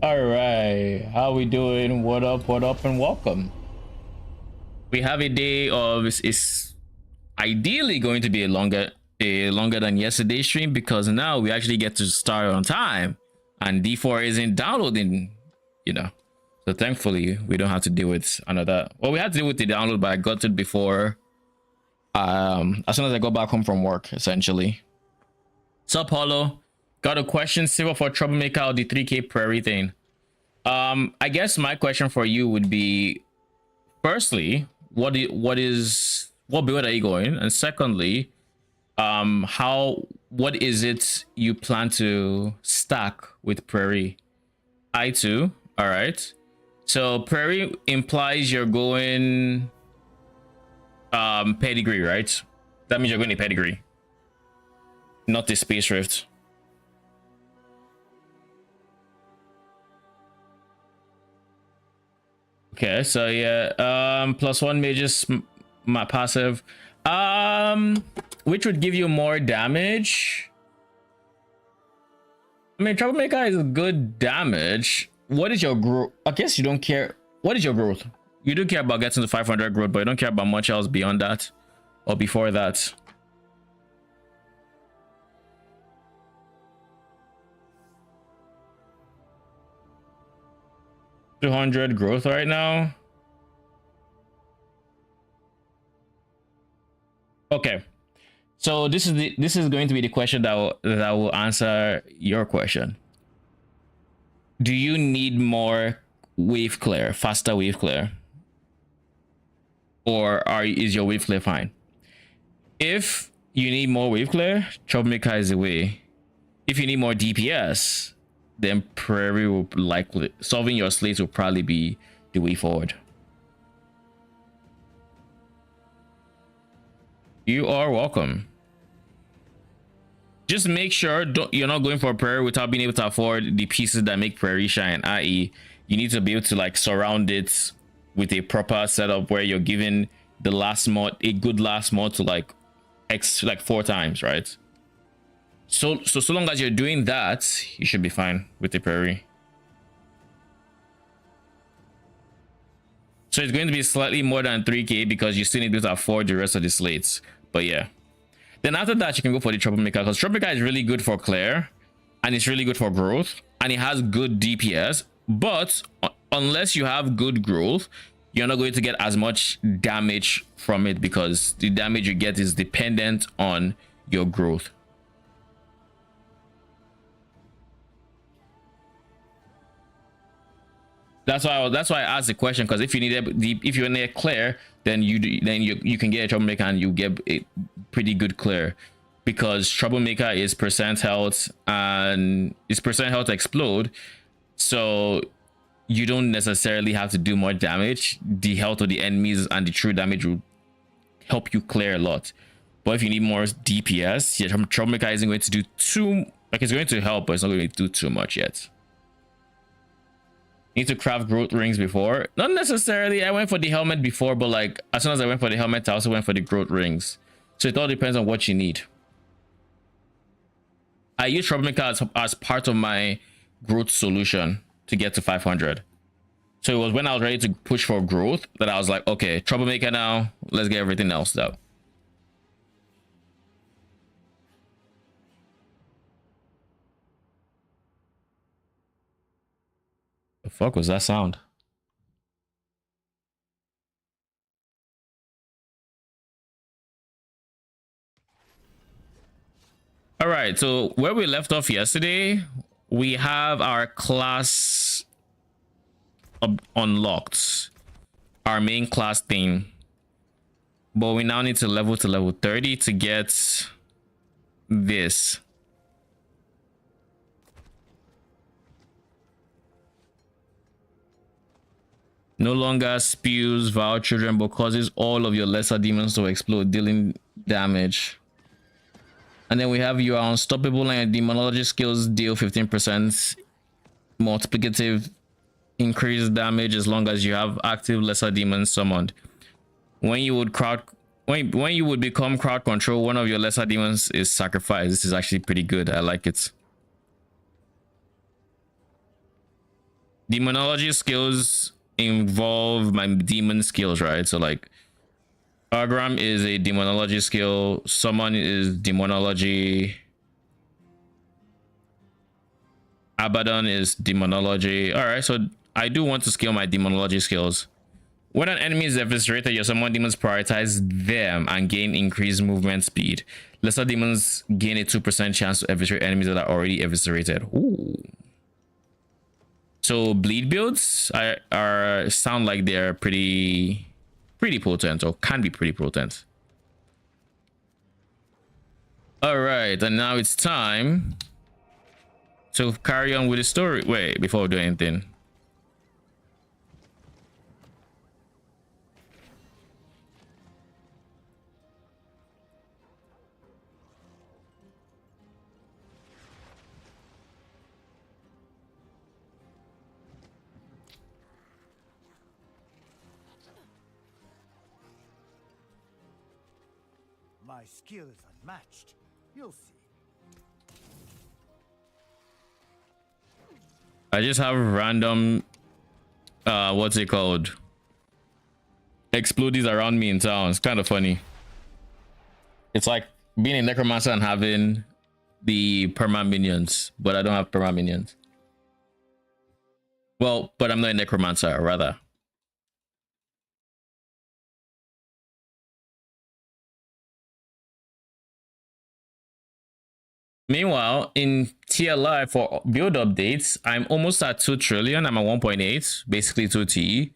All right, how we doing? What up, and welcome. We have a day of is ideally going to be a longer than yesterday's stream because now we actually get to start on time, and D4 isn't downloading, you know. So thankfully we don't have to deal with another. Well, we had to deal with the download, but I got it before. As soon as I got back home from work, essentially. Sup, Hollow? Got a question, Silver for Troublemaker or the 3K Prairie thing? I guess my question for you would be, firstly, what build are you going? And secondly, what is it you plan to stack with Prairie? I2, all right. So Prairie implies you're going pedigree, right? That means you're going to pedigree, not the Space Rift. Okay, so yeah, +1 mages, my passive, which would give you more damage. I mean, Troublemaker is good damage. What is your growth? I guess you don't care. What is your growth? You do care about getting to 500 growth, but you don't care about much else beyond that or before that. 200 growth right now. Okay, so this is going to be the question that will answer your question. Do you need more wave clear, faster wave clear, or is your wave clear fine? If you need more wave clear, Troublemaker is the way. If you need more DPS, then Prairie will likely, solving your slates will probably be the way forward. You are welcome. Just make sure you're not going for Prairie without being able to afford the pieces that make Prairie shine, i.e. you need to be able to like surround it with a proper setup where you're giving the last mod a good last mod to like 4 times, right? So long as you're doing that, you should be fine with the Prairie. So it's going to be slightly more than 3k because you still need to afford the rest of the slates. But yeah, then after that you can go for the Troublemaker, because Troublemaker is really good for clear and it's really good for growth and it has good DPS. But unless you have good growth, you're not going to get as much damage from it because the damage you get is dependent on your growth. That's why I asked the question, because if you need clear, then you can get a Troublemaker and you get a pretty good clear, because Troublemaker is percent health and is percent health explode, so you don't necessarily have to do more damage. The health of the enemies and the true damage will help you clear a lot. But if you need more DPS, yeah, Troublemaker isn't going to do it's going to help, but it's not going to do too much yet. Need to craft growth rings before? Not necessarily. I went for the helmet before, but like as soon as I went for the helmet, I also went for the growth rings. So it all depends on what you need. I use Troublemaker as part of my growth solution to get to 500. So it was when I was ready to push for growth that I was like, okay, Troublemaker now, let's get everything else out. The fuck was that sound? All right, so where we left off yesterday, we have our class unlocked, our main class thing, but we now need to level 30 to get this. No longer spews vile children, but causes all of your lesser demons to explode, dealing damage. And then we have your unstoppable and demonology skills deal 15% multiplicative increased damage as long as you have active lesser demons summoned. When you would become crowd control, one of your lesser demons is sacrificed. This is actually pretty good. I like it. Demonology skills involve my demon skills, right? So like Argram is a demonology skill, summon is demonology, Abaddon is demonology. All right, so I do want to scale my demonology skills. When an enemy is eviscerated, your summon demons prioritize them and gain increased movement speed. Lesser demons gain a 2% chance to eviscerate enemies that are already eviscerated. Ooh. So bleed builds are sound like they're pretty potent, or can be pretty potent. All right, and now it's time to carry on with the story. Wait, before we do anything. My skill is unmatched. You'll see. I just have random what's it called, explodies around me in town. It's kind of funny. It's like being a necromancer and having the perma minions, but I don't have perma minions. Well, but I'm not a necromancer, rather. Meanwhile, in TLI for build updates, I'm almost at 2 trillion. I'm at 1.8, basically 2T.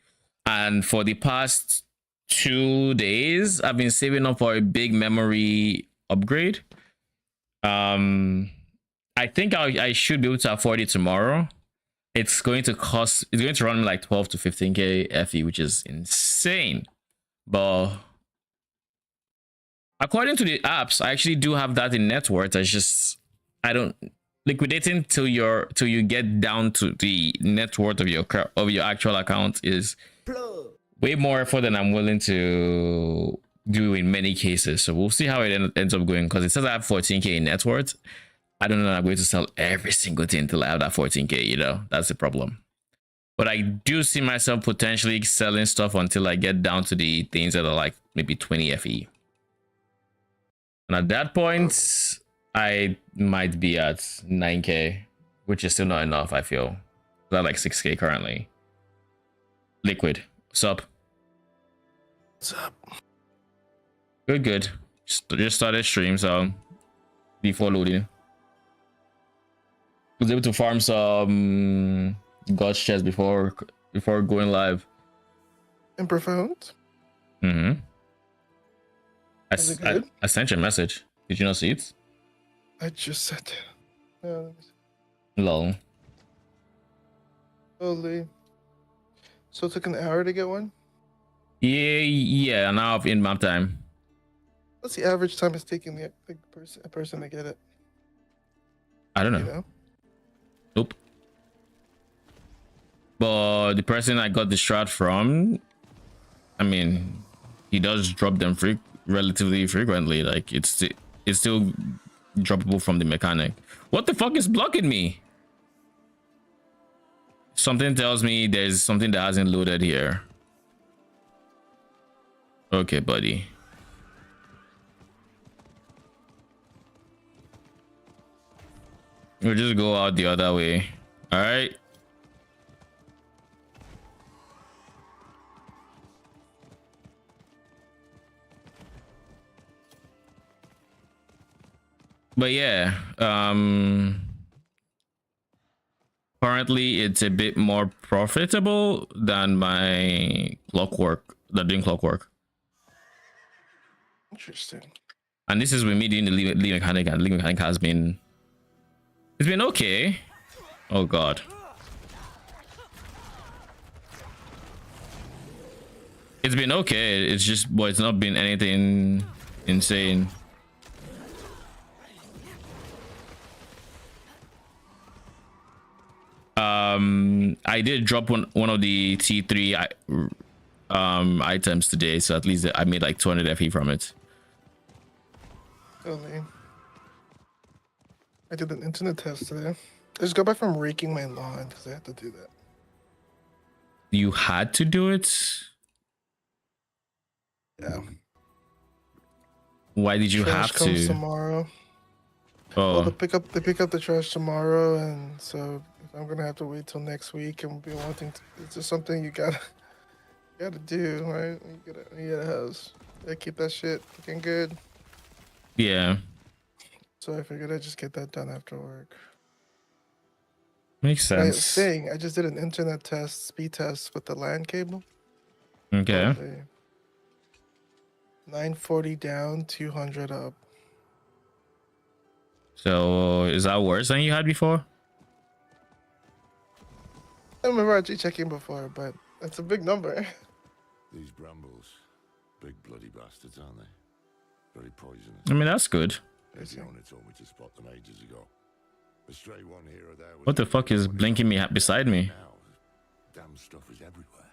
And for the past 2 days, I've been saving up for a big memory upgrade. I think I should be able to afford it tomorrow. It's going to run me like 12 to 15k FE, which is insane. But according to the apps, I actually do have that in net worth. It's just I don't liquidating till you get down to the net worth of your actual account is way more effort than I'm willing to do in many cases. So we'll see how it ends up going, because it says I have 14k in net worth. I don't know that I'm going to sell every single thing until I have that 14k, you know, that's the problem. But I do see myself potentially selling stuff until I get down to the things that are like maybe 20 FE. And at that point, I might be at 9k, which is still not enough, I feel. I'm like 6k currently. Liquid, what's up? What's up? Good. Just started stream, so before loading. Was able to farm some God's chest before going live. And profound? Mm-hmm. I sent you a message. Did you not see it? I just said that. Lol. Holy. So it took an hour to get one? Yeah, an hour of in-map time. What's the average time it's taking a person to get it? I don't know. You know? Nope. But the person I got the strat from, I mean, he does drop them relatively frequently. Like it's still droppable from the mechanic. What the fuck is blocking me? Something tells me there's something that hasn't loaded here. Okay, buddy. We'll just go out the other way. All right. But yeah, currently it's a bit more profitable than my doing clockwork. Interesting. And this is with me doing the lead mechanic, and lead mechanic has been, it's been okay. Oh god. It's been okay. It's just, but it's not been anything insane. I did drop one of the T3 items today, so at least I made like 200 FE from it. Holy. I did an internet test today. I just got back from raking my lawn because I had to do that. you had to do it. Yeah. Why did you Trash have comes to? tomorrow. Well, Oh, they pick up the trash tomorrow, and so I'm gonna have to wait till next week. And be wanting to, it's just something you gotta do, right? When you get a house, gotta keep that shit looking good. yeah, So I figured I'd just get that done after work. makes I was sense. saying, I just did an internet test, speed test with the LAN cable. Okay. Probably 940 down, 200 up. So is that worse than you had before? I remember actually checking before, but that's a big number. These brambles, big bloody bastards, aren't they? Very poisonous. I mean, that's good. The owner told me to spot them ages ago. A stray one here or there. What the fuck is blinking me beside me? Now, damn stuff is everywhere.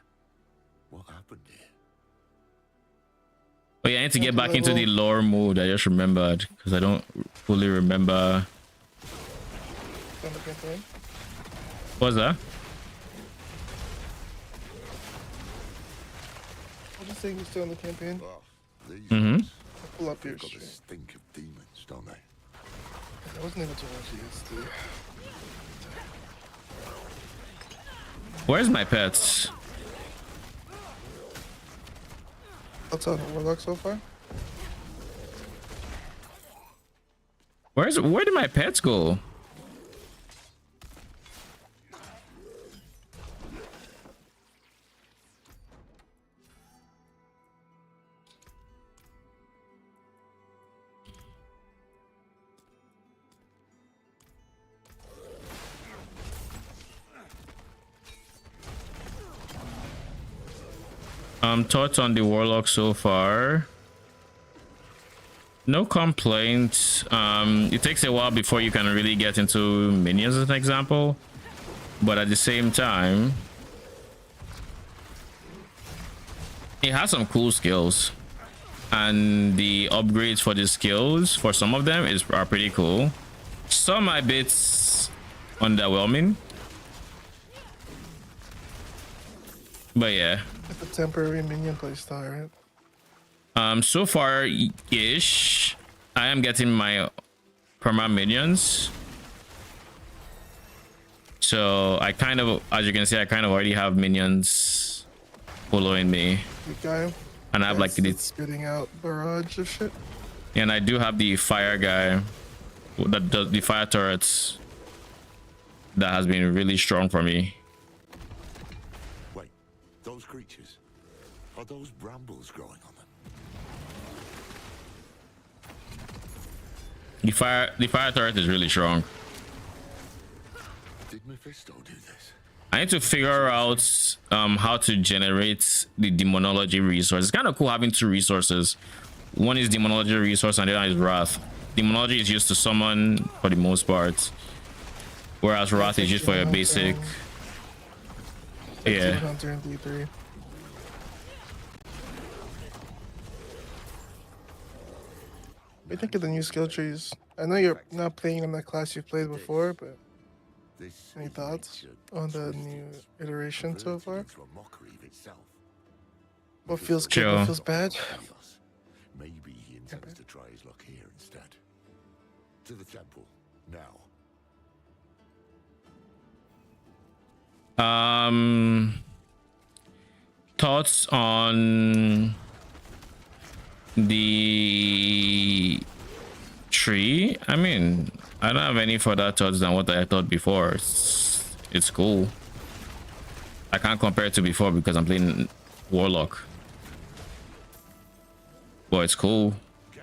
What happened here? Oh yeah, I need to get back into the lore mode. I just remembered because I don't fully remember. What's that? I'm just saying you're still in the campaign. Oh, these Mm-hmm. Pull up your got stream. a stink of demons, don't they? I wasn't able to watch it yesterday. Where's my pets? What's on Warlock so far? Where did my pets go? Thoughts on the Warlock so far? No complaints. It takes a while before you can really get into minions as an example, but at the same time it has some cool skills, and the upgrades for the skills for some of them are pretty cool. Some are a bit underwhelming, but yeah. It's a temporary minion playstyle, right? So far ish, I am getting my perma minions, so I kind of, as you can see, I kind of already have minions following me, Good guy. and I have like the, spitting out barrage of shit. and I do have the fire guy that does the fire turrets. That has been really strong for me. Wait, those creatures, are those brambles growing on them? The fire turret is really strong. Did Mephisto do this? I need to figure out how to generate the demonology resource. It's kind of cool having two resources. One is demonology resource and the other is wrath. Demonology is used to summon for the most part, whereas wrath is used for your basic. Yeah. Hunter and D3. What do you think of the new skill trees? I know you're not playing on the class you've played before, but This any thoughts on the new iteration so far? into a mockery of itself. What feels good, Sure. what feels bad? Maybe he intends to try his luck here instead. To the temple, now. Thoughts on the tree? I mean, I don't have any further thoughts than what I thought before. It's cool. I can't compare it to before because I'm playing Warlock, but it's cool.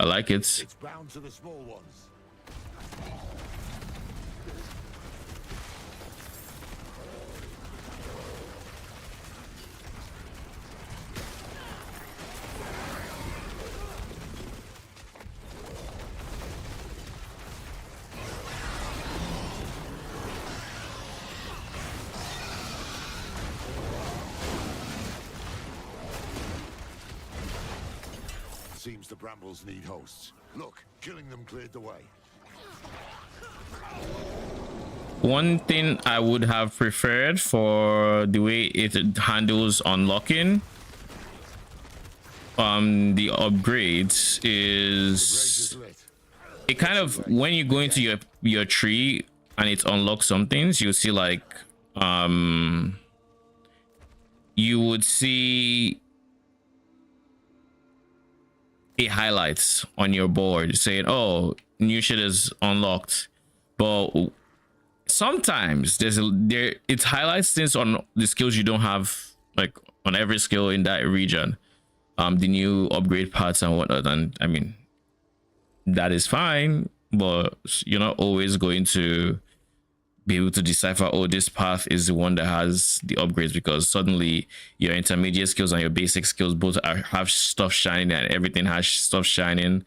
I like it. It's bound to the small ones. Seems the brambles need hosts. Look, killing them cleared the way. One thing I would have preferred for the way it handles unlocking the upgrades is it kind of, when you go into your tree and it unlocks some things, you'll see like you would see it highlights on your board saying, oh, new shit is unlocked. But sometimes it highlights things on the skills you don't have, like on every skill in that region, the new upgrade parts and whatnot. And I mean, that is fine, but you're not always going to be able to decipher, oh, this path is the one that has the upgrades, because suddenly your intermediate skills and your basic skills both have stuff shining, and everything has stuff shining.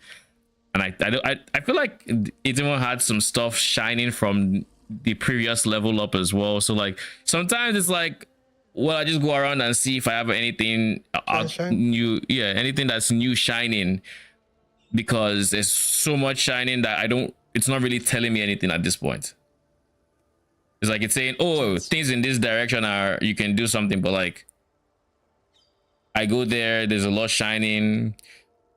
And I feel like it even had some stuff shining from the previous level up as well. So like sometimes it's like, well, I just go around and see if I have anything new, anything that's new shining, because there's so much shining that it's not really telling me anything at this point. It's like it's saying, oh, things in this direction you can do something, but like I go there's a lot shining,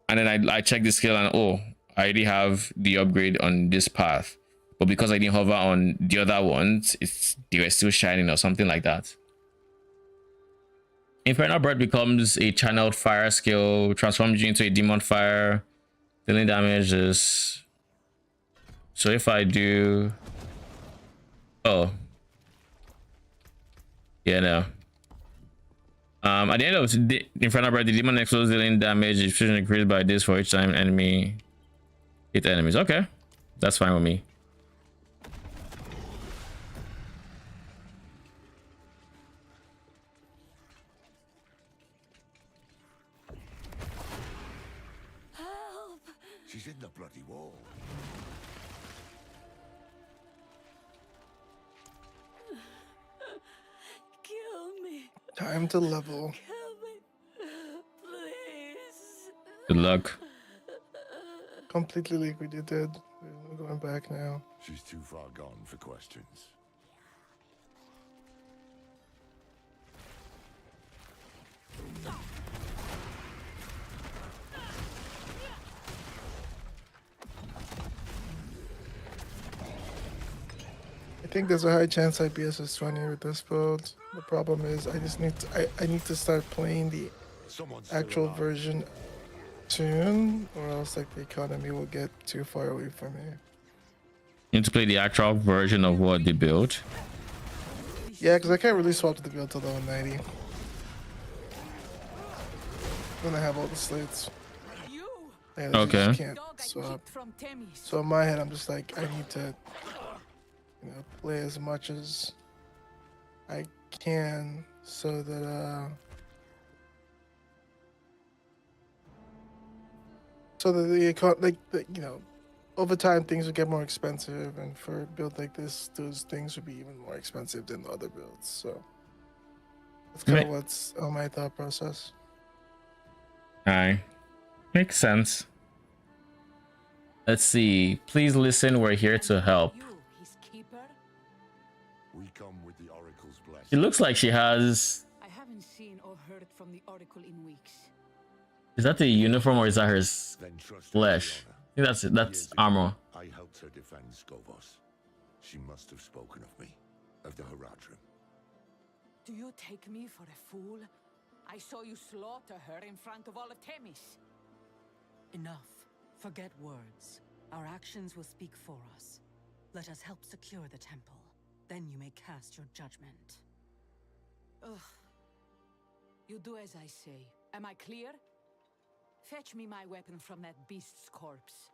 and then I check the skill and, oh, I already have the upgrade on this path, but because I didn't hover on the other ones, they were still shining or something like that. Infernal Breath becomes a channeled fire skill, transforms you into a demon fire, dealing damage is. So if I do, oh, yeah, no. At the end of the Infernal Breath, the demon explodes, dealing damage is increased by this for each time enemy hit enemies. Okay, that's fine with me. Help! She's in the bloody wall. Kill me. Time to level. Kill me. Please. Good luck. Completely liquidated. We're going back now. She's too far gone for questions. I think there's a high chance IPS is 20 with this build. The problem is I just need to I need to start playing the Someone's still actual alive. version soon, or else like the economy will get too far away from me. You need to play the actual version of what they built. Yeah, because I can't really swap to the build till level 90. When I have all the slates. You. Yeah, I Okay. just can't Dog I swap. kicked from Temis. So in my head, I'm just like, I need to, play as much as I can so that over time things will get more expensive, and for a build like this, those things would be even more expensive than the other builds. So that's kind of what's on my thought process. Aye, makes sense. Let's see. Please listen. We're here to help. You, his keeper? We come with the Oracle's It blessing. looks like she has. I haven't seen or heard from the Oracle in weeks. Is that the uniform or is that her Then trust flesh? I think that's Years ago, armor. I helped her defend Skovos. She must have spoken of me, of the Haradrim. Do you take me for a fool? I saw you slaughter her in front of all of Temis. Enough. Forget words. Our actions will speak for us. Let us help secure the temple. Then you may cast your judgment. Ugh. You do as I say. Am I clear? Fetch me my weapon from that beast's corpse.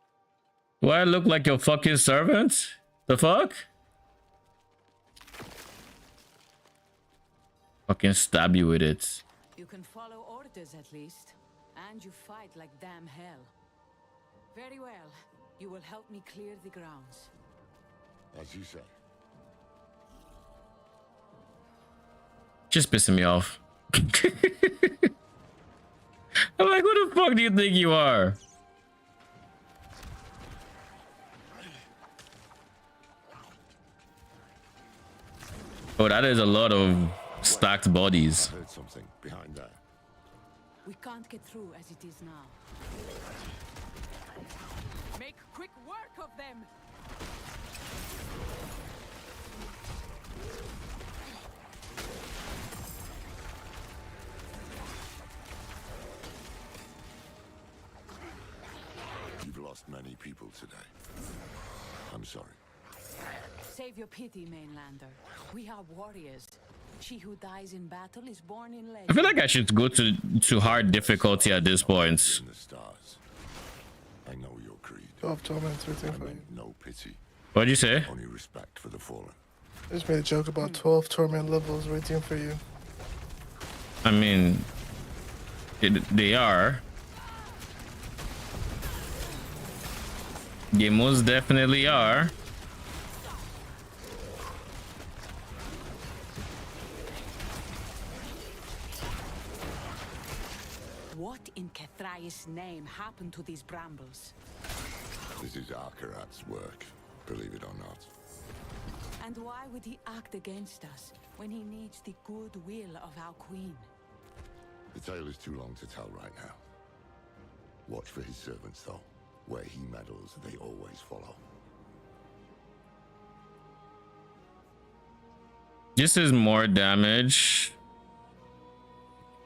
Do I look like your fucking servant? The fuck? Fucking stab you with it. You can follow orders at least. And you fight like damn hell. Very well. You will help me clear the grounds. As you say. Just pissing me off. I'm like, who the fuck do you think you are? Oh, that is a lot of stacked bodies. I heard something behind there. We can't get through as it is now. Make quick work of them! You've lost many people today. I'm sorry. Save your pity, mainlander. We are warriors. She who dies in battle is born in legend. I feel like I should go to hard difficulty at this point. In the stars. I know your creed. 12 torments waiting I for you. meant no pity, What'd you say? only respect for the fallen. I just made a joke about 12 torment levels waiting for you. I mean, they are. They most definitely are. What in Kethrai's name happened to these brambles? This is Akarat's work, believe it or not. And why would he act against us when he needs the goodwill of our queen? The tale is too long to tell right now. Watch for his servants, though. Where he meddles, they always follow. This is more damage.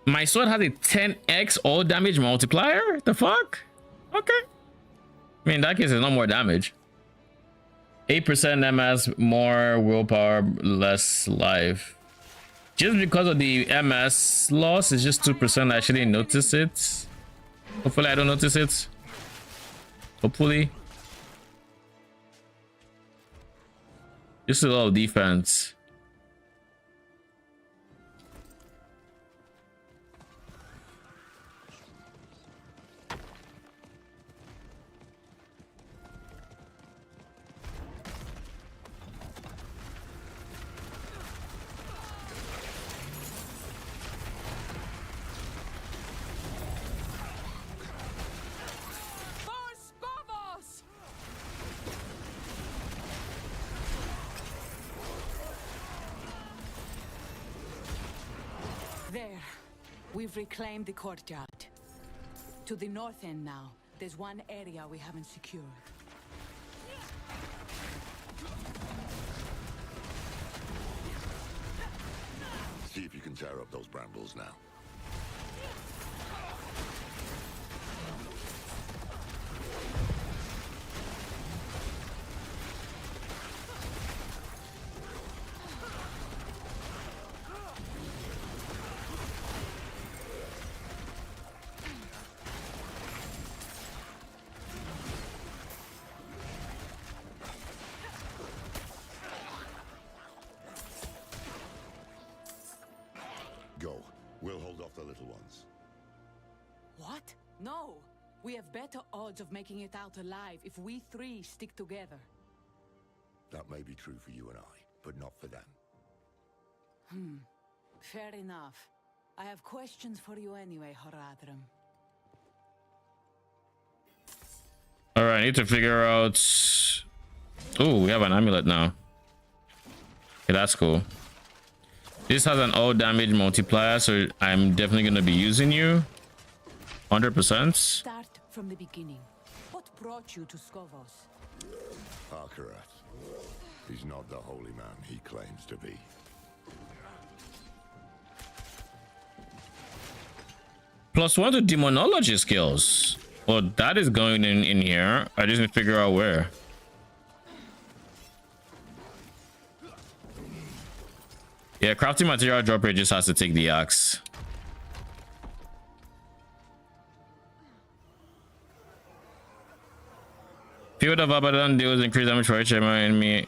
My sword has a 10x all damage multiplier? The fuck? Okay. I mean, in that case, it's no more damage. 8% MS, more willpower, less life. Just because of the MS loss, it's just 2%. I actually notice it. Hopefully, I don't notice it. Hopefully. Just a lot of defense. There. We've reclaimed the courtyard. To the north end now, there's one area we haven't secured. See if you can tear up those brambles now. Go. We'll hold off the little ones. What? No! We have better odds of making it out alive if we three stick together. That may be true for you and I, but not for them. Fair enough. I have questions for you anyway, Horadrim. All right, I need to figure out. Oh, we have an amulet now. Okay, that's cool. This has an all damage multiplier, so I'm definitely going to be using you. 100%. Start from the beginning. What brought you to Skovos? Akarat. He's not the holy man he claims to be. +1 to demonology skills. Well, that is going in here. I just need to figure out where. Yeah, crafting material dropper just has to take the axe. Field of Abaddon deals increased damage for each enemy.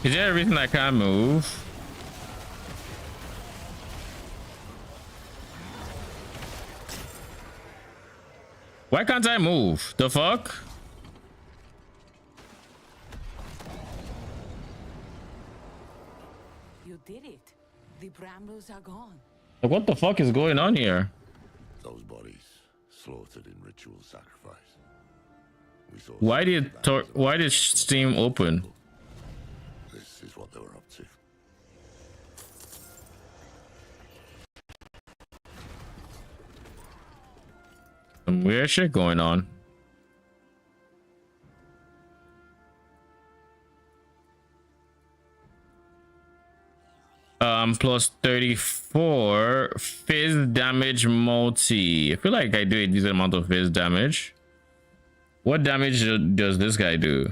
Is there everything I can move? Why can't I move? The fuck? You did it. The brambles are gone. Like, what the fuck is going on here? Those bodies slaughtered in ritual sacrifice. We saw Why did Steam open? This is what they were up to. Some weird shit going on. Plus 34 fizz damage multi. I feel like I do a decent amount of fizz damage. What damage does this guy do?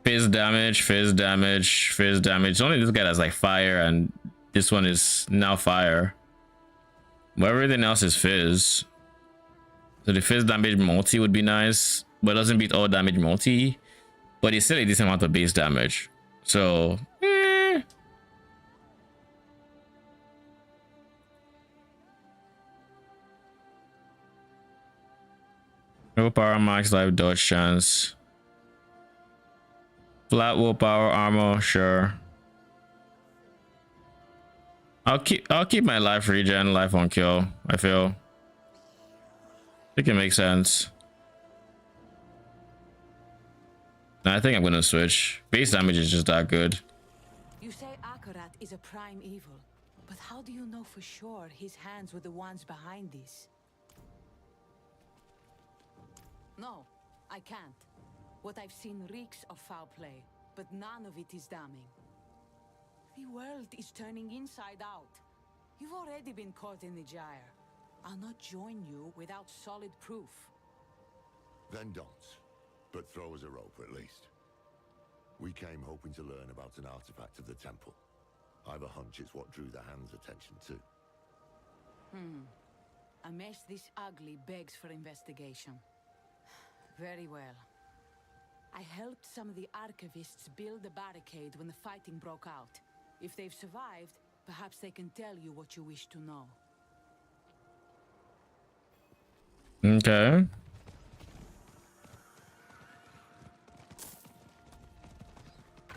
Fizz damage, fizz damage, fizz damage. Only this guy has like fire, and this one is now fire. But everything else is fizz. So the fizz damage multi would be nice, but it doesn't beat all damage multi. But it's still a decent amount of base damage. So, willpower, max life, dodge chance. Flat willpower, armor, sure. I'll keep my life regen, life on kill. I feel it can make sense. I think I'm gonna switch. Base damage is just that good. You say Akarat is a prime evil, but how do you know for sure his hands were the ones behind this? No, I can't. What I've seen reeks of foul play, but none of it is damning. The world is turning inside out. You've already been caught in the gyre. I'll not join you without solid proof. Then don't. But throw us a rope at least. We came hoping to learn about an artifact of the temple. I've a hunch it's what drew the hand's attention too. A mess this ugly begs for investigation. Very well. I helped some of the archivists build a barricade when the fighting broke out. If they've survived, perhaps they can tell you what you wish to know. Okay.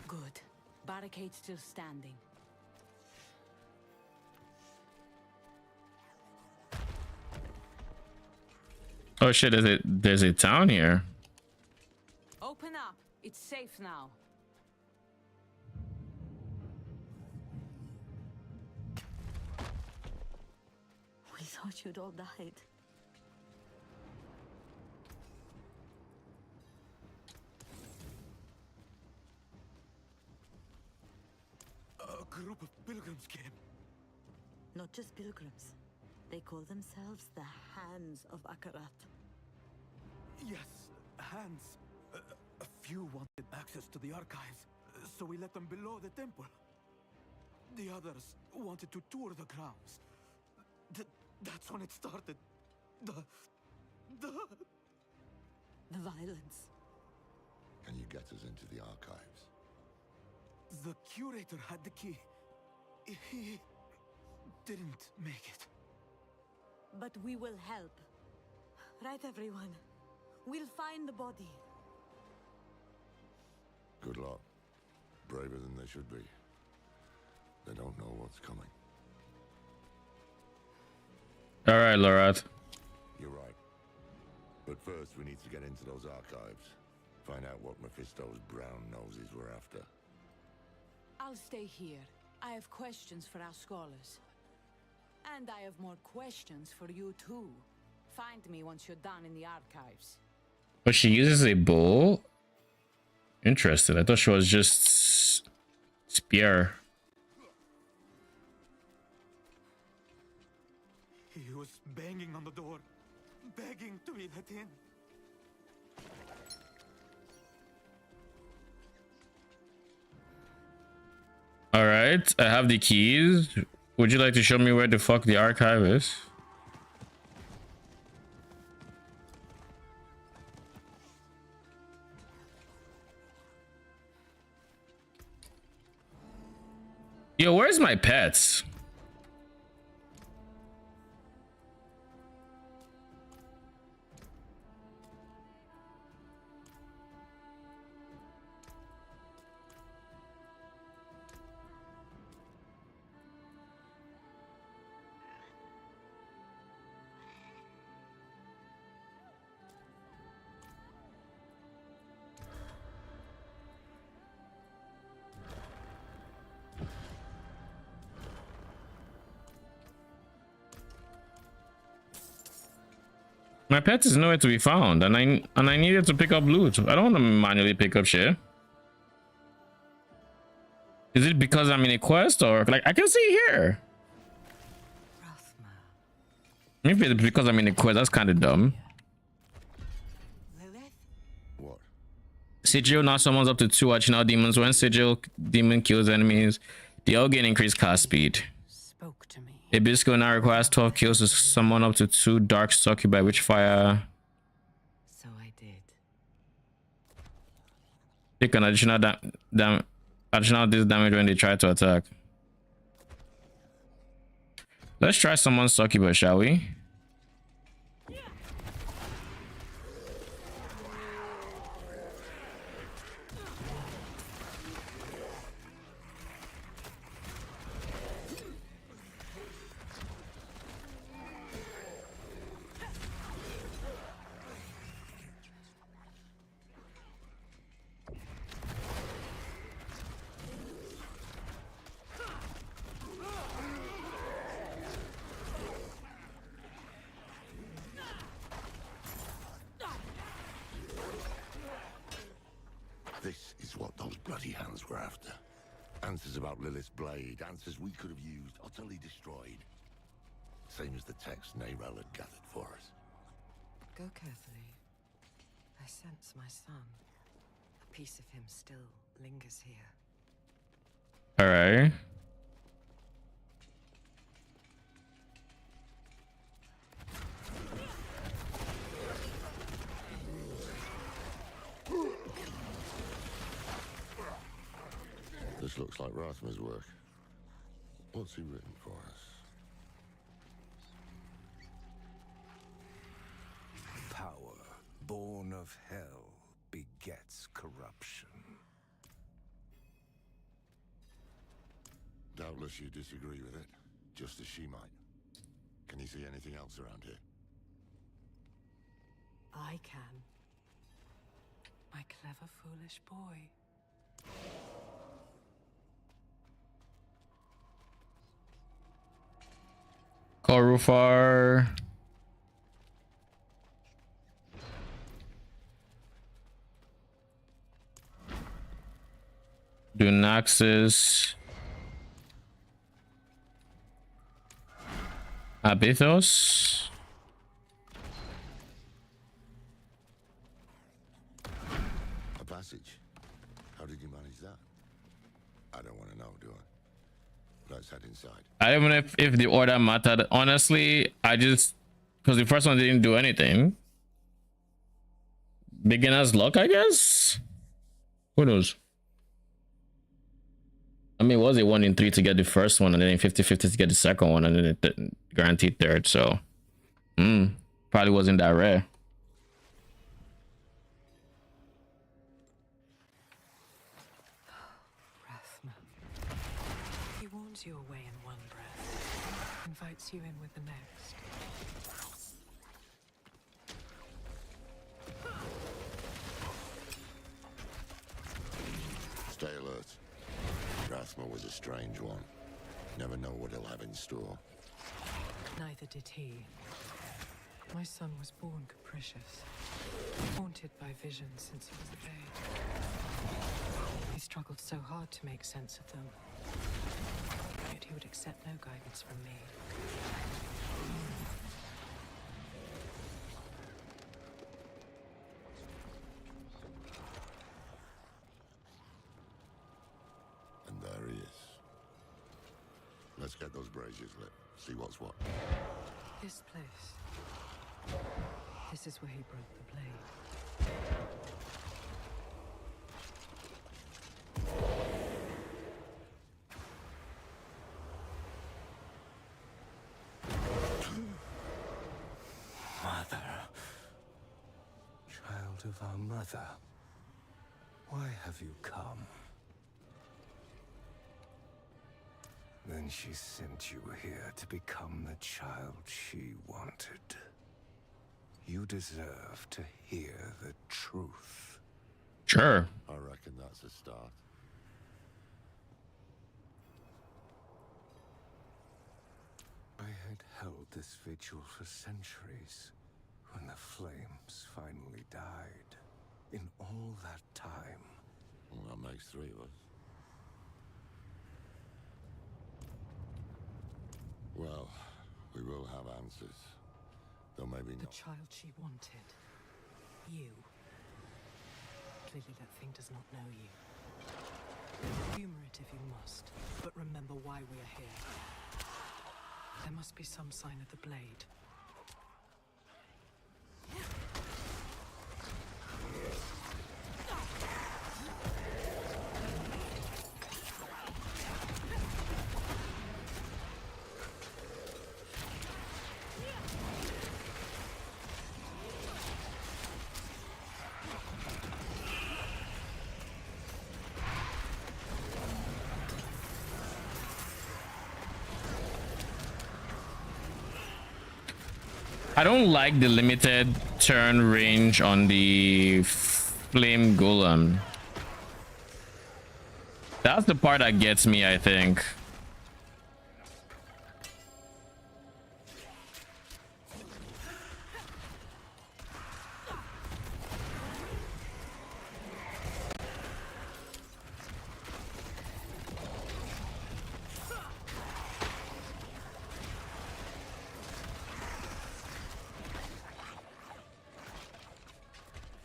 Good. Barricade still standing. Oh shit, there's a town here. Open up. It's safe now. We thought you'd all died. A group of pilgrims came. Not just pilgrims. They call themselves the Hands of Akarat. Yes, hands. A few wanted access to the archives, so we let them below the temple. The others wanted to tour the grounds. That's when it started. The violence. Can you get us into the archives? The curator had the key. He didn't make it. But we will help. Right, everyone? We'll find the body. Good luck. Braver than they should be. They don't know what's coming. All right, Lorath. You're right. But first, we need to get into those archives. Find out what Mephisto's brown noses were after. I'll stay here. I have questions for our scholars. And I have more questions for you too. Find me once you're done in the archives. But she uses a bow? Interesting. I thought she was just spear. He was banging on the door, begging to be let in. All right, I have the keys. Would you like to show me where the fuck the archive is? Yo, where's my pets? My pet is nowhere to be found, and I needed to pick up loot. I don't want to manually pick up shit. Is it because I'm in a quest, or like I can see here? Maybe it's because I'm in a quest. That's kind of dumb. What? Sigil now summons up to 2 archinal demons. When Sigil demon kills enemies, they all gain increased cast speed. Spoke to me. Hibisco now requires 12 kills to summon up to 2 dark succubi, which fire. So I did. Take an additional damage when they try to attack. Let's try summon succubi, shall we? This is what those bloody hands were after. Answers about Lilith's blade, answers we could have used, utterly destroyed. Same as the text Neyrel had gathered for us. Go carefully. I sense my son. A piece of him still lingers here. All right. This looks like Rathma's work. What's he written for us? Power, born of hell, begets corruption. Doubtless you disagree with it, just as she might. Can you see anything else around here? I can. My clever, foolish boy. Korufar. Dunaxis. Abithos. A passage. How did you manage that? I don't want to know, do I? Let's head inside. I don't know if the order mattered. Honestly, I just because the first one didn't do anything. Beginner's luck, I guess. Who knows? I mean, it was a 1 in 3 to get the first one, and then 50-50 to get the second one, and then it guaranteed third. So, probably wasn't that rare. Rathma. He warns you away in one breath, invites you in with the next. Stay alert. Rathma was a strange one. Never know what he'll have in store. Neither did he. My son was born capricious, haunted by visions since he was a babe. He struggled so hard to make sense of them, yet he would accept no guidance from me. And there he is. Let's get those braziers lit. See what's what. This place. This is where he broke the blade. Mother. Child of our mother. Why have you come? Then she sent you here to become the child she wanted. You deserve to hear the truth. Sure. I reckon that's a start. I had held this vigil for centuries, when the flames finally died. In all that time. Well, that makes 3 of us. Well, we will have answers. Though maybe The not. child she wanted. You. Clearly that thing does not know you. Humor it if you must, but remember why we are here. There must be some sign of the blade. I don't like the limited turn range on the flame golem. That's the part that gets me, I think.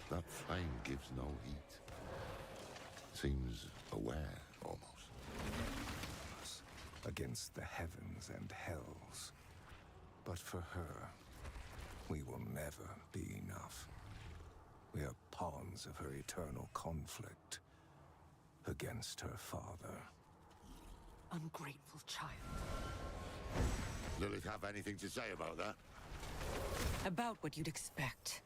That flame gives no heat. Seems aware, almost. Against the heavens and hells. But for her, we will never be enough. We are pawns of her eternal conflict against her father. Ungrateful child. Lilith have anything to say about that? About what you'd expect.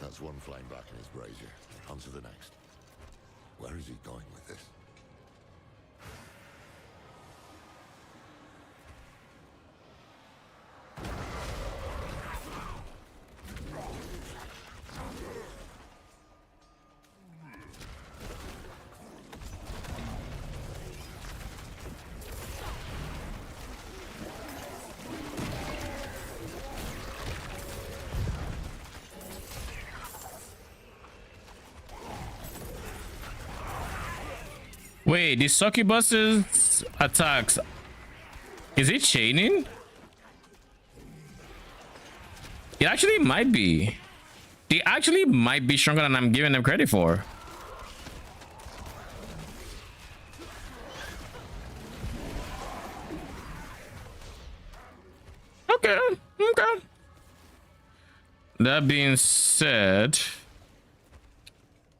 That's one flame back in his brazier. On to the next. Where is he going with this? Wait, the succubus's attacks, is it chaining? It actually might be. They actually might be stronger than I'm giving them credit for. Okay, okay. That being said,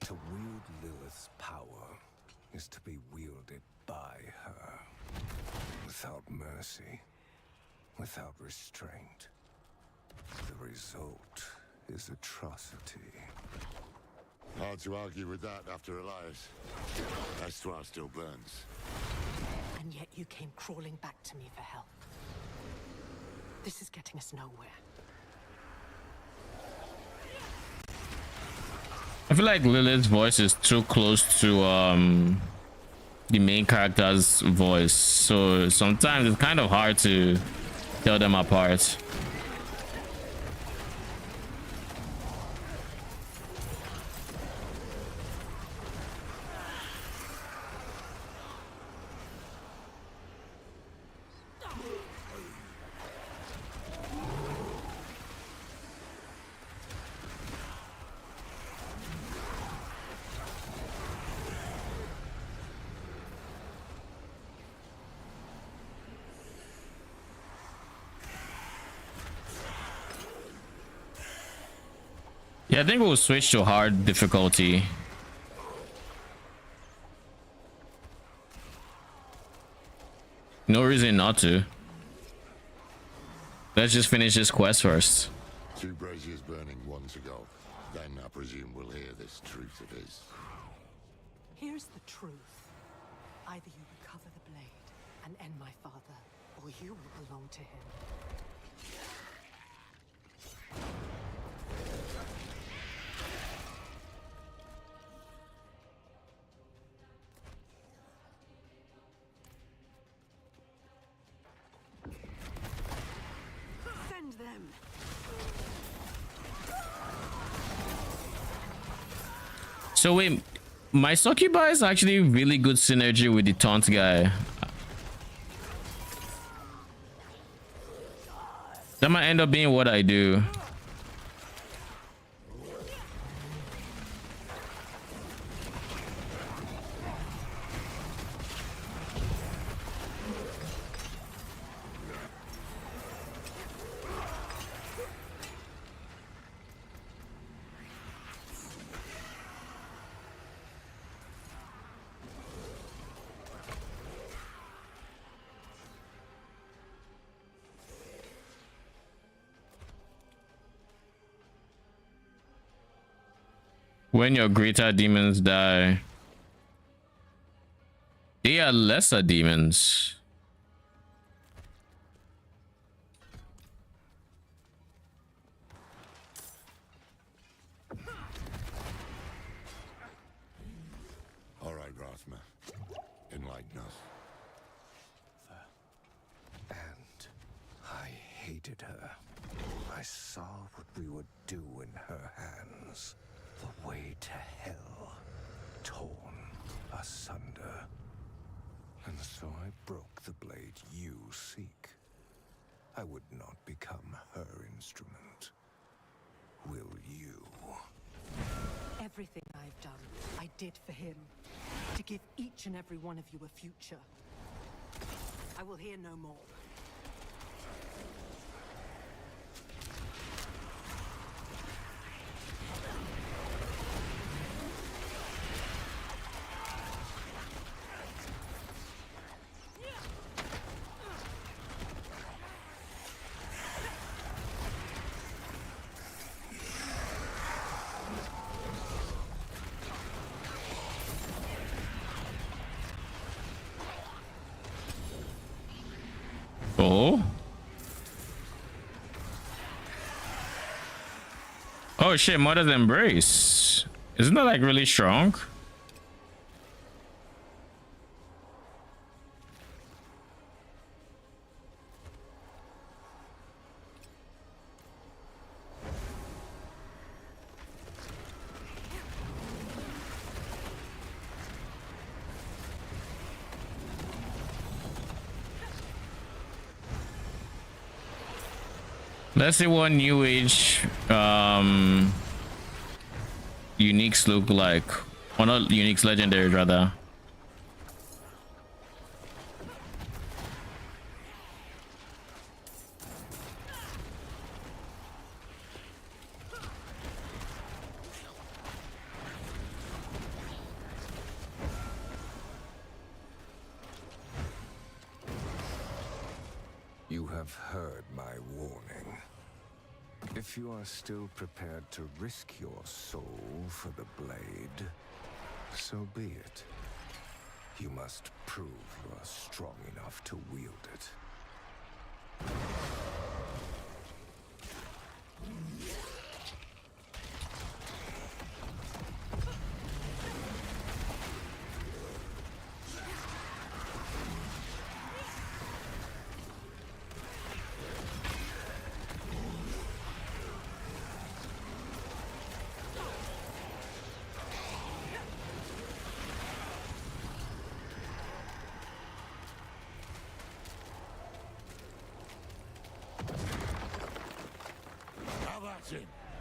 To wield Lilith's power is to be wielded by her. Without mercy, without restraint. The result is atrocity. Hard to argue with that after Elias. Estroir still burns. And yet you came crawling back to me for help. This is getting us nowhere. I feel like Lilith's voice is too close to the main character's voice, so sometimes it's kind of hard to tell them apart. Yeah, I think we'll switch to hard difficulty. No reason not to. Let's just finish this quest first. 2 braziers burning one to go. Then I presume we'll hear this truth of his. Here's the truth. Either you recover the blade and end my father, or you will belong to him. Send them! So wait, my Succubi is actually really good synergy with the taunt guy. That might end up being what I do. When your greater demons die, they are lesser demons. All right, Rathma. Enlighten us. And I hated her. I saw what we would do in her hands. The way to hell, torn asunder. And so I broke the blade you seek. I would not become her instrument. Will you? Everything I've done, I did for him. To give each and every one of you a future. I will hear no more. Oh. Oh shit, Mother's Embrace. Isn't that like really strong? Let's see what new age uniques look like. Or not uniques, legendaries rather. You have heard my warning. If you are still prepared to risk your soul for the blade, so be it. You must prove you are strong enough to wield it.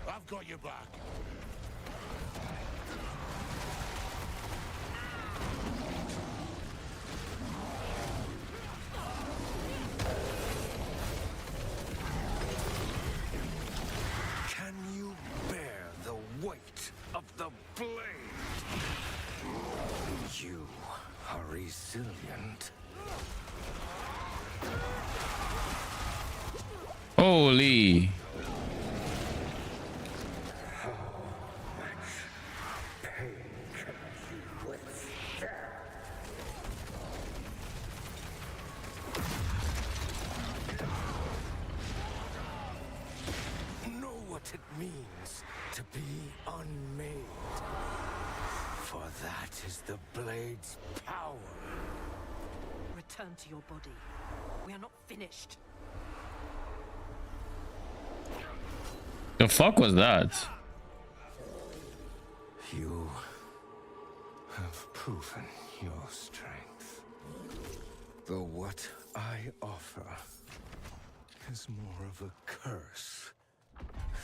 I've got your back. Can you bear the resilient. Holy. Know what it means to be unmade. For that is the blade's power. Return to your body. We are not finished. The fuck was that? You have proven your strength. Though what I offer is more of a curse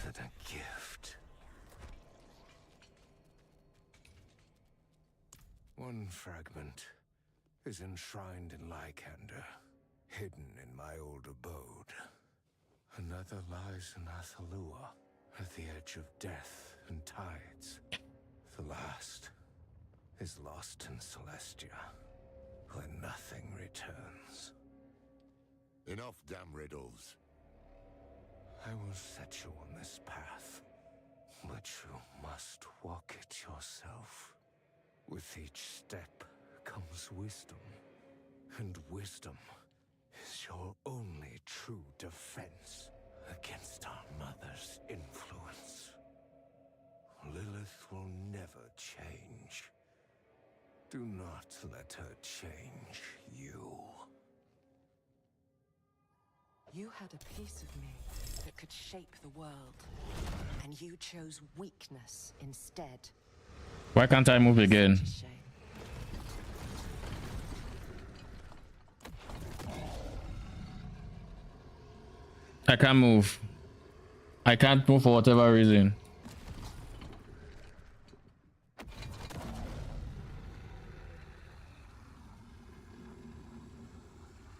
than a gift. One fragment is enshrined in Lycander, hidden in my old abode. Another lies in Athalua, at the edge of death and tides. The last is lost in Celestia, where nothing returns. Enough damn riddles. I will set you on this path, but you must walk it yourself. With each step comes wisdom, and wisdom is your only true defense against our mother's influence. Lilith will never change. Do not let her change you. You had a piece of me that could shape the world, and you chose weakness instead. Why can't I move again? Such a shame. I can't move. I can't move for whatever reason.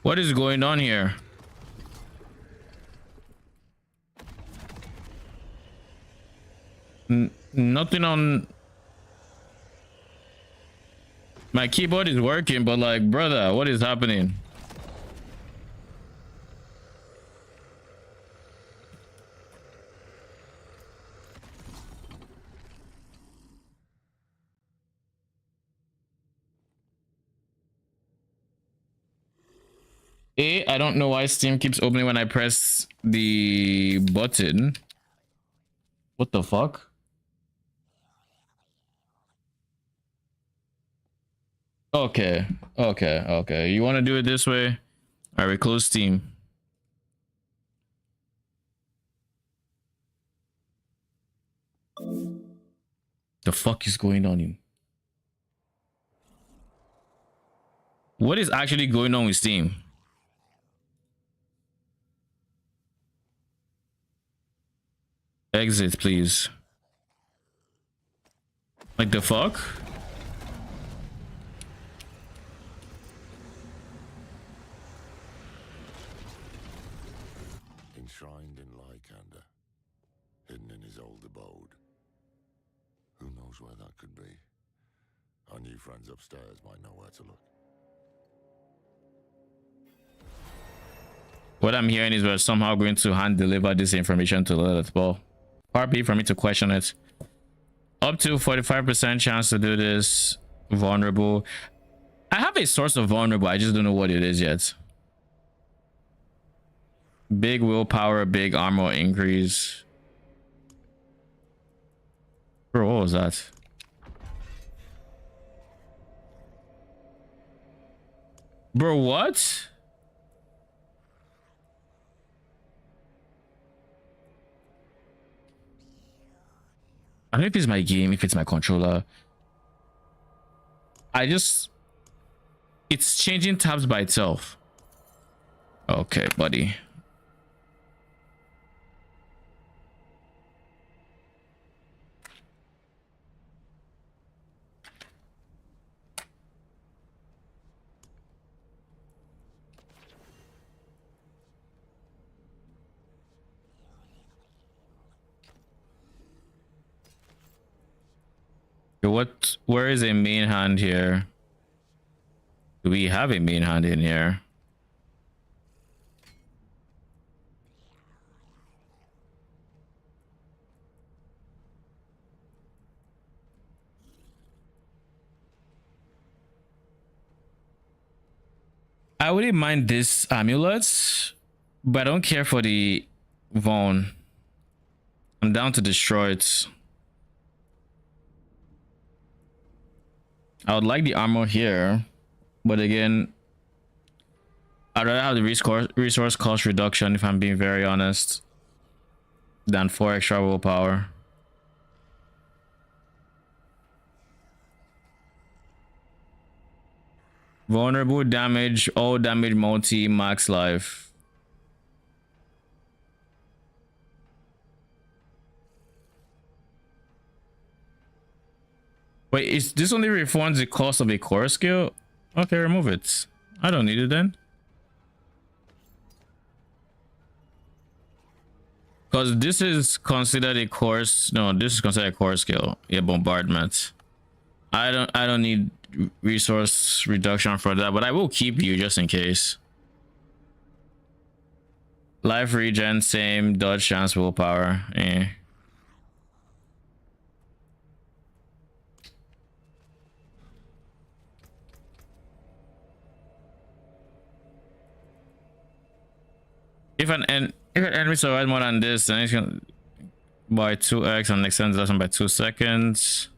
What is going on here? Nothing on my keyboard is working, but like, brother, what is happening? I don't know why Steam keeps opening when I press the button. What the fuck? Okay. You want to do it this way? All right, close Steam. The fuck is going on here? What is actually going on with Steam? Exit, please. Like the fuck? Enshrined in Lycander, hidden in his old abode. Who knows where that could be? Our new friends upstairs might know where to look. What I'm hearing is we're somehow going to hand deliver this information to Lilith. Well, far be for me to question it. Up to 45% chance to do this. Vulnerable. I have a source of vulnerable. I just don't know what it is yet. Big willpower, big armor increase. Bro, what was that? Bro, what? I don't know if it's my game, if it's my controller. It's changing tabs by itself. Okay, buddy. Where is a main hand here? Do we have a main hand in here? I wouldn't mind this amulets, but I don't care for the Vaughn. I'm down to destroy it. I would like the armor here, but again, I'd rather have the resource cost reduction, if I'm being very honest, than 4 extra willpower. Vulnerable damage, all damage multi, max life. Wait, is this only refunds the cost of a core skill? Okay, remove it. I don't need it then. Because this is considered a course. No, this is considered a core skill. Yeah, bombardment. I don't need resource reduction for that, but I will keep you just in case. Life regen, same. Dodge chance, willpower. Eh. If an enemy survives more than this, then it's gonna by 2x and extends lesson by 2 seconds.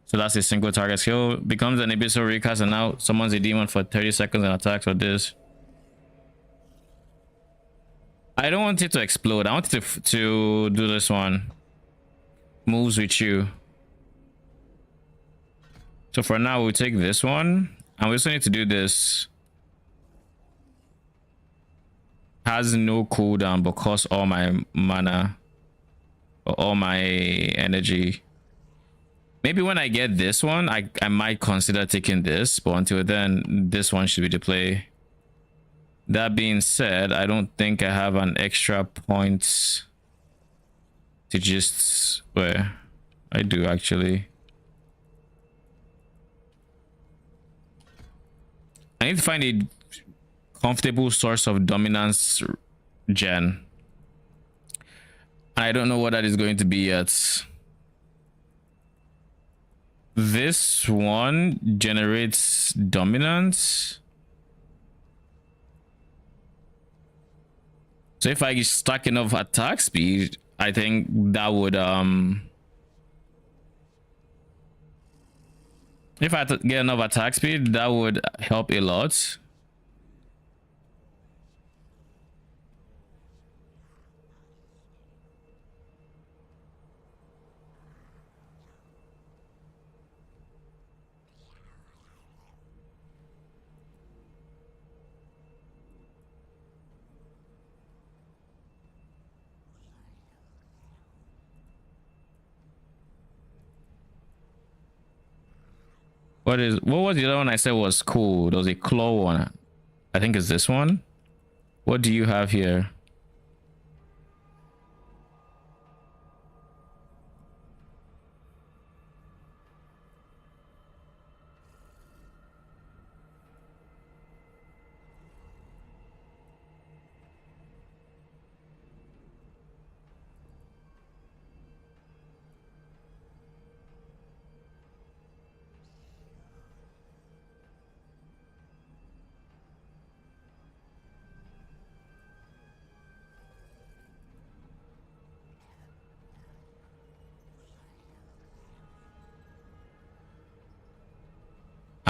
So that's a single target skill. Becomes an abyssal recast and now summons a demon for 30 seconds and attacks with this. I don't want it to explode. I want it to do this one. Moves with you. So for now, we'll take this one. And we also need to do this. Has no cooldown but costs all my mana. Or all my energy. Maybe when I get this one, I might consider taking this, but until then, this one should be the play. That being said, I don't think I have an extra point to just... Where? I do actually. I need to find a comfortable source of dominance gen. I don't know what that is going to be yet. This one generates dominance. So if I stack enough attack speed, I think that would if I get enough attack speed, that would help a lot. What was the other one I said was cool? There was a claw one. I think it's this one. What do you have here?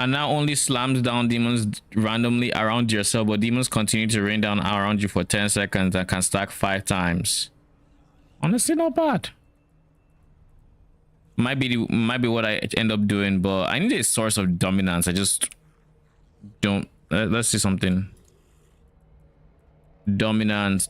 And now only slams down demons randomly around yourself, but demons continue to rain down around you for 10 seconds and can stack 5 times. Honestly, not bad. Might be what I end up doing, but I need a source of dominance. I just don't. Let's see something. Dominance.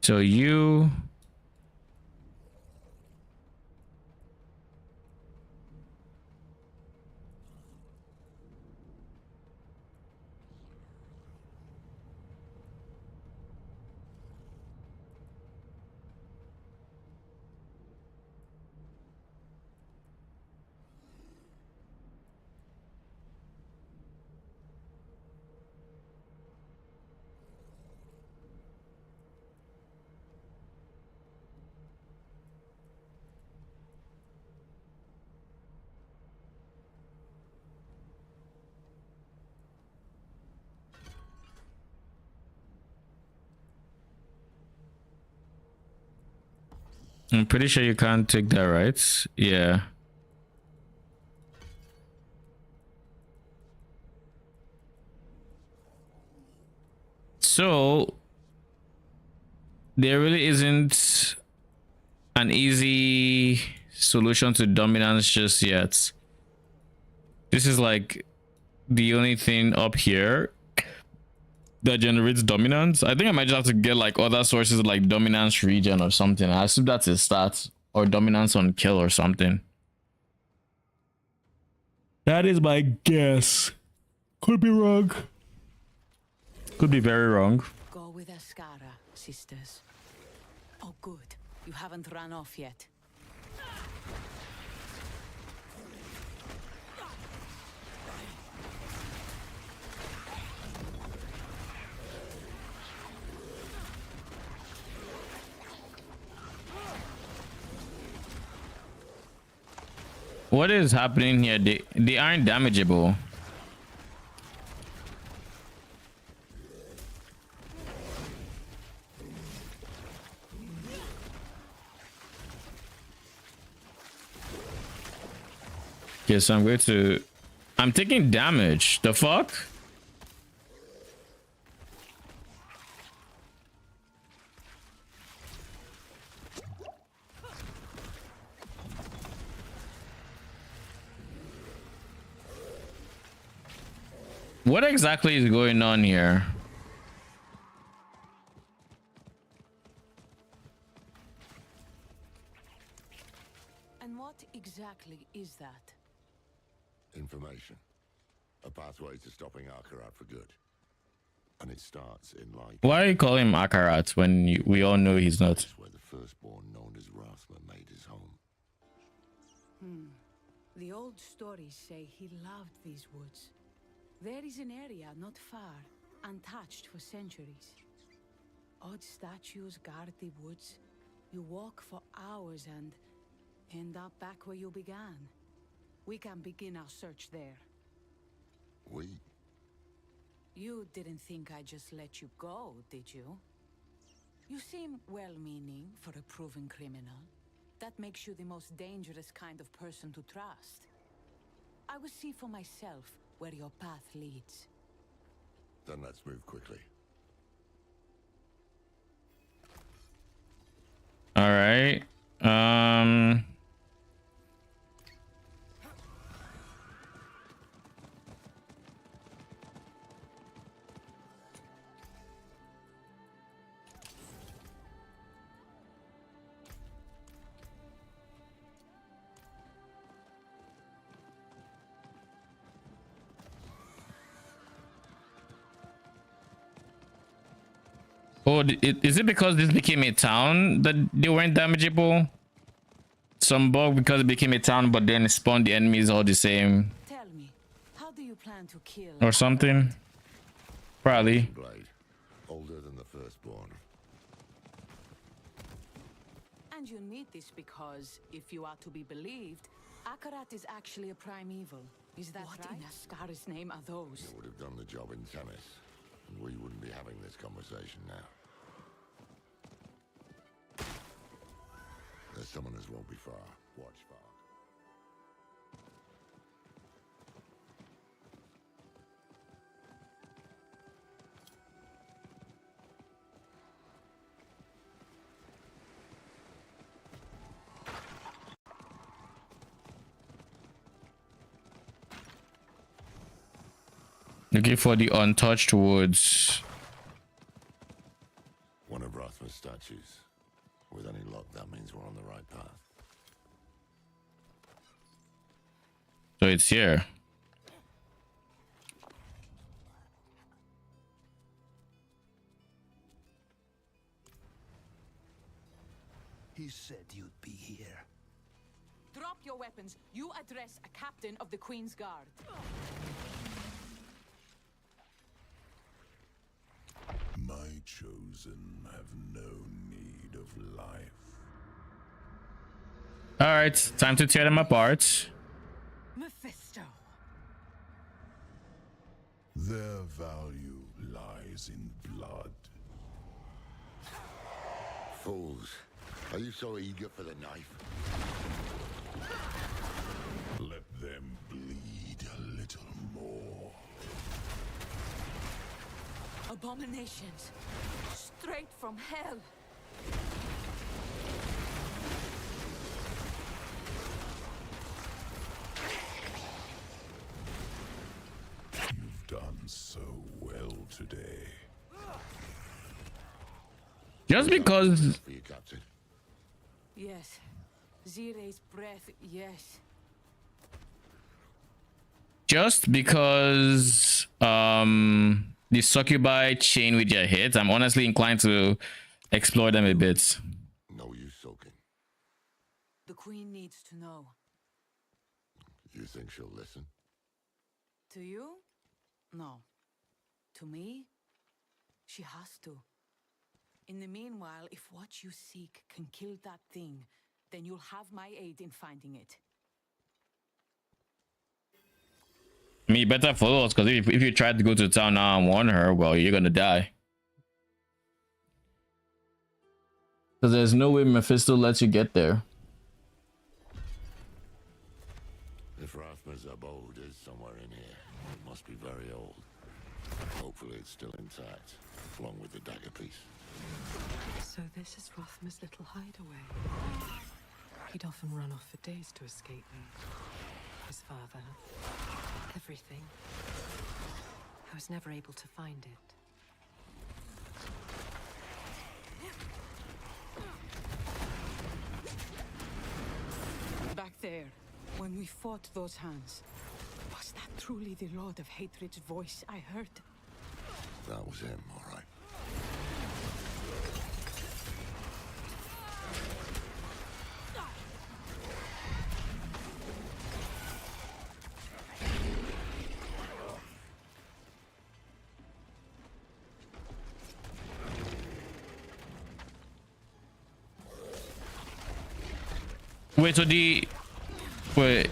So you. I'm pretty sure you can't take that, right? Yeah. So there really isn't an easy solution to dominance just yet. This is like the only thing up here that generates dominance. I think I might just have to get like other sources like dominance region or something. I assume that's a stat, or dominance on kill or something. That is my guess. Could be wrong. Could be very wrong. Go with Ascara, sisters. Oh, good. You haven't run off yet. What is happening here? They aren't damageable. Okay, so I'm taking damage. The fuck? What exactly is going on here? And what exactly is that? Information. A pathway to stopping Arkarat for good. And it starts in light. Why are you calling him Akarat when we all know he's not? That's where the firstborn known as Rathma made his home. The old stories say he loved these woods. There is an area not far, untouched for centuries. Odd statues guard the woods. You walk for hours and end up back where you began. We can begin our search there. We? You didn't think I just let you go, did you? You seem well-meaning for a proven criminal. That makes you the most dangerous kind of person to trust. I will see for myself where your path leads. Then let's move quickly. All right. Oh, is it because this became a town that they weren't damageable? Some bug because it became a town, but then it spawned the enemies all the same. Tell me, how do you plan to kill Or something? Probably. Blade. Older than the firstborn. And you need this because, if you are to be believed, Akarat is actually a primeval. Is that right? What in Ascara's name are those? It would have done the job in tennis. And we wouldn't be having this conversation now. The summoners won't be far. Watch far. Looking for the untouched woods. One of Rathma's Rasmus statues. With any luck, that means we're on the right path. So it's here. He said you'd be here. Drop your weapons. You address a captain of the Queen's Guard. My chosen have no need of life. All right, time to tear them apart. Mephisto. Their value lies in blood. Fools. Are you so eager for the knife? Let them bleed a little more. Abominations. Straight from hell. You've done so well today. Just because, For you, Captain. Yes. Zire's breath, yes. just because the succubi chain with your hits, I'm honestly inclined to explore them a bit. No use soaking. The Queen needs to know. You think she'll listen? To you? No. To me? She has to. In the meanwhile, if what you seek can kill that thing, then you'll have my aid in finding it. I mean, you better follow us, because if you try to go to town now and warn her, well, you're gonna die. Because there's no way Mephisto lets you get there. If Rathma's abode is somewhere in here, it must be very old. Hopefully it's still intact, along with the dagger piece. So this is Rothma's little hideaway. He'd often run off for days to escape me. His father. Everything. I was never able to find it. Back there, when we fought those hands, was that truly the Lord of Hatred's voice I heard? That was him, all right.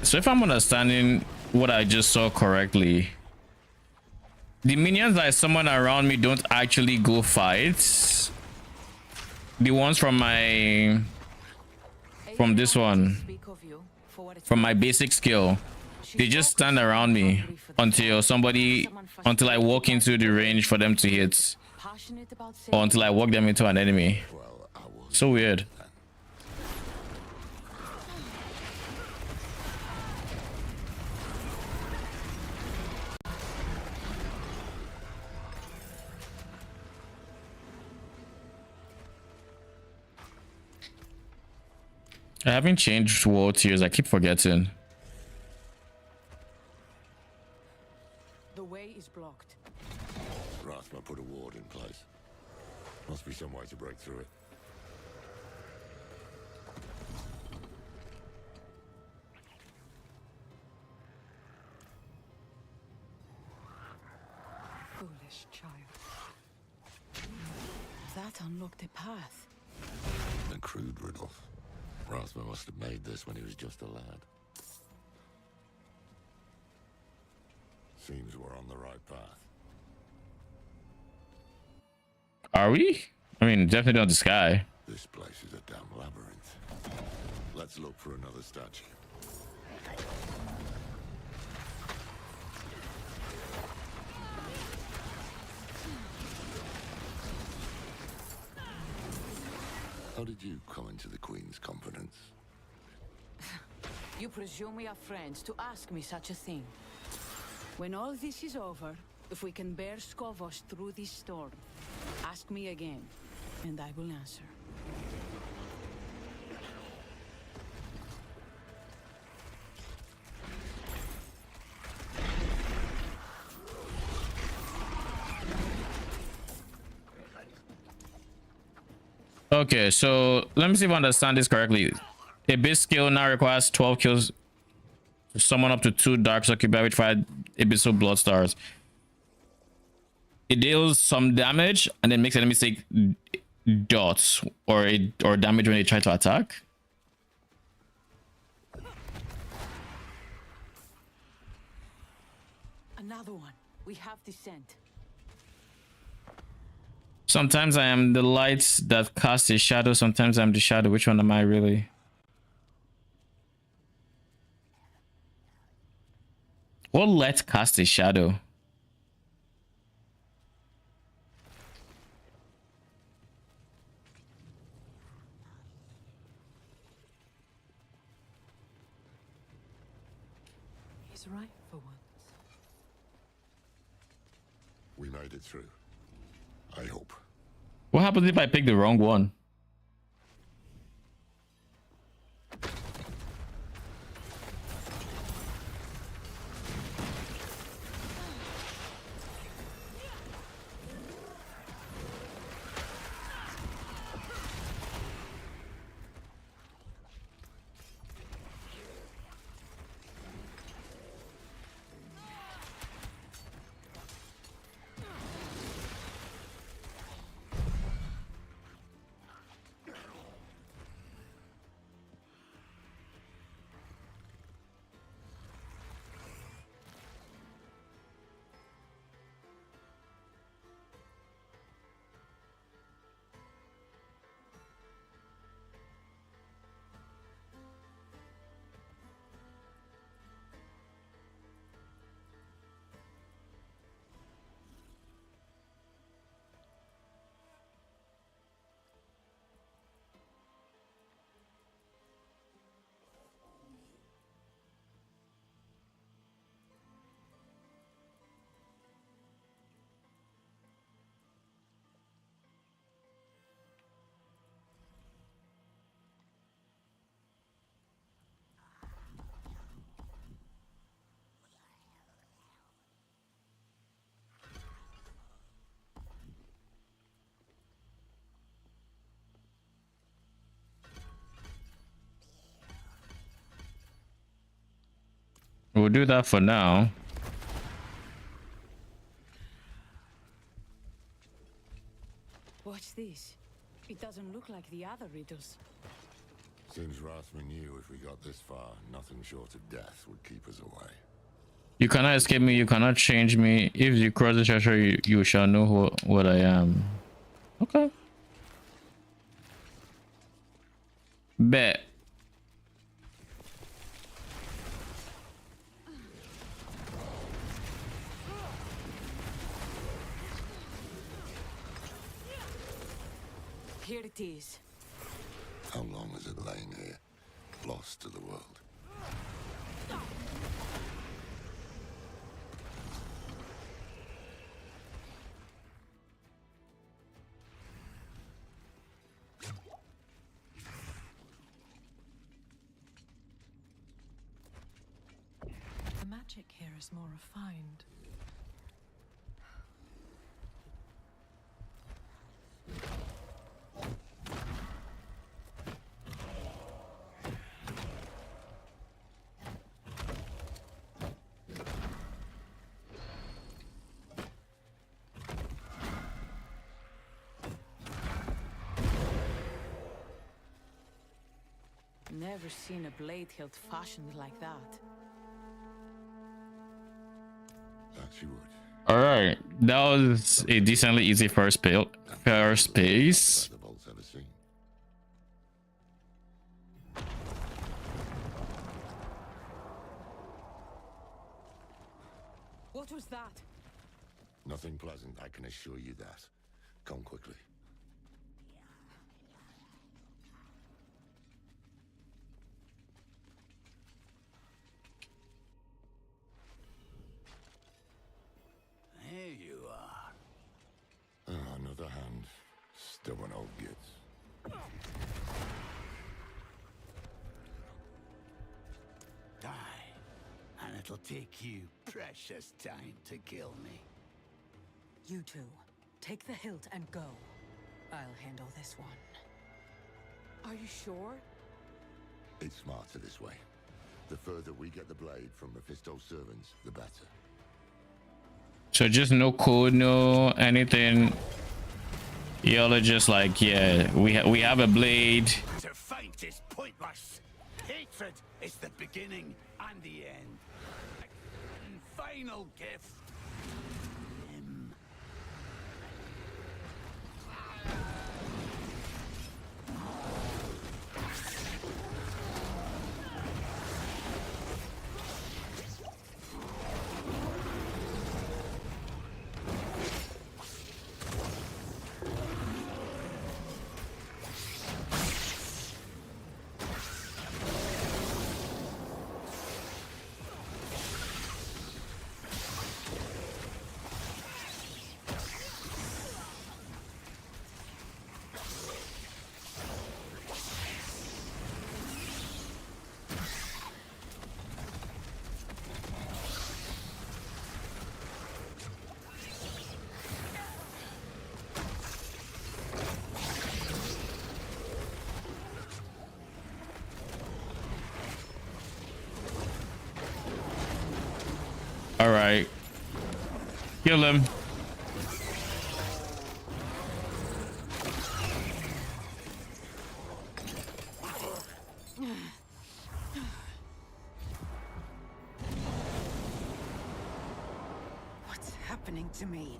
So if I'm understanding what I just saw correctly, the minions that I summon around me don't actually go fight. The ones from this one, from my basic skill, they just stand around me until I walk into the range for them to hit, or until I walk them into an enemy. So weird. I haven't changed war tiers. I keep forgetting. The way is blocked. Rathma put a ward in place. Must be some way to break through it. Foolish child. That unlocked a path. A crude riddle. Rathma must have made this when he was just a lad. Seems we're on the right path. Are we? I mean, definitely not the sky. This place is a damn labyrinth. Let's look for another statue. How did you come into the Queen's confidence? You presume we are friends to ask me such a thing. When all this is over, if we can bear Skovos through this storm, ask me again. And I will answer. Okay, so let me see if I understand this correctly. A base skill now requires 12 kills to summon up to 2 dark succubi with 5 abyssal blood stars. It deals some damage and then makes enemies take dots or damage when they try to attack. Another one. We have descent. Sometimes I am the light that casts a shadow. Sometimes I'm the shadow. Which one am I really? What let cast a shadow? He's right for once. We made it through. I hope. What happens if I pick the wrong one? We'll do that for now. Watch this. It doesn't look like the other riddles. Seems Rathman knew if we got this far, nothing short of death would keep us away. You cannot escape me. You cannot change me. If you cross the threshold, you shall know what I am. Okay. Bet. Here it is. How long has it lain here, lost to the world? The magic here is more refined. Never seen a blade hilt fashioned like that. That you would. All right, that was a decently easy first pace. The bolt's ever seen. What was that? Nothing pleasant, I can assure you that. Come quickly. Here you are. Ah, another hand. Stubborn old gits. Die, and it'll take you precious time to kill me. You two, take the hilt and go. I'll handle this one. Are you sure? It's smarter this way. The further we get the blade from Mephisto's servants, the better. So just no code, no anything. Y'all are just like, yeah, we have a blade. To fight is pointless. Hatred is the beginning and the end. And final gift. Him. All right, kill him. What's happening to me?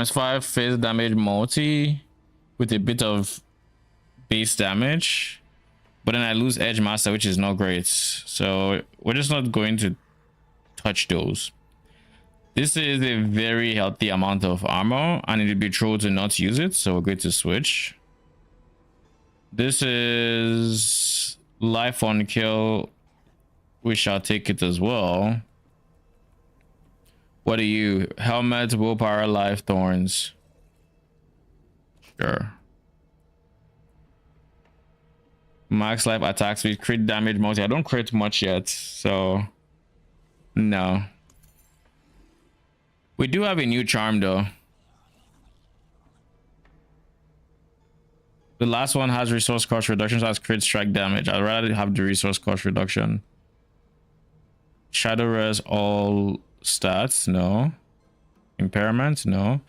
×5 phase damage multi with a bit of base damage, but then I lose edge master, which is not great, so we're just not going to touch those. This is a very healthy amount of armor and it'd be true to not use it, so we're going to switch. This is life on kill. We shall take it as well. What are you? Helmet, willpower, life, thorns. Sure. Max life, attack speed, crit damage multi. I don't crit much yet, so no. We do have a new charm though. The last one has resource cost reduction, so has crit strike damage. I'd rather have the resource cost reduction. Shadow res all stats, no. Impairment, no.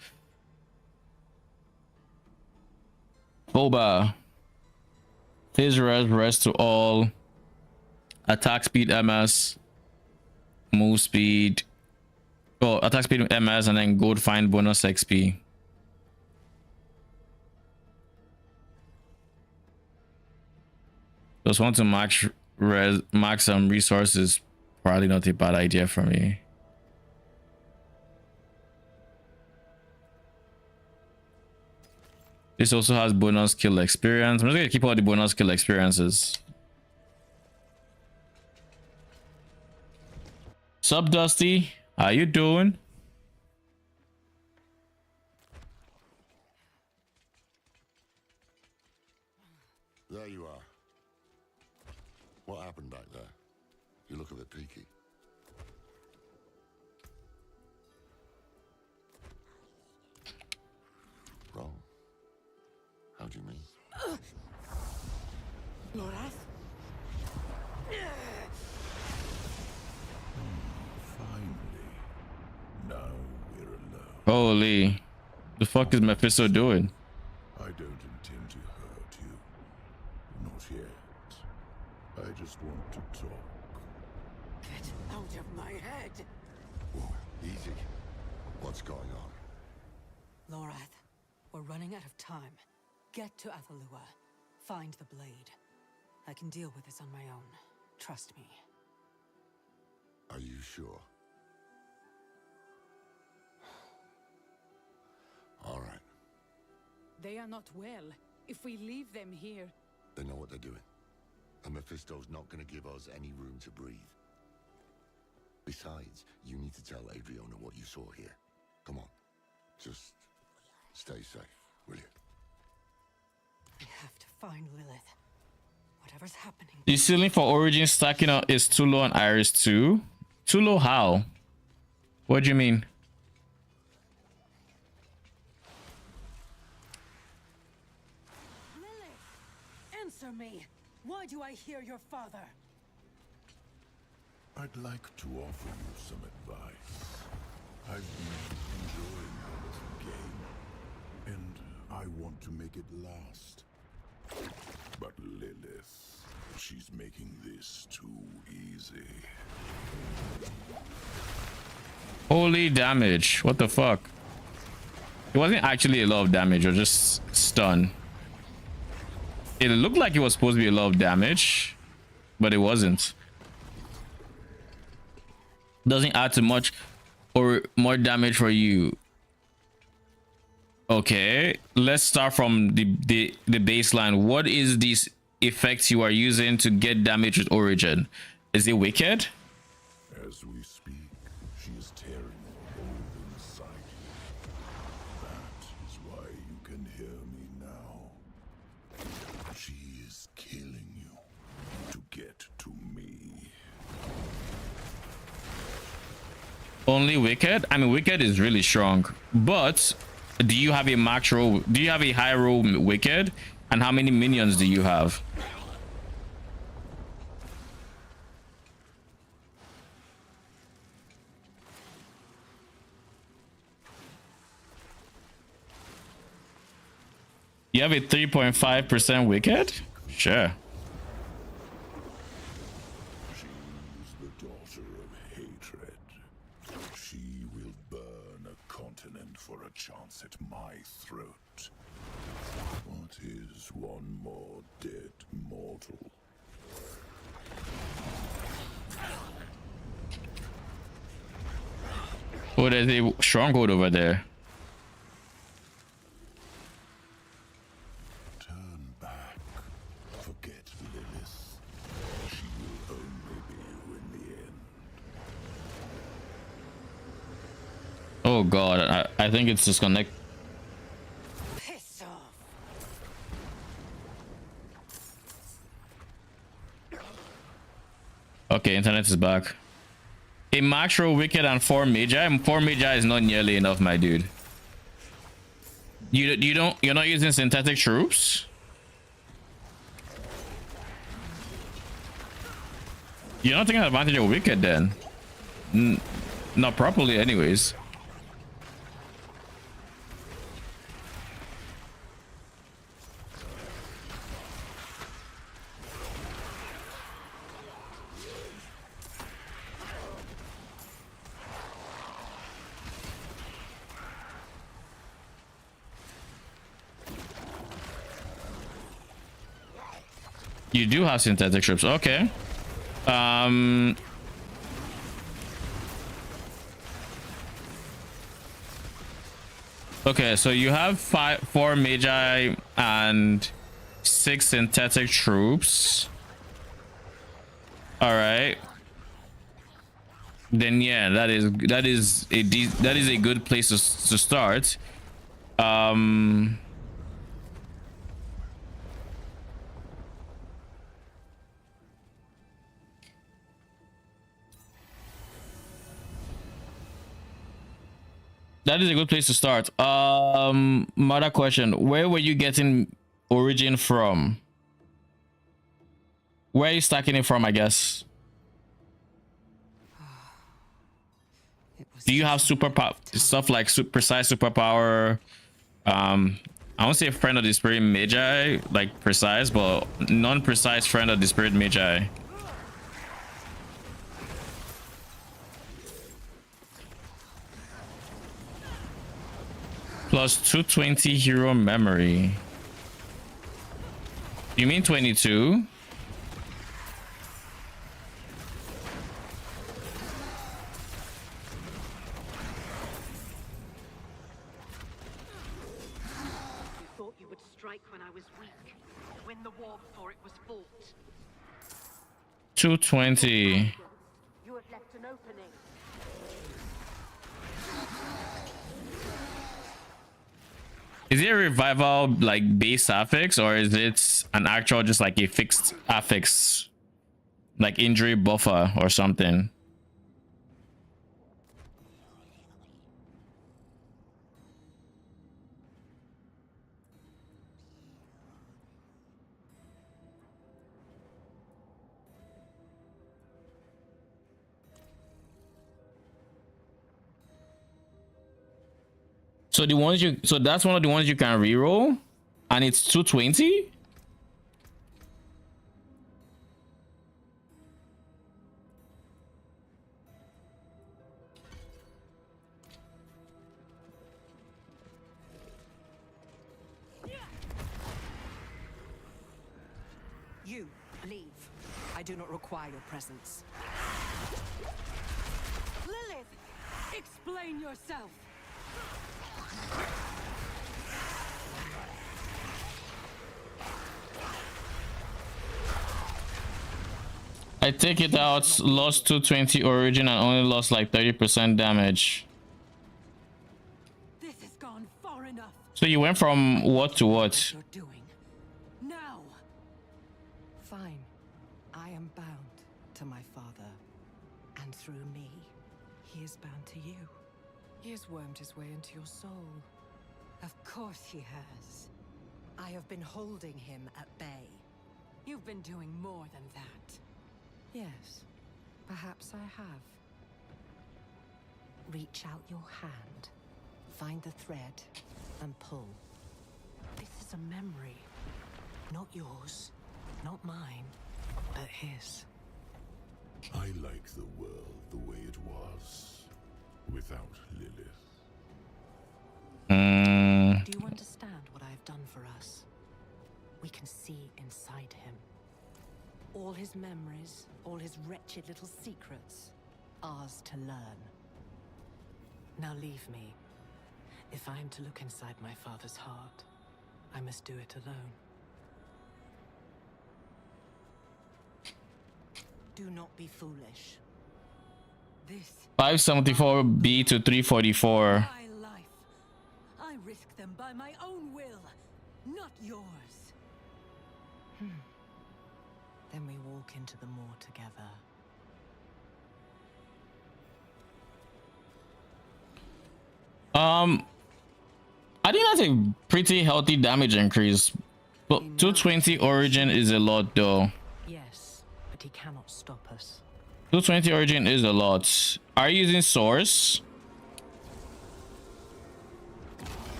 Boba. Phase res, res to all. Attack speed MS. Move speed. Oh, attack speed MS and then gold find bonus XP. Just want to max some resources. Probably not a bad idea for me. This also has bonus kill experience. I'm just gonna keep all the bonus kill experiences. Sup, Dusty? How you doing? There you are. What happened back there? You look a bit peaky. Wrong. How do you mean? Lorath? Finally. Now we're alone. Holy. The fuck is Mephisto doing? I don't intend to hurt you. Not yet. I just want to talk. Get out of my head! Whoa, easy. What's going on? Lorath, we're running out of time. Get to Athalua. Find the blade. I can deal with this on my own. Trust me. Are you sure? All right. They are not well. If we leave them here... They know what they're doing. And Mephisto's not going to give us any room to breathe. Besides, you need to tell Adriana what you saw here. Come on. Just stay safe, will you? I have to find Lilith. Whatever's happening. The ceiling for Origin stacking up is too low on Iris too. Too low how? What do you mean? Lilith, answer me. Why do I hear your father? I'd like to offer you some advice. I've been enjoying our little game, and I want to make it last. But Lilith, she's making this too easy. Holy damage. What the fuck? It wasn't actually a lot of damage, or just stun. It looked like it was supposed to be a lot of damage, but it wasn't. Doesn't add too much or more damage for you. Okay, let's start from the baseline. What is these effects you are using to get damage with Origin? Is it wicked? As we speak, she is tearing a hole inside you. That is why you can hear me now. She is killing you to get to me. Only wicked? I mean, wicked is really strong, but do you have a max roll? Do you have a high roll wicked? And how many minions do you have? You have a 3.5% wicked? Sure. She's the daughter of hatred. She will burn a continent for a chance at my throat. What is one more dead mortal? Oh, there's a stronghold over there. Turn back. Forget Lilith. She will only be you in the end. Oh god, I think it's disconnect. Piss off. Okay, internet is back. A max roll wicked and 4 magi. 4 magi is not nearly enough, my dude. You're not using synthetic troops? You're not taking advantage of wicked then. Not properly anyways. You do have synthetic troops. Okay. Okay, so you have 4 magi and 6 synthetic troops. All right. Then yeah, that is a good place to start. That is a good place to start. Mother question: where were you getting Origin from? Where are you stacking it from? I guess. Do you have superpower stuff like precise superpower? I won't say friend of the spirit magi like precise, but non-precise friend of the spirit magi. Plus 220 hero memory. You mean 22? You thought you would strike when I was weak, win the war before it was fought. 220. You have left an opening. Is it a revival like base affix, or is it an actual just like a fixed affix, like injury buffer or something? So the ones you, so that's one of the ones you can reroll, and it's 220. You, leave. I do not require your presence. Lilith, explain yourself. I take it out, lost 220 origin and only lost like 30% damage. This has gone far enough. So you went from what to what? You're doing now. Fine. I am bound to my father. And through me, he is bound to you. He has wormed his way into your soul. Of course he has. I have been holding him at bay. You've been doing more than that. Yes, perhaps I have. Reach out your hand, find the thread, and pull. This is a memory. Not yours, not mine, but his. I like the world the way it was, without Lilith. Do you understand what I have done for us? We can see inside him. All his memories, all his wretched little secrets, ours to learn. Now leave me. If I am to look inside my father's heart, I must do it alone. Do not be foolish. This 574B to 344. my life. I risk them by my own will, not yours. Then we walk into the moor together. I think that's a pretty healthy damage increase, but 220 origin is a lot though. Yes, but he cannot stop us. 220 origin is a lot. Are you using source?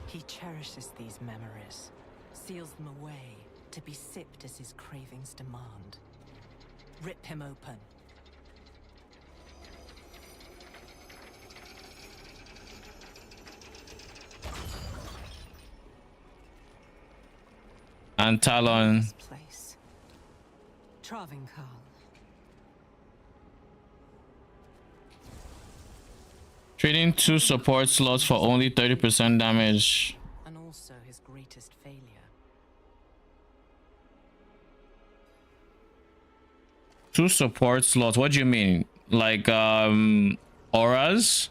He cherishes these memories, seals them away to be sipped as his cravings demand. Rip him open. And Talon. This place. Travinkal. Trading 2 support slots for only 30% damage. And also his greatest failure. Two support slots. What do you mean? Like auras?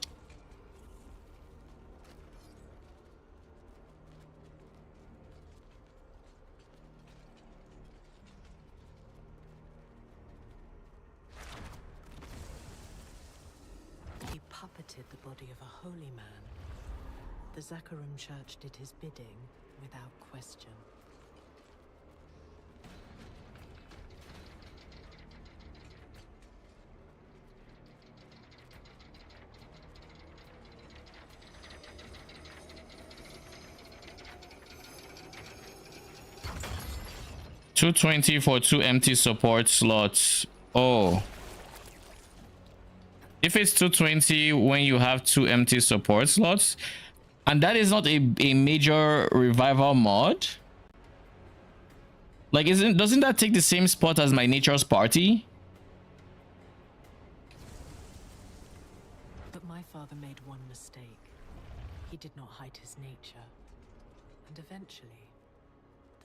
He puppeted the body of a holy man. The Zakarum Church did his bidding without question. $220 for 2 empty support slots. Oh. If it's 220 when you have 2 empty support slots, and that is not a major revival mod, like doesn't that take the same spot as my Nature's Party? But my father made one mistake. He did not hide his nature. And eventually,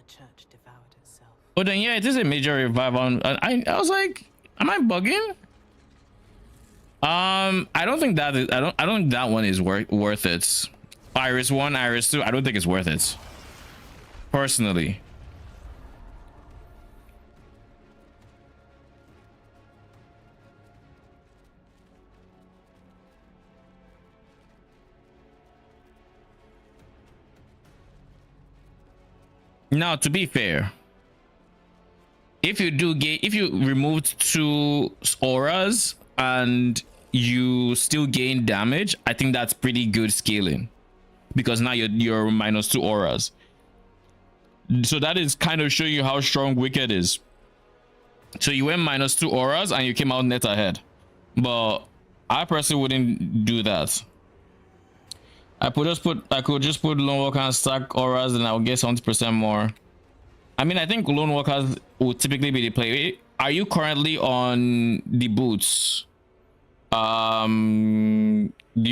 the church devoured itself. But then yeah, it is a major revival. I was like, am I bugging? I don't think that is, I don't think that one is worth it. Iris 1, Iris 2, I don't think it's worth it. Personally. Now, to be fair, if you removed 2 auras and you still gain damage, I think that's pretty good scaling, because now you're minus 2 auras. So that is kind of showing you how strong Wicked is. So you went minus 2 auras and you came out net ahead, but I personally wouldn't do that. I could just put Lone Walker and stack auras, and I'll get 70% more. I mean, I think Lone Walkers would typically be the play. Are you currently on the boots? The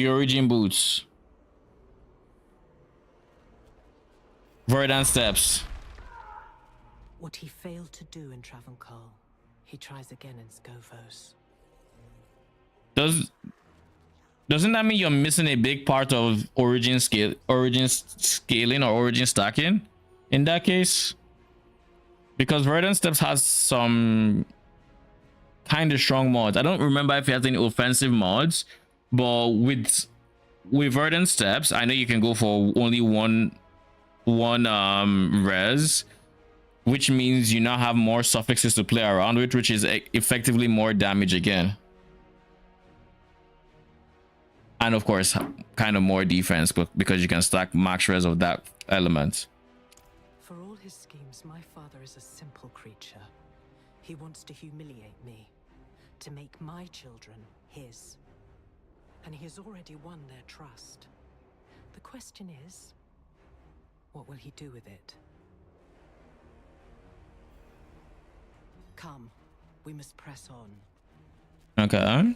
origin boots. Verdant Steps. What he failed to do in Travancore, he tries again in Skovos. Doesn't that mean you're missing a big part of origin scaling or origin stacking in that case? Because Verdant Steps has some kind of strong mods. I don't remember if it has any offensive mods, but with Verdant Steps, I know you can go for only one res, which means you now have more suffixes to play around with, which is effectively more damage again. And of course, kind of more defense, but because you can stack max res of that element. For all his schemes, my father is a simple creature. He wants to humiliate me, to make my children his. And he has already won their trust. The question is, what will he do with it? Come, we must press on. Okay.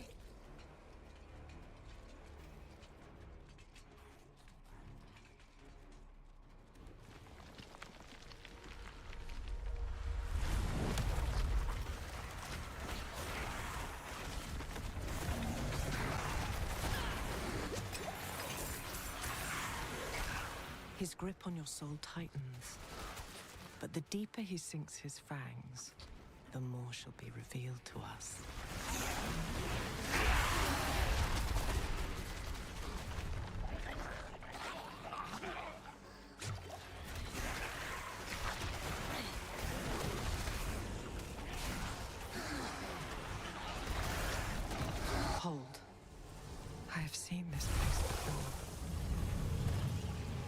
His grip on your soul tightens, but the deeper he sinks his fangs, the more shall be revealed to us. Hold. I have seen this place before.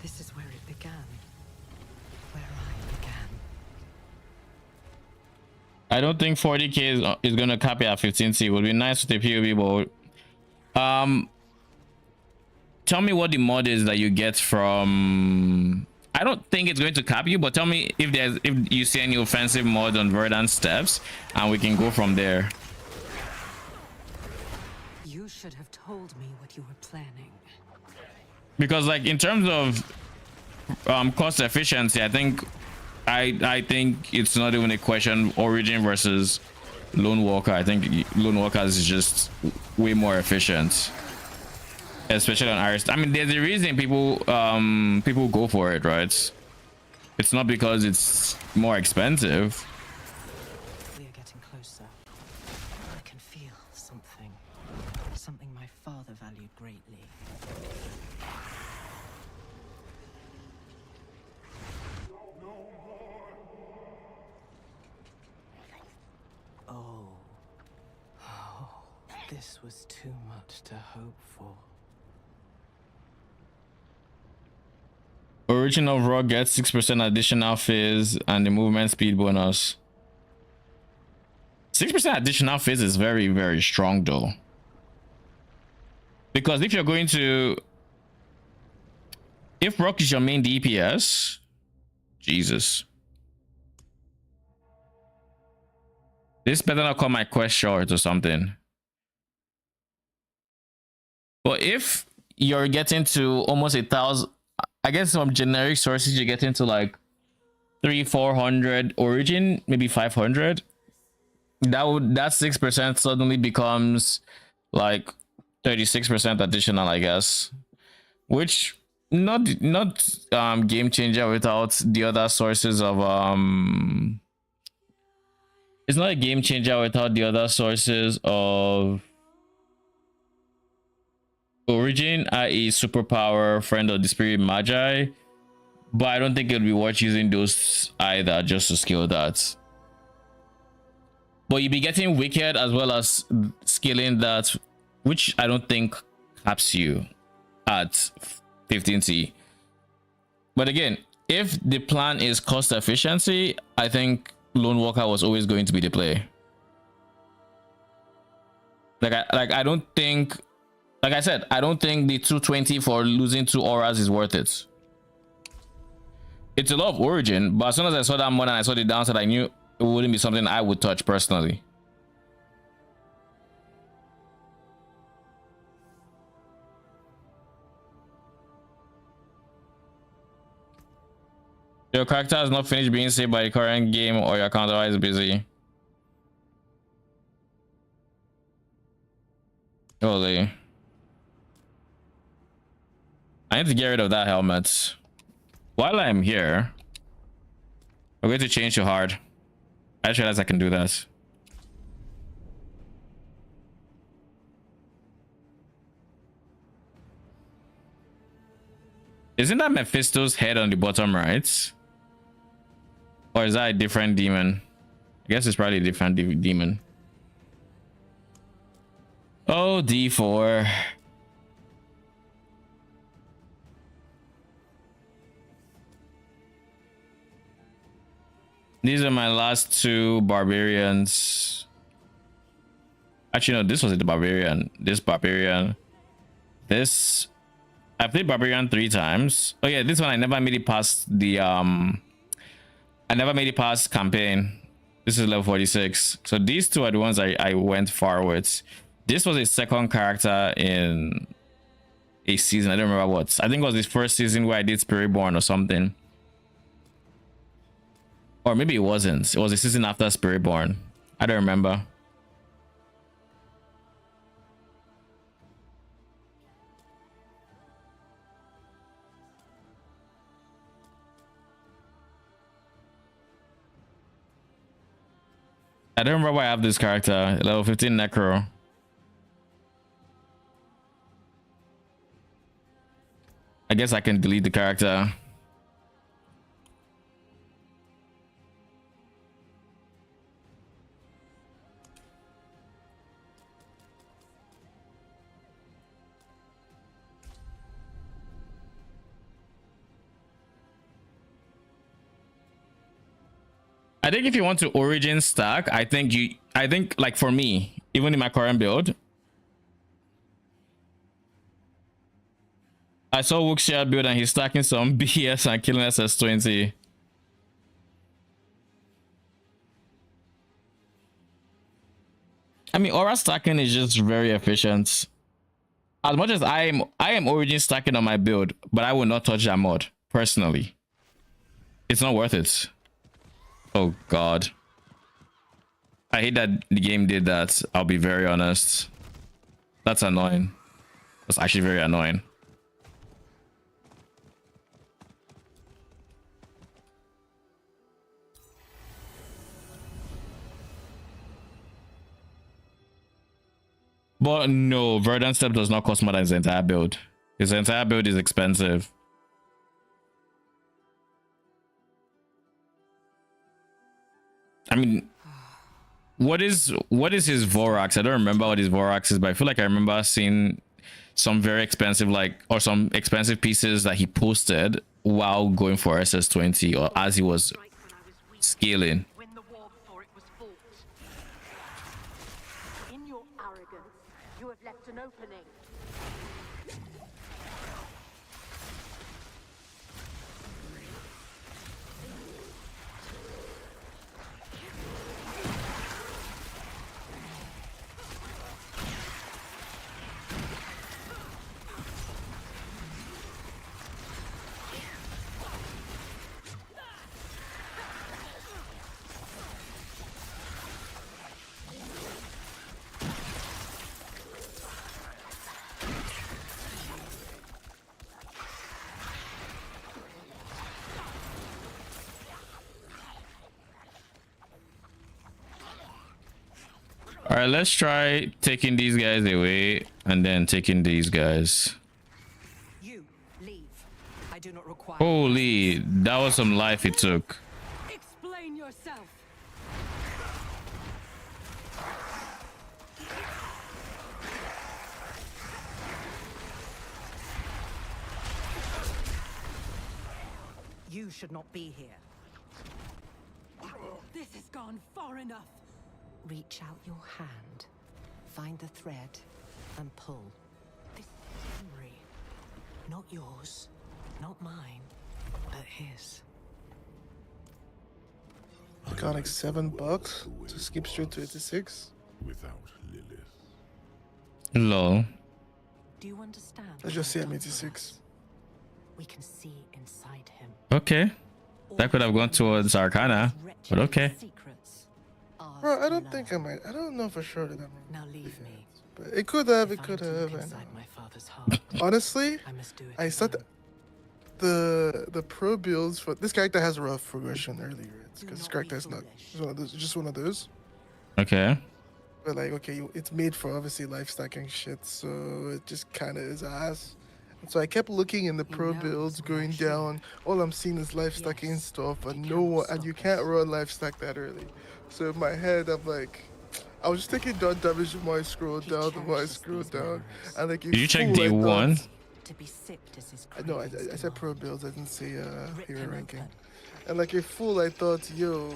This is where it began. Where I began. I don't think 40k is gonna cap it at 15C. It would be nice with the POV, but tell me what the mod is that you get from. I don't think it's going to cap you, but tell me if you see any offensive mod on Verdant Steps, and we can go from there. You should have told me what you were planning. Because like in terms of cost efficiency, I think it's not even a question origin versus Lone Walker. I think Lone Walker is just way more efficient, especially on Iris. I mean, there's a reason people go for it, right? It's not because it's more expensive. We are getting closer. I can feel something my father valued greatly. This was too much to hope for. Origin of Rock gets 6% additional phase and the movement speed bonus. 6% additional phase is very, very strong though. Because if you're going to... If Rock is your main DPS... Jesus. This better not call my quest short or something. But if you're getting to almost 1,000, I guess from generic sources you get into like 400 origin, maybe 500. That 6% suddenly becomes like 36% additional, I guess. Which not game changer without the other sources of it's not a game changer without the other sources of origin, i.e. superpower, friend of the spirit, magi. But I don't think it'll be worth using those either just to scale that. But you'll be getting wicked as well as scaling that, which I don't think caps you at 15T. But again, if the plan is cost efficiency, I think Lone Walker was always going to be the play. I don't think, like I said, I don't think the 220 for losing 2 auras is worth it. It's a lot of origin, but as soon as I saw that mod and I saw the downside, I knew it wouldn't be something I would touch personally. Your character has not finished being saved by the current game, or your account is busy. Holy. I need to get rid of that helmet. While I'm here, I'm going to change to hard. I just realized I can do that. Isn't that Mephisto's head on the bottom right? Or is that a different demon? I guess it's probably a different demon. Oh, D4. These are my last 2 barbarians. Actually, no, this was the barbarian. This barbarian. This. I played barbarian 3 times. Oh yeah, this one I never made it past the I never made it past campaign. This is level 46. So these 2 are the ones I went far with. This was a second character in a season. I don't remember what. I think it was this first season where I did Spiritborn or something. Or maybe it wasn't. It was a season after Spiritborn. I don't remember. I don't remember why I have this character. Level 15 Necro. I guess I can delete the character. I think if you want to origin stack, I think like for me, even in my current build, I saw Wuxia build and he's stacking some BS and killing SS20. I mean, aura stacking is just very efficient. As much as I am origin stacking on my build, but I will not touch that mod personally. It's not worth it. Oh god. I hate that the game did that. I'll be very honest. That's annoying. That's actually very annoying. But no, Verdant Step does not cost more than his entire build. His entire build is expensive. I mean, what is his Vorax? I don't remember what his Vorax is, but I feel like I remember seeing some very expensive, or some expensive pieces that he posted while going for SS20 or as he was scaling. In your arrogance, you have left an opening. All right, let's try taking these guys away and then taking these guys. You leave. I do not require. Holy, that was some life it took. Explain yourself. You should not be here. This has gone far enough. Reach out your hand, find the thread, and pull. This is memory. Not yours, not mine, but his. I got like $7 to skip straight to 86. Without Lilith. Lol. Do you understand? Let's just say I'm 86. us? We can see inside him. Okay. That could have gone towards Arcana, but okay. Bro, I don't think I might. I don't know for sure that I'm. Now leave me. But it could have. It If could I'm to have. look I inside know. my father's heart, Honestly, I must do it. I saw the pro builds for this character has rough progression earlier. Because this character is not it's one of those, just one of those. Okay. But like, okay, it's made for obviously life stacking shit, so it just kind of is ass. And so I kept looking in the pro builds, going down. All I'm seeing is life stacking stuff, and no one, and you can't run life stack that early. So in my head, I'm like, I was just taking dot damage the more I scroll down, the more I scroll down, and like. Did you check D1? To be sipped as his No, I said pro builds. I didn't say hero ranking. And like a fool, I thought, yo,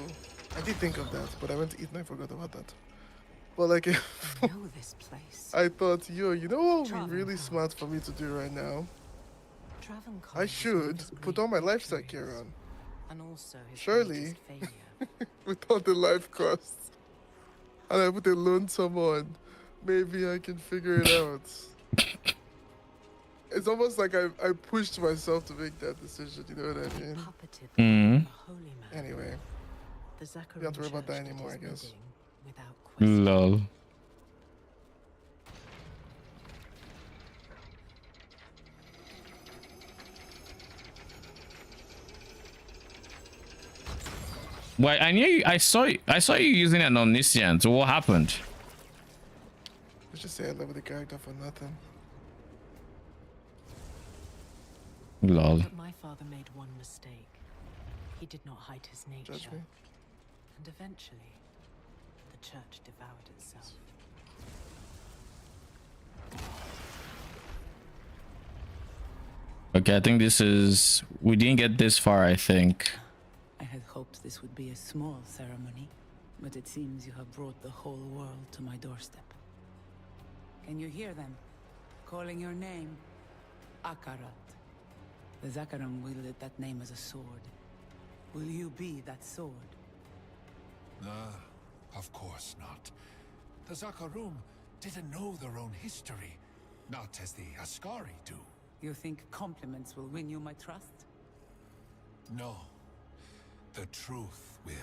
I did think of that, but I went to eat and I forgot about that. But like, I know this place. I thought, yo, you know what would be really smart for me to do right now? I should put all my life stack gear on. And also his Surely, with all the life costs, and I put a loan sum on, maybe I can figure it out. It's almost like I pushed myself to make that decision, you know what I mean? Anyway, you don't have to worry about that anymore, I guess. Lol. Wait, I knew you, I saw you using an omniscient. What happened? Let's just say I love the character for nothing. Lol. But my father made one mistake. He did not hide his nature. Judge me. And eventually, the church devoured itself. Okay, I think this is... We didn't get this far, I think. I had hoped this would be a small ceremony, but it seems you have brought the whole world to my doorstep. Can you hear them? Calling your name? Akarat. The Zakaram wielded that name as a sword. Will you be that sword? Of course not. The Zakarum didn't know their own history, not as the Ascari do. You think compliments will win you my trust? No. The truth will.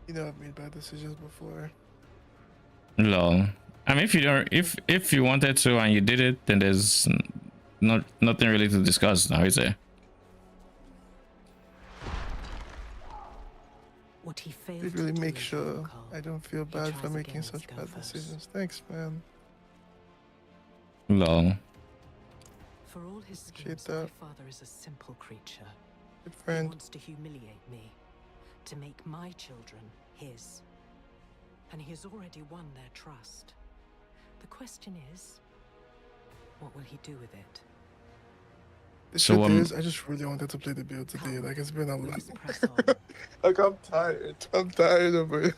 You know I've made bad decisions before. Lol. I mean, if you don't, if you wanted to and you did it, then there's nothing really to discuss now, is there? What he failed Did really to make do, sure I don't feel bad for tries making again such with bad Skelfos. decisions. Thanks, man. Lol. For all his Appreciate schemes, my that. father is a simple creature. Good He friend. wants to humiliate me, to make my children his. And he has already won their trust. The question is, what will he do with it? The So, truth is, I just really wanted to play the build today. Like, it's been a lot. Let's press on. Like, I'm tired. I'm tired of it.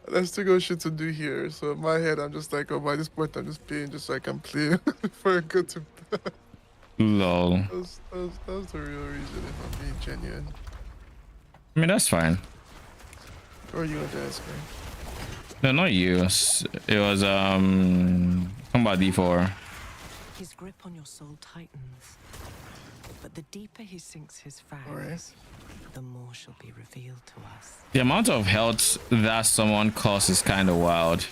There's still got shit to do here. So in my head, I'm just like, oh, by this point, I'm just playing just so I can play before I go to bed. Lol. That was the real reason, if I'm being genuine. I mean, that's fine. Or you want to ask me? No, not you. It was combat D4. His grip on your soul tightens. But the deeper he sinks his fangs, Alright. the more shall be revealed to us. The amount of health that someone costs is kind of wild.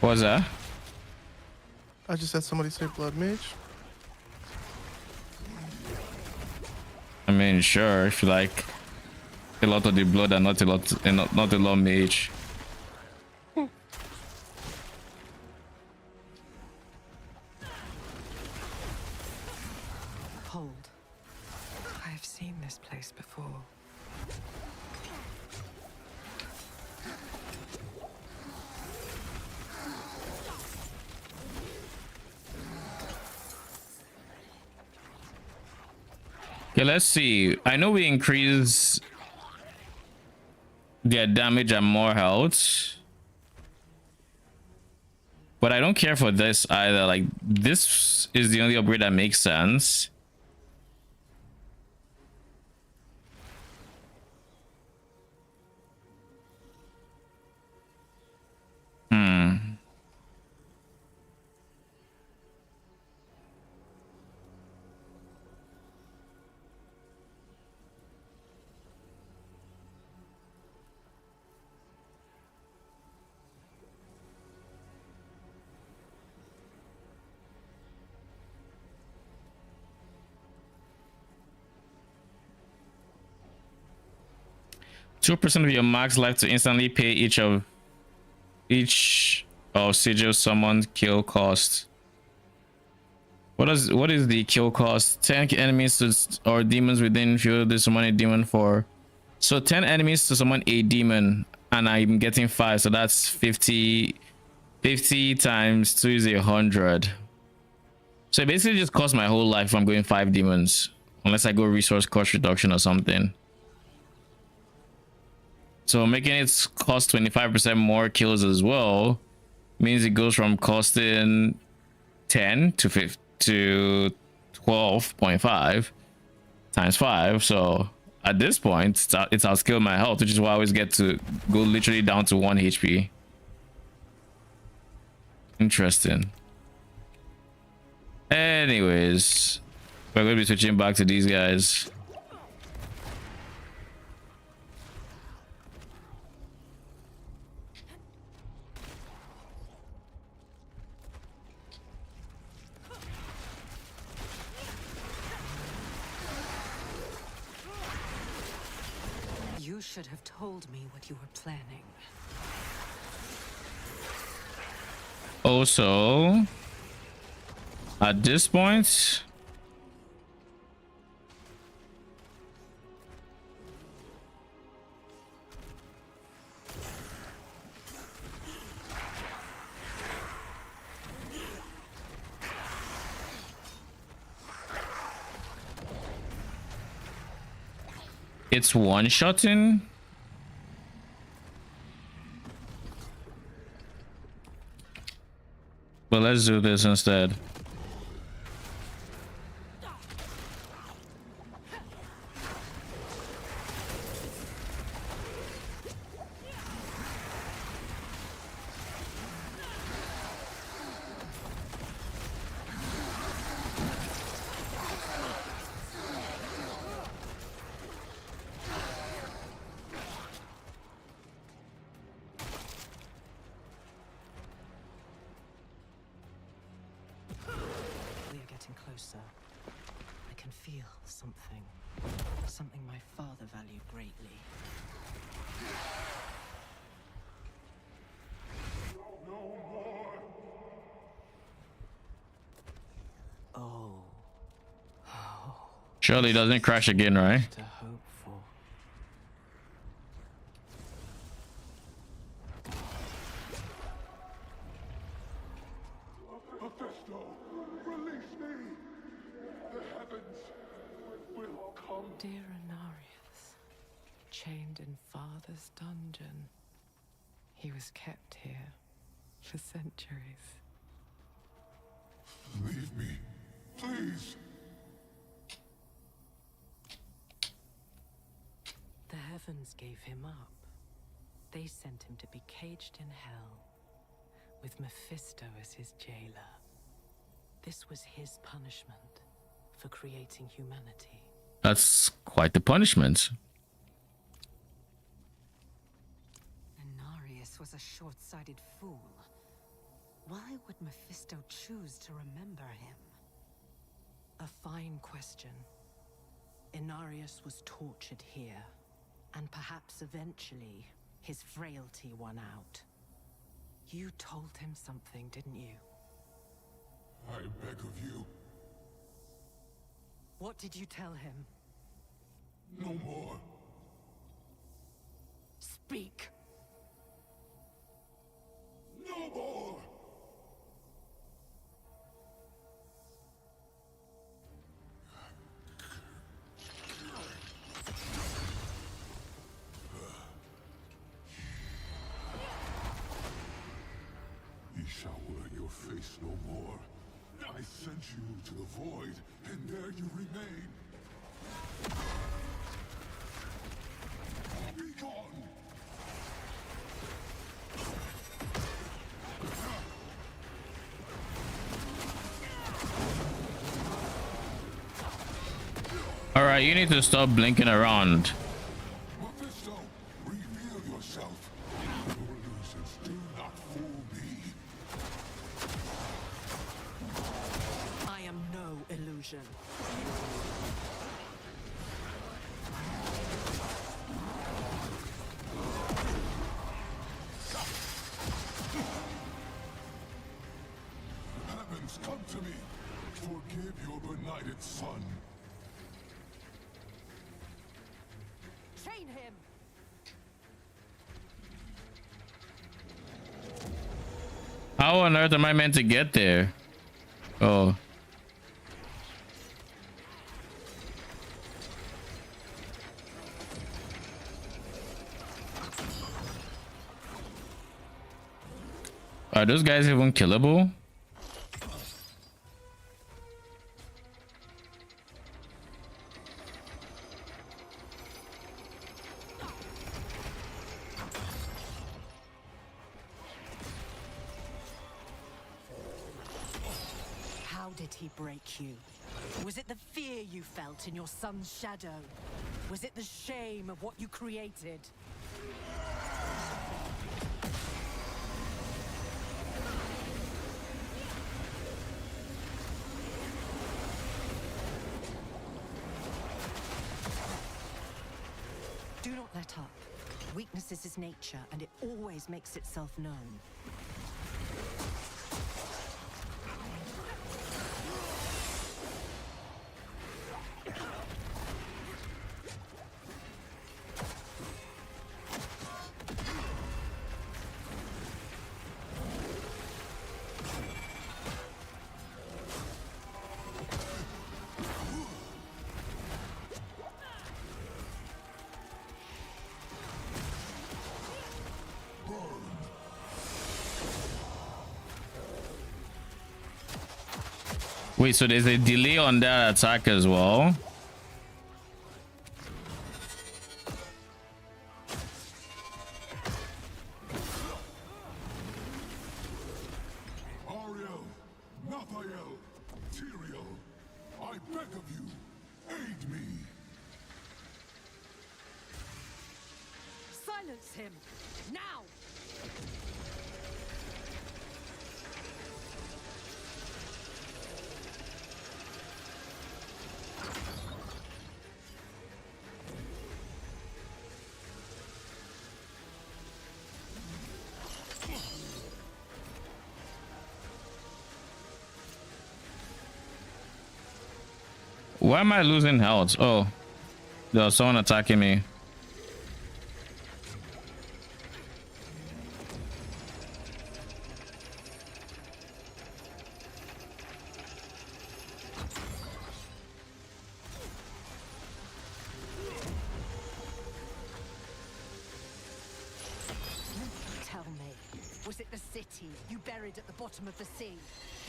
What was that? I just had somebody say blood mage. I mean, sure, if you like a lot of the blood and not a lot, and not a lot mage. Hold. I have seen this place before. Okay, let's see. I know we increase their damage and more health, but I don't care for this either. Like, this is the only upgrade that makes sense. Hmm. 2% of your max life to instantly pay each of sigil summon kill cost. What is the kill cost? 10 enemies or demons within field to summon a demon for. So 10 enemies to summon a demon, and I'm getting 5, so that's 50 times 2 is 100. So it basically just costs my whole life if I'm going 5 demons, unless I go resource cost reduction or something. So making it cost 25% more kills as well means it goes from costing 10 to 12.5 times 5. So at this point, it's outskilled my health, which is why I always get to go literally down to 1 HP. Interesting. Anyways, we're going to be switching back to these guys. You should have told me what you were planning. Also, at this point, it's one-shotting. But let's do this instead. Closer. I can feel something. Something my father valued greatly. Oh. Surely it doesn't crash again, right? To hope for. Dear Anarius, chained in Father's dungeon. He was kept here for centuries. Leave me, please. The heavens gave him up. They sent him to be caged in hell, with Mephisto as his jailer. This was his punishment for creating humanity. That's quite the punishment. Anarius was a short-sighted fool. Why would Mephisto choose to remember him? A fine question. Inarius was tortured here, and perhaps eventually his frailty won out. You told him something, didn't you? I beg of you, What did you tell him? no more. Speak! No more! Ye shall wear your face no more. I sent you to the void, and there you remain. Be gone! All right, you need to stop blinking around. Mephisto, reveal yourself. Your illusions do not fool me. I am no illusion. Heavens, come to me. Forgive your benighted son. Chain him! How on earth am I meant to get there? Oh. Are those guys even killable? How did he break you? Was it the fear you felt in your son's shadow? Was it the shame of what you created? Do not let up. Weakness is his nature, and it always makes itself known. Wait, so there's a delay on that attack as well? Ariel, Naphael, Tyrael, I beg of you, aid me. Silence him! Now! Why am I losing health? Oh, there's someone attacking me. Tell me, was it the city you buried at the bottom of the sea?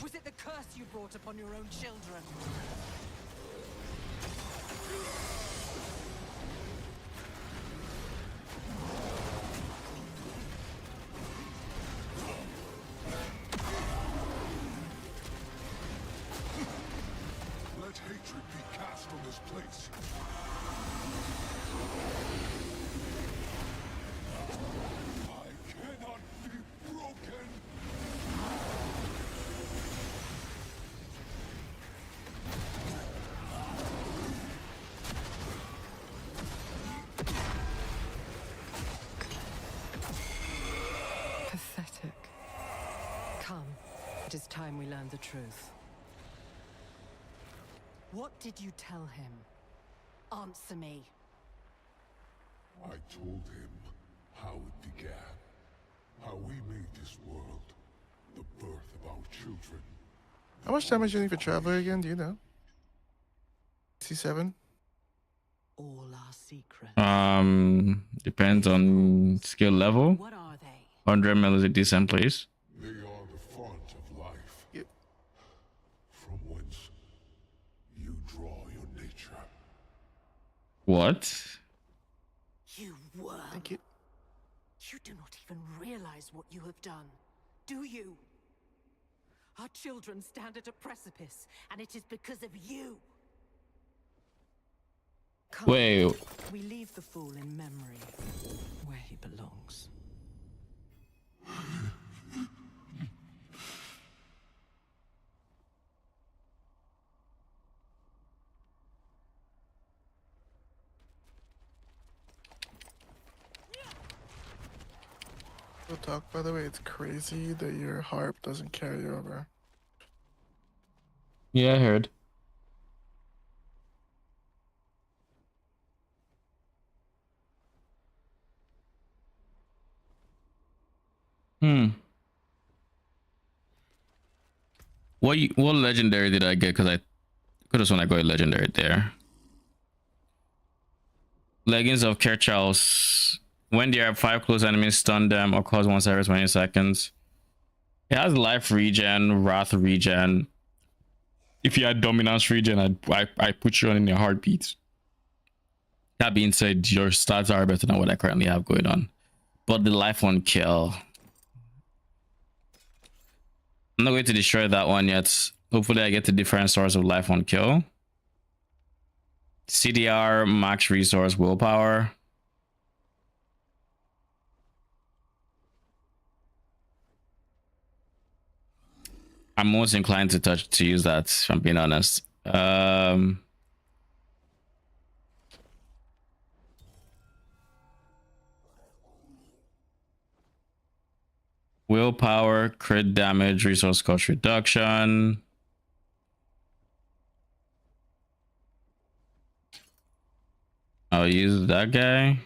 Was it the curse you brought upon your own children? Let hatred be cast on this place. I cannot be broken. It is time we learned the truth. What did you tell him? Answer me. I told him how it began. How we made this world. The birth of our children. How much damage do you need for Traveler again? Do you know? C7? All our secrets. Depends on skill level. What are they? 100 mil is a decent place. They are the font of life. Yep. From whence you draw your nature. What? You worm. Thank you. You do not even realize what you have done, do you? Our children stand at a precipice, and it is because of you. Come, Wait. we leave the fool in memory, where he belongs. Real talk, by the way, it's crazy that your harp doesn't carry over. Yeah, I heard. What legendary did I get? Because I could have sworn I got a legendary there. Leggings of Kerchaus. When there are 5 close enemies, stun them or cause 1 every 20 seconds. It has life regen, wrath regen. If you had dominance regen, I put you on in a heartbeat. That being said, your stats are better than what I currently have going on. But the life one kill. I'm not going to destroy that one yet. Hopefully I get a different source of life on kill. CDR, max resource, willpower. I'm most inclined to use that, if I'm being honest. Willpower, crit damage, resource cost reduction. I'll use that guy.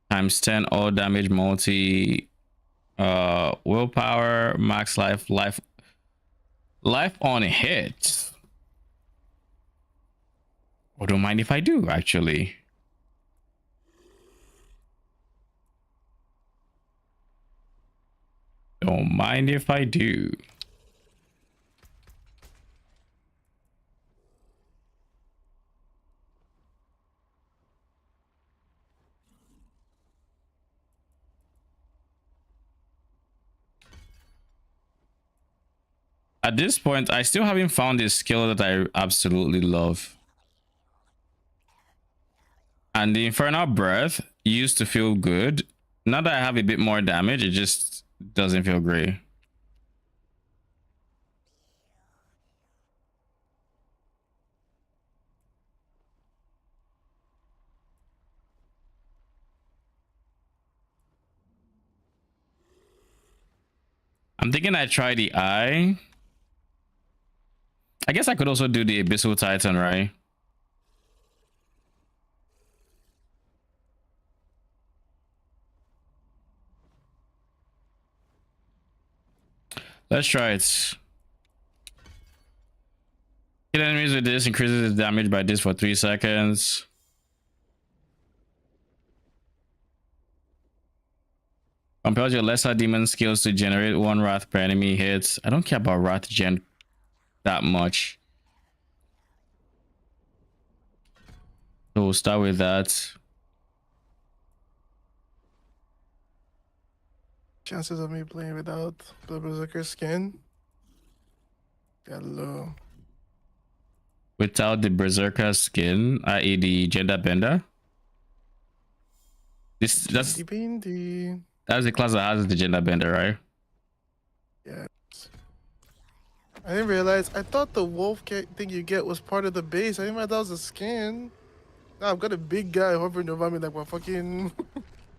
Times 10 all damage multi. Willpower, max life on hit. I don't mind if I do, actually. Don't mind if I do. At this point, I still haven't found a skill that I absolutely love. And the Infernal Breath used to feel good. Now that I have a bit more damage, it just doesn't feel great. I'm thinking I try the eye. I guess I could also do the Abyssal Titan, right? Let's try it. Hit enemies with this, increases the damage by this for 3 seconds. Compels your lesser demon skills to generate 1 wrath per enemy hits. I don't care about wrath gen that much. So we'll start with that. Chances of me playing without the Berserker skin? Got low. Without the Berserker skin, i.e. the gender bender. That's the class that has the gender bender, right? Yeah. I didn't realize. I thought the wolf thing you get was part of the base. I didn't realize that was a skin. Now I've got a big guy hovering over me like my fucking.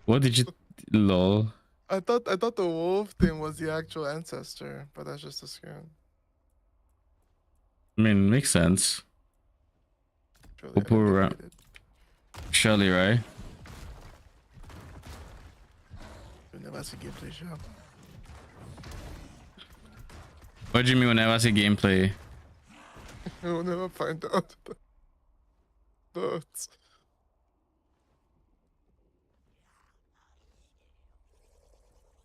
What did you? Lol. I thought the wolf thing was the actual ancestor, but that's just a skin. I mean, makes sense. Surely, right? Whenever I see gameplay show. What do you mean whenever I see gameplay? We'll never find out. That's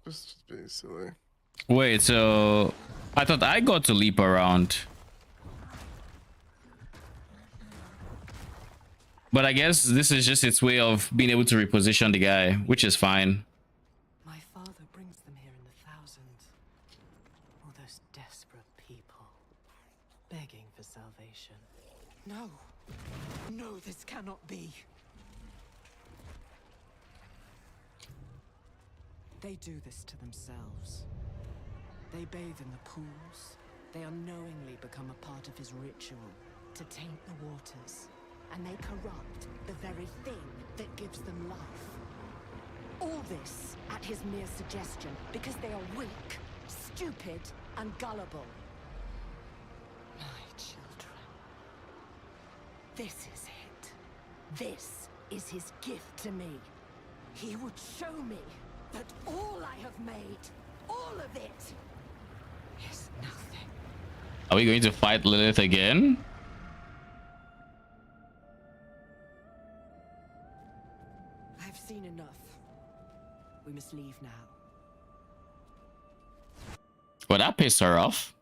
just being silly. Wait, so I thought I got to leap around. But I guess this is just its way of being able to reposition the guy, which is fine. My father brings them here in the thousands. All those desperate people, begging for salvation. No. No, this cannot be. They do this to themselves. They bathe in the pools. They unknowingly become a part of his ritual to taint the waters. And they corrupt the very thing that gives them life. All this at his mere suggestion because they are weak, stupid, and gullible. My children. This is it. This is his gift to me. He would show me that all I have made, all of it, is nothing. Are we going to fight Lilith again? I've seen enough. We must leave now. Well, that pissed her off.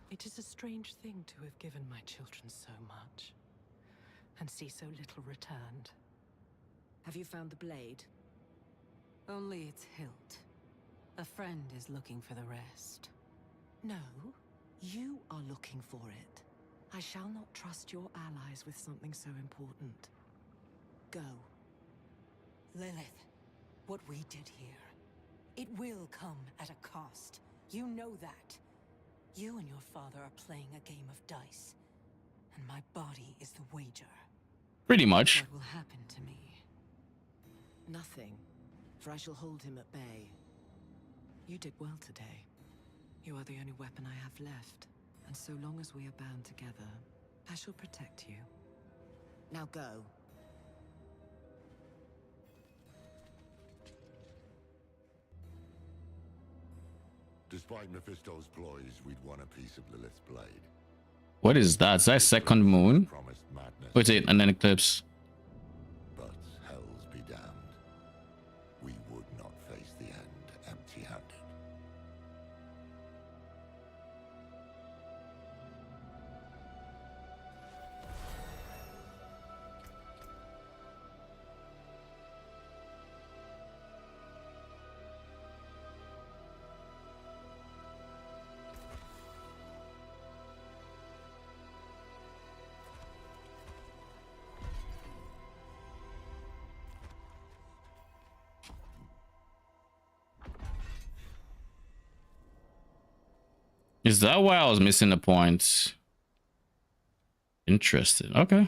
It is a strange thing to have given my children so much, and see so little returned. Have you found the blade? Only its hilt. A friend is looking for the rest. No, you are looking for it. I shall not trust your allies with something so important. Go. Lilith, what we did here, it will come at a cost. You know that. You and your father are playing a game of dice, and my body is the wager. Pretty much. What will happen to me? Nothing, for I shall hold him at bay. You did well today. You are the only weapon I have left, and so long as we are bound together, I shall protect you. Now go. Despite Mephisto's ploys, we'd want a piece of Lilith's blade. What is that? Is that second moon? Promised madness. Wait, and then eclipse. But hells be damned. We would not face the end empty-handed. Is that why I was missing the points? Interesting. Okay.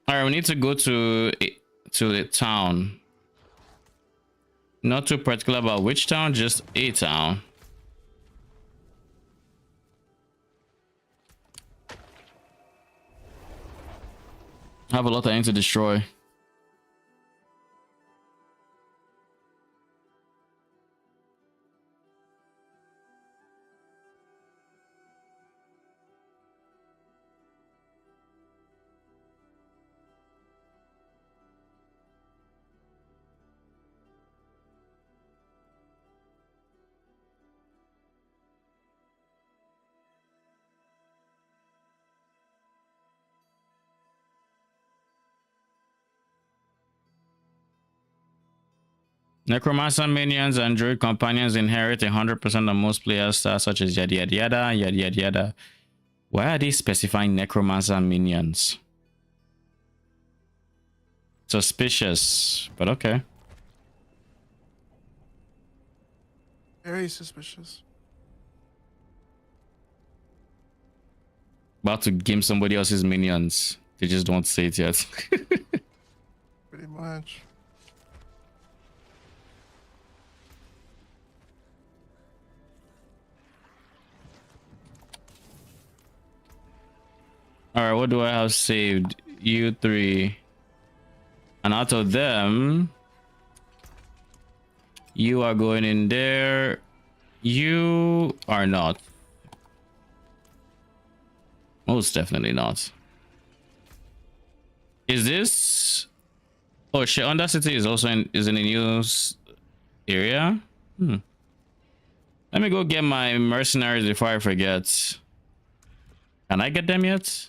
All right, we need to go to the town. Not too particular about which town, just a town. Have a lot of things to destroy. Necromancer minions and druid companions inherit 100% of most players' stats, such as yada yada yada yada yada yada. Why are they specifying necromancer minions? Suspicious, but okay. Very suspicious. About to game somebody else's minions. They just don't say it yet. Pretty much. All right, what do I have saved? You three. And out of them, you are going in there. You are not. Most definitely not. Is this? Oh shit! Undercity is also in a news area. Let me go get my mercenaries before I forget. Can I get them yet?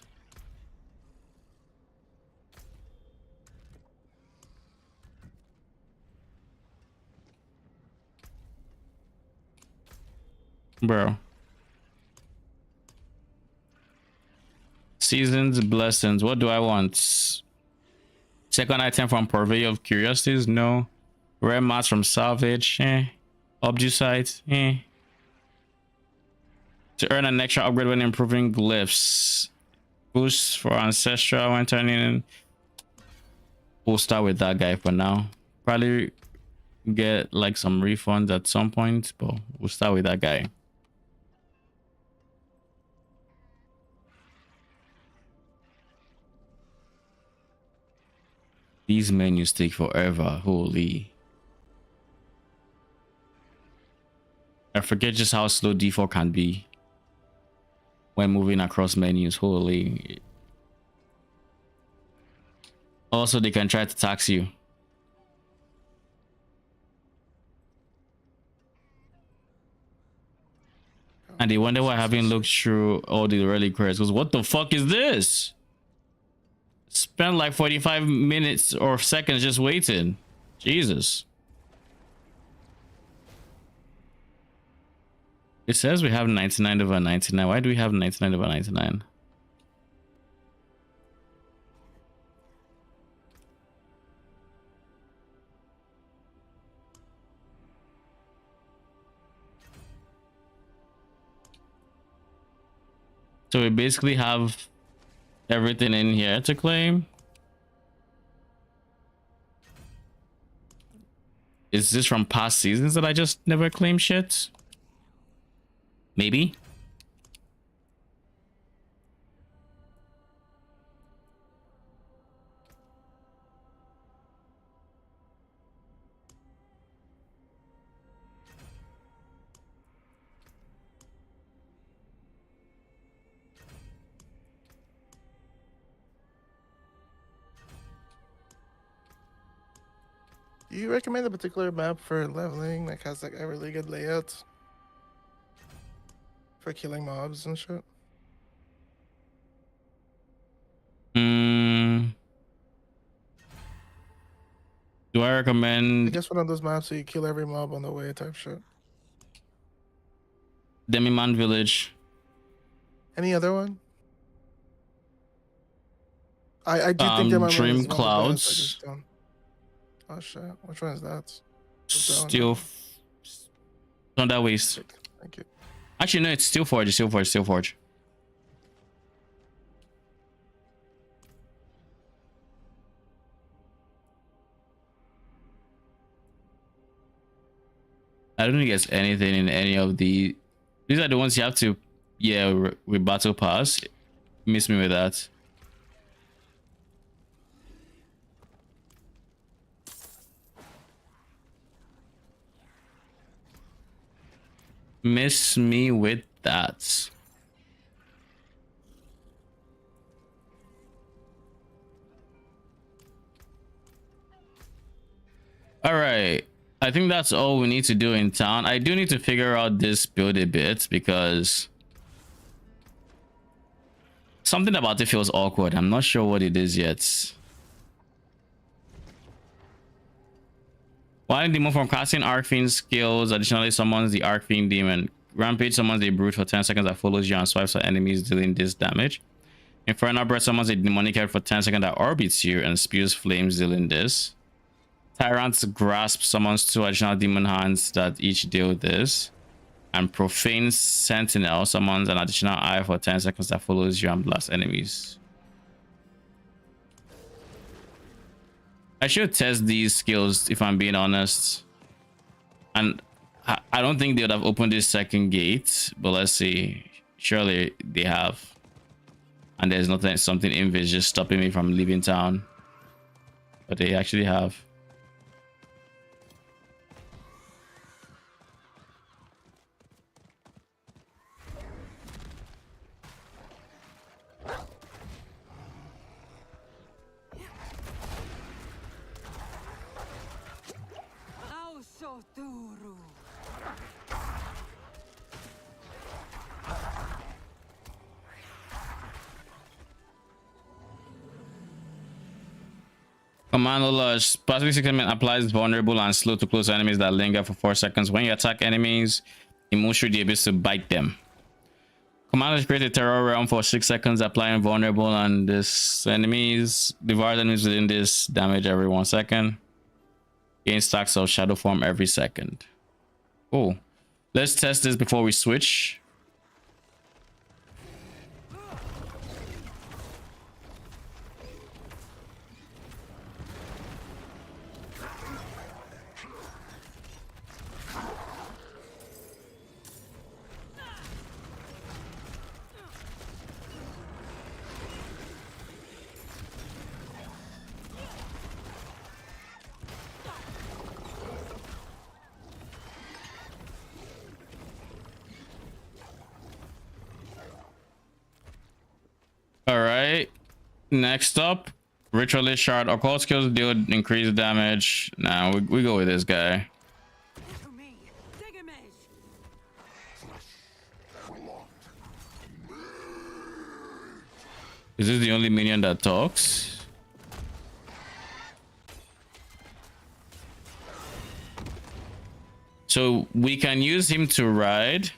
Bro. Seasons, blessings. What do I want? Second item from Purvey of Curiosities? No. Rare mats from Salvage? Object site? To earn an extra upgrade when improving glyphs. Boost for Ancestral when turning in. We'll start with that guy for now. Probably get like some refunds at some point, but we'll start with that guy. These menus take forever. Holy. I forget just how slow D4 can be when moving across menus. Holy. Also, they can try to tax you. And they wonder why I haven't looked through all the early credits. Because what the fuck is this? Spend like 45 minutes or seconds just waiting. Jesus. It says we have 99 over 99. Why do we have 99 over 99? So we basically have everything in here to claim. Is this from past seasons that I just never claimed shit? Maybe. Do you recommend a particular map for leveling that has like a really good layout for killing mobs and shit? Do I recommend? I guess one of those maps so you kill every mob on the way type shit. Demiman Village. Any other one? I do think Demiman Dream is one of the best, I Clouds. just don't. Oh shit! Which one is that? Steel. Thunder Waste. Thank you. Actually, no, it's Steel Forge. Steel Forge. Steel Forge. I don't think there's anything in any of the. These are the ones you have to, yeah, with Battle Pass. Miss me with that. Miss me with that. All right. I think that's all we need to do in town. I do need to figure out this build a bit because something about it feels awkward. I'm not sure what it is yet. While demon from casting Arcfiend skills additionally summons the Arcfiend demon. Rampage summons a brute for 10 seconds that follows you and swipes at enemies dealing this damage. Infernal Breath summons a demonic head for 10 seconds that orbits you and spews flames dealing this. Tyrant's Grasp summons 2 additional demon hands that each deal this. And Profane Sentinel summons an additional eye for 10 seconds that follows you and blasts enemies. I should test these skills if I'm being honest. And I don't think they would have opened this second gate, but let's see. Surely they have. And there's nothing, something invis just stopping me from leaving town. But they actually have. Commando Lush. Passive segment applies vulnerable and slow to close enemies that linger for 4 seconds. When you attack enemies, it moves through the abyss to bite them. Commanders create a terror realm for 6 seconds, applying vulnerable on this enemies. Devour enemies within this, damage every 1 second. Gain stacks of shadow form every second. Cool. Let's test this before we switch. All right, next up, Ritualist Shard. Occult skills deal increased damage. Nah, we go with this guy. Is this the only minion that talks? So we can use him to ride.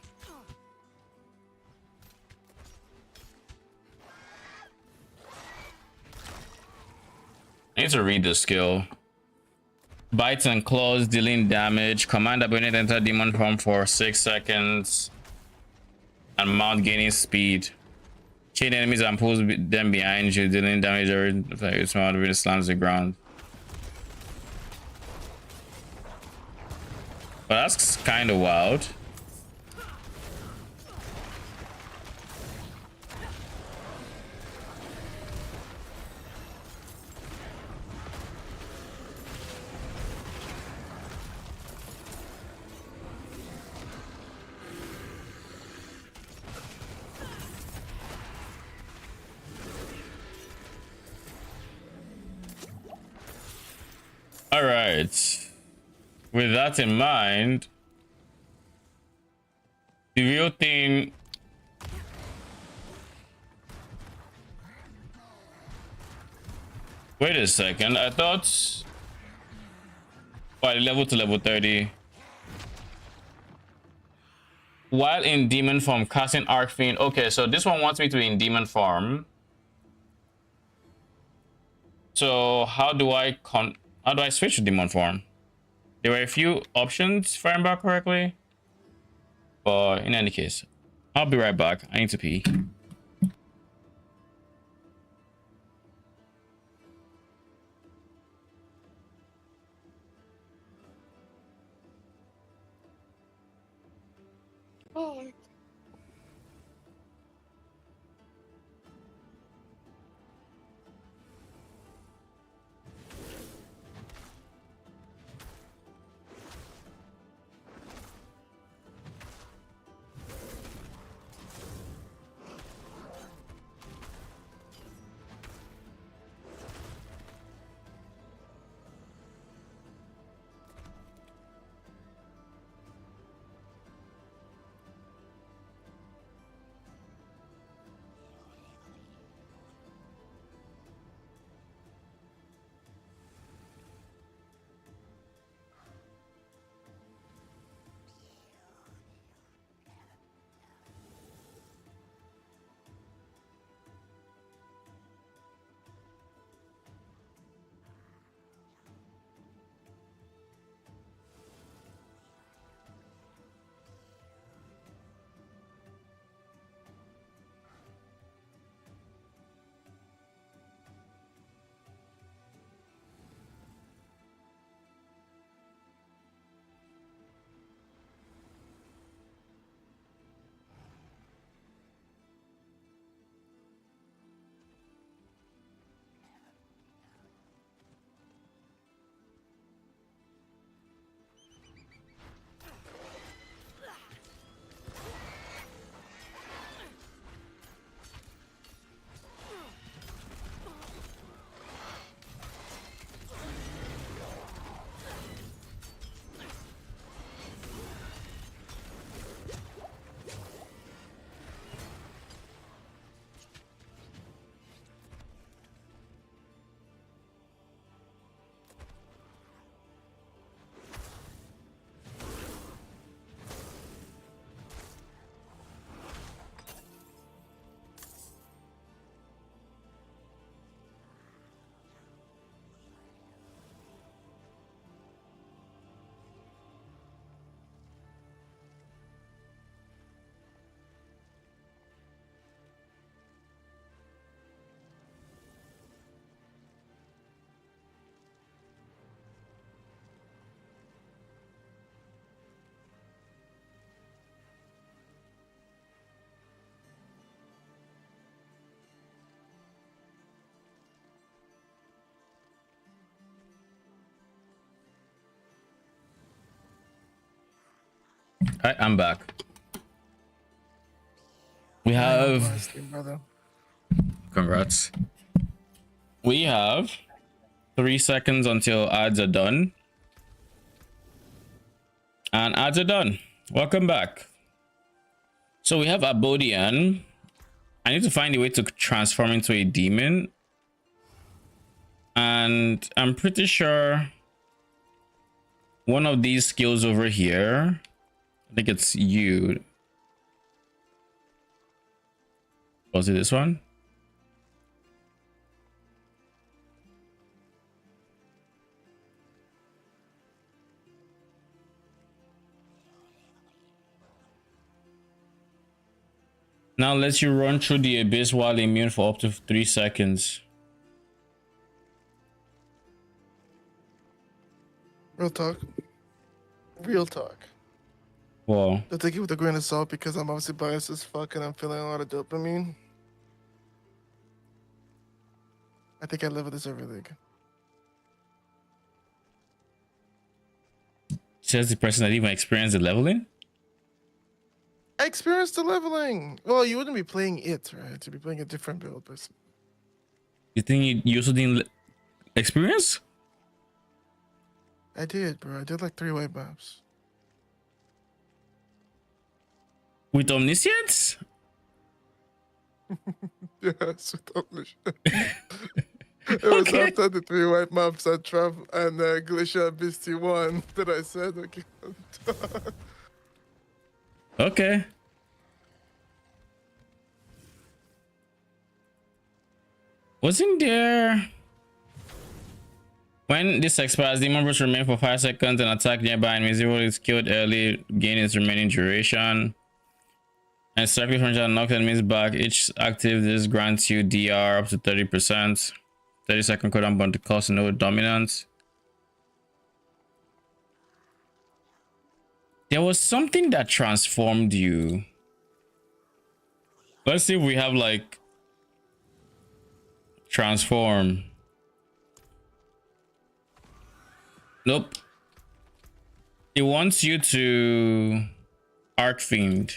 I need to read the skill. Bites and claws dealing damage. Command ability to enter demon form for 6 seconds. And mount gaining speed. Chain enemies and pulls them behind you, dealing damage every time your small really slams the ground. But that's kind of wild. All right. With that in mind, the real thing. Wait a second. I thought. Well, level to level 30. While in demon form, casting Arc Fiend. Okay, so this one wants me to be in demon form. So how do I switch to demon form? There were a few options, if I remember correctly. But in any case, I'll be right back. I need to pee. Oh. I'm back. We I know, have honestly, brother. congrats. We have 3 seconds until ads are done. And ads are done. Welcome back. So we have Abodian. I need to find a way to transform into a demon. And I'm pretty sure one of these skills over here, I think it's you. Was it this one? Now lets you run through the abyss while immune for up to 3 seconds. Real talk. Real talk. Well, I'll take it with a grain of salt because I'm obviously biased as fuck and I'm feeling a lot of dopamine. I think I live with this every league. says the person that even experienced the leveling. I experienced the leveling. Well, you wouldn't be playing it, right? You'd be playing a different build, but You think you also didn't experience? I did, bro. I did like 3 white maps. With omniscience? Yes, with omniscience. It was Okay. after the 3 white maps and Glacier Beastie 1 that I said, okay. Okay. Wasn't there... When this expires, the members remain for 5 seconds and attack nearby enemies. If is killed early, gain its remaining duration. And circle furniture and knock enemies back. Each active, this grants you DR up to 30%. 30-second cooldown, but the cost no dominance. There was something that transformed you. Let's see if we have like transform. Nope. It wants you to Archfiend.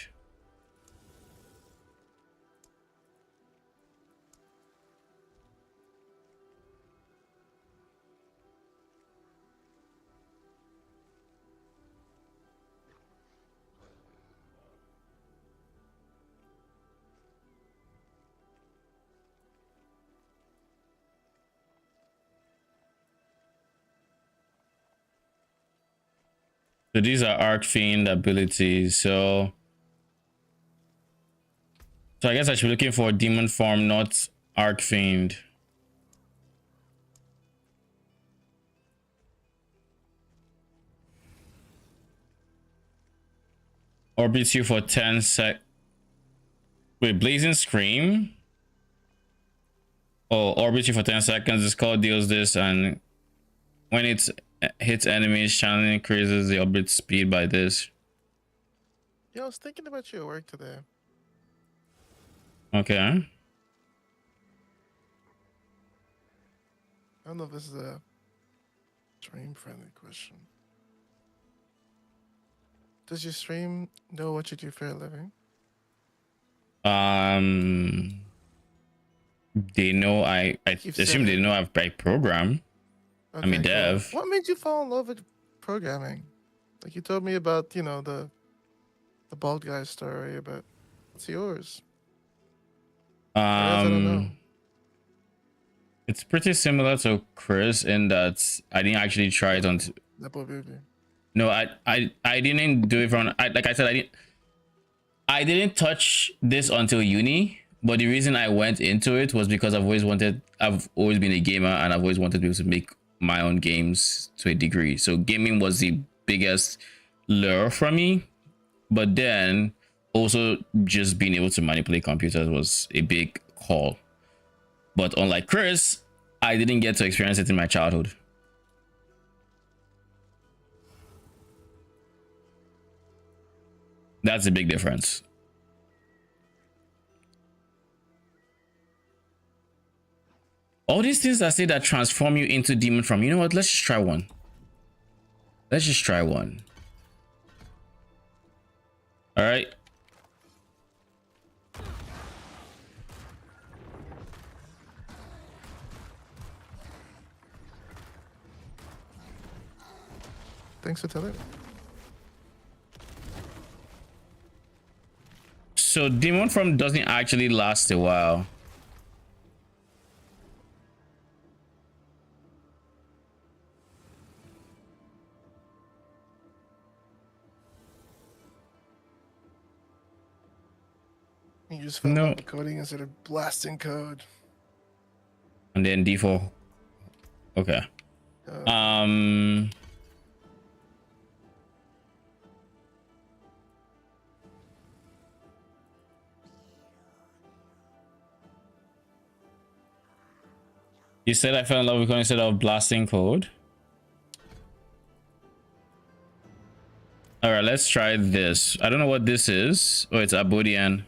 So these are Archfiend abilities. So I guess I should be looking for demon form, not Archfiend. Orbits you for 10 sec. Wait, Blazing Scream? Oh, orbits you for 10 seconds. This call deals this, and when it hits enemies, channel increases the orbit speed by this. Yeah, I was thinking about you at work today. Okay. I don't know if this is a stream-friendly question. Does your stream know what you do for a living? They know I You've assume said they it. know I program. I'm a Okay, cool. dev. What made you fall in love with programming? Like you told me about, you know, the bald guy story, but what's yours? I don't know. It's pretty similar to Chris in that I didn't actually try it until. No, I didn't do it from. Like I said, I didn't touch this until uni. But the reason I went into it was because I've always been a gamer, and I've always wanted to be able to make my own games to a degree. So gaming was the biggest lure for me. But then also just being able to manipulate computers was a big call. But unlike Chris, I didn't get to experience it in my childhood. That's a big difference. All these things that say that transform you into demon form. You know what? Let's just try one. Let's just try one. All right. Thanks for telling me. So demon form doesn't actually last a while. You just found No. out the coding instead of blasting code. And then D4. Okay. You said I fell in love with code instead of blasting code. All right, let's try this. I don't know what this is. Oh, it's Abodian.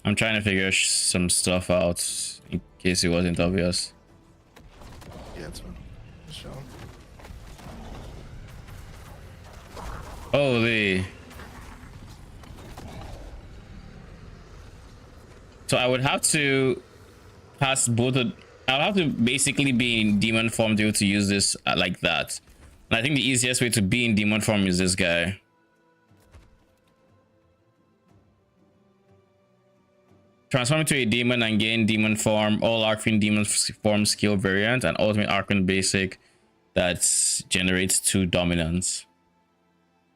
I'm trying to figure some stuff out in case it wasn't obvious. Yeah, it's fine. Just show 'em. Holy. So I would have to pass both of, I'll have to basically be in demon form to be able to use this like that. And I think the easiest way to be in demon form is this guy. Transform into a demon and gain demon form, all Arcane demon form skill variant, and ultimate Arcane basic that generates 2 dominance.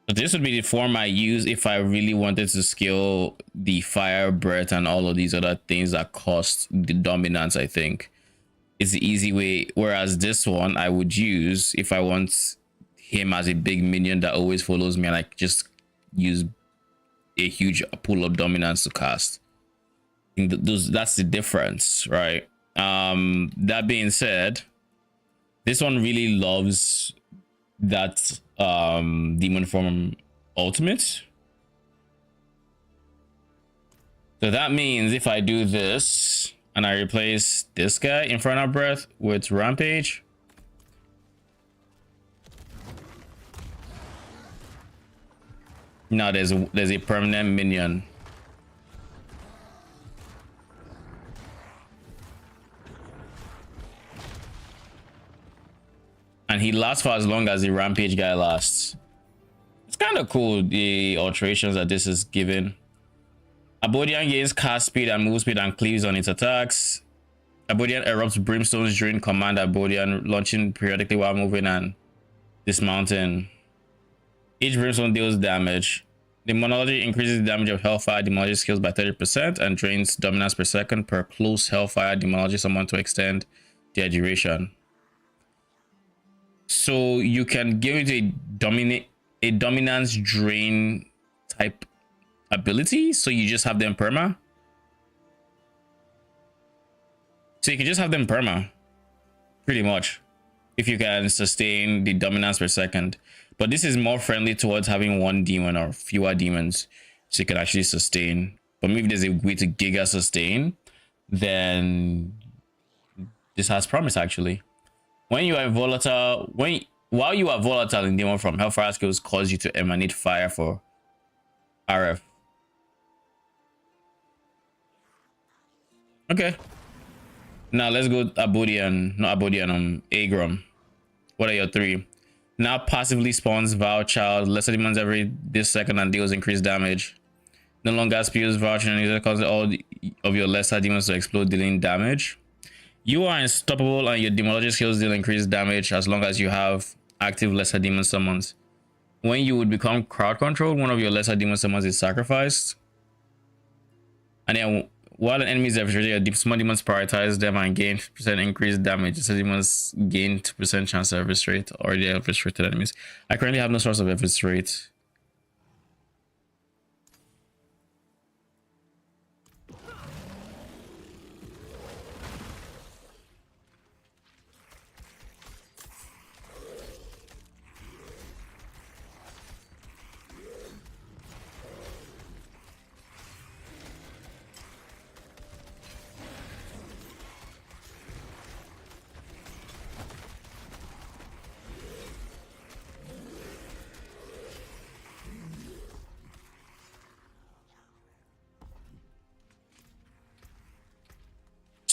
So this would be the form I use if I really wanted to scale the fire, breath, and all of these other things that cost the dominance. I think it's the easy way. Whereas this one I would use if I want him as a big minion that always follows me, and I just use a huge pool of dominance to cast. I think that's the difference, right? That being said, this one really loves that demon form ultimate. So that means if I do this and I replace this guy Infernal Breath with Rampage, now there's a permanent minion. And he lasts for as long as the Rampage guy lasts. It's kind of cool, the alterations that this is given. Abodian gains cast speed and move speed and cleaves on its attacks. Abodian erupts brimstones during command Abodian, launching periodically while moving and dismounting. Each brimstone deals damage. Demonology increases the damage of Hellfire Demonology skills by 30% and drains dominance per second per close Hellfire Demonology summon to extend their duration. So you can give it a dominance drain type ability, so you just have them perma. So you can just have them perma, pretty much, if you can sustain the dominance per second. But this is more friendly towards having one demon or fewer demons, so you can actually sustain. But maybe there's a way to giga sustain, then this has promise actually. When you are volatile, while you are volatile in demon form, Hellfire skills cause you to emanate fire for RF. Okay. Now let's go Abodian, not Abodian, Agrum. What are your 3? Now passively spawns Vow Child, lesser demons every this second and deals increased damage. No longer spews Vow Child and causes all of your lesser demons to explode, dealing damage. You are unstoppable and your demonology skills deal increased damage as long as you have active lesser demon summons. When you would become crowd controlled, one of your lesser demon summons is sacrificed. And then while an enemy is eviscerated, your small demons prioritize them and gain 50% increased damage. Lesser demons gain 2% chance to eviscerate already eviscerated enemies. I currently have no source of eviscerate.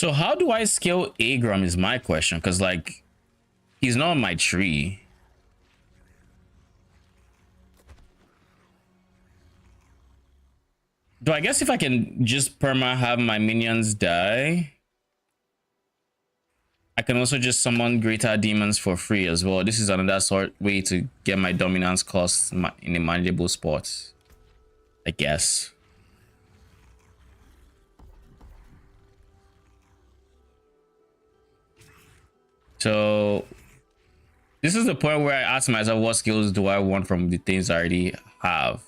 So how do I scale Agram is my question, because like he's not on my tree. Do I guess if I can just perma have my minions die? I can also just summon greater demons for free as well. This is another sort way to get my dominance costs in a manageable spot, I guess. So this is the point where I ask myself, what skills do I want from the things I already have?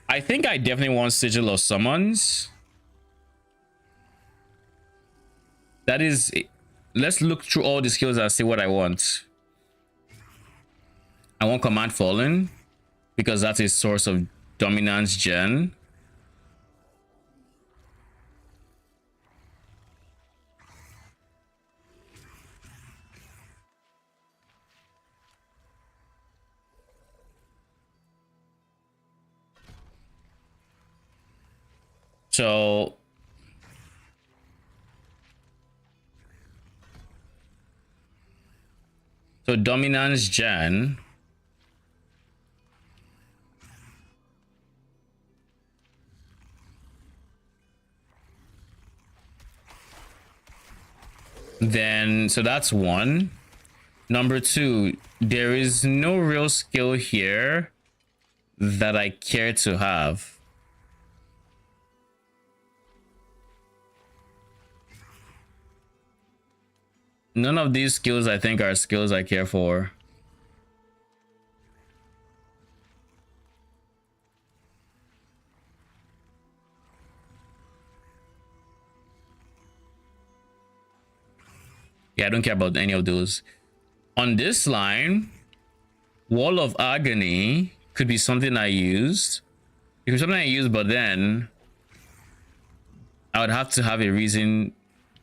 I think I definitely want Sigil of Summons. That is, let's look through all the skills and see what I want. I want Command Fallen because that's a source of dominance gen. So dominance gen. Then, so that's one. Number two, there is no real skill here that I care to have. None of these skills I think are skills I care for. Yeah, I don't care about any of those. On this line, Wall of Agony could be something I used. It could be something I use, but then I would have to have a reason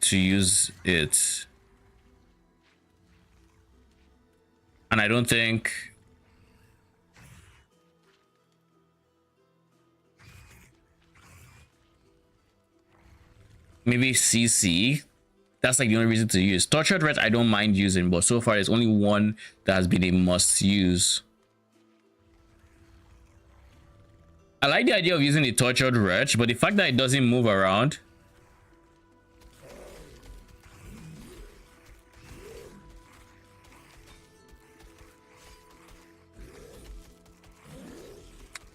to use it. And I don't think maybe CC. That's like the only reason to use. Tortured Wretch I don't mind using, but so far there's only one that has been a must use. I like the idea of using the Tortured Wretch, but the fact that it doesn't move around.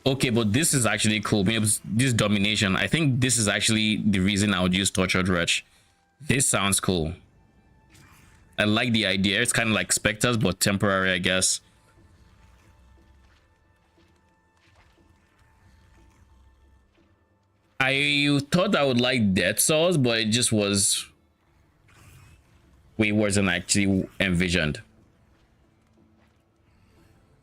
Okay, but this is actually cool. Maybe this domination. I think this is actually the reason I would use Tortured Wretch. This sounds cool. I like the idea. It's kind of like Spectres, but temporary, I guess. I thought I would like Death Souls, but it just was way worse than I actually envisioned.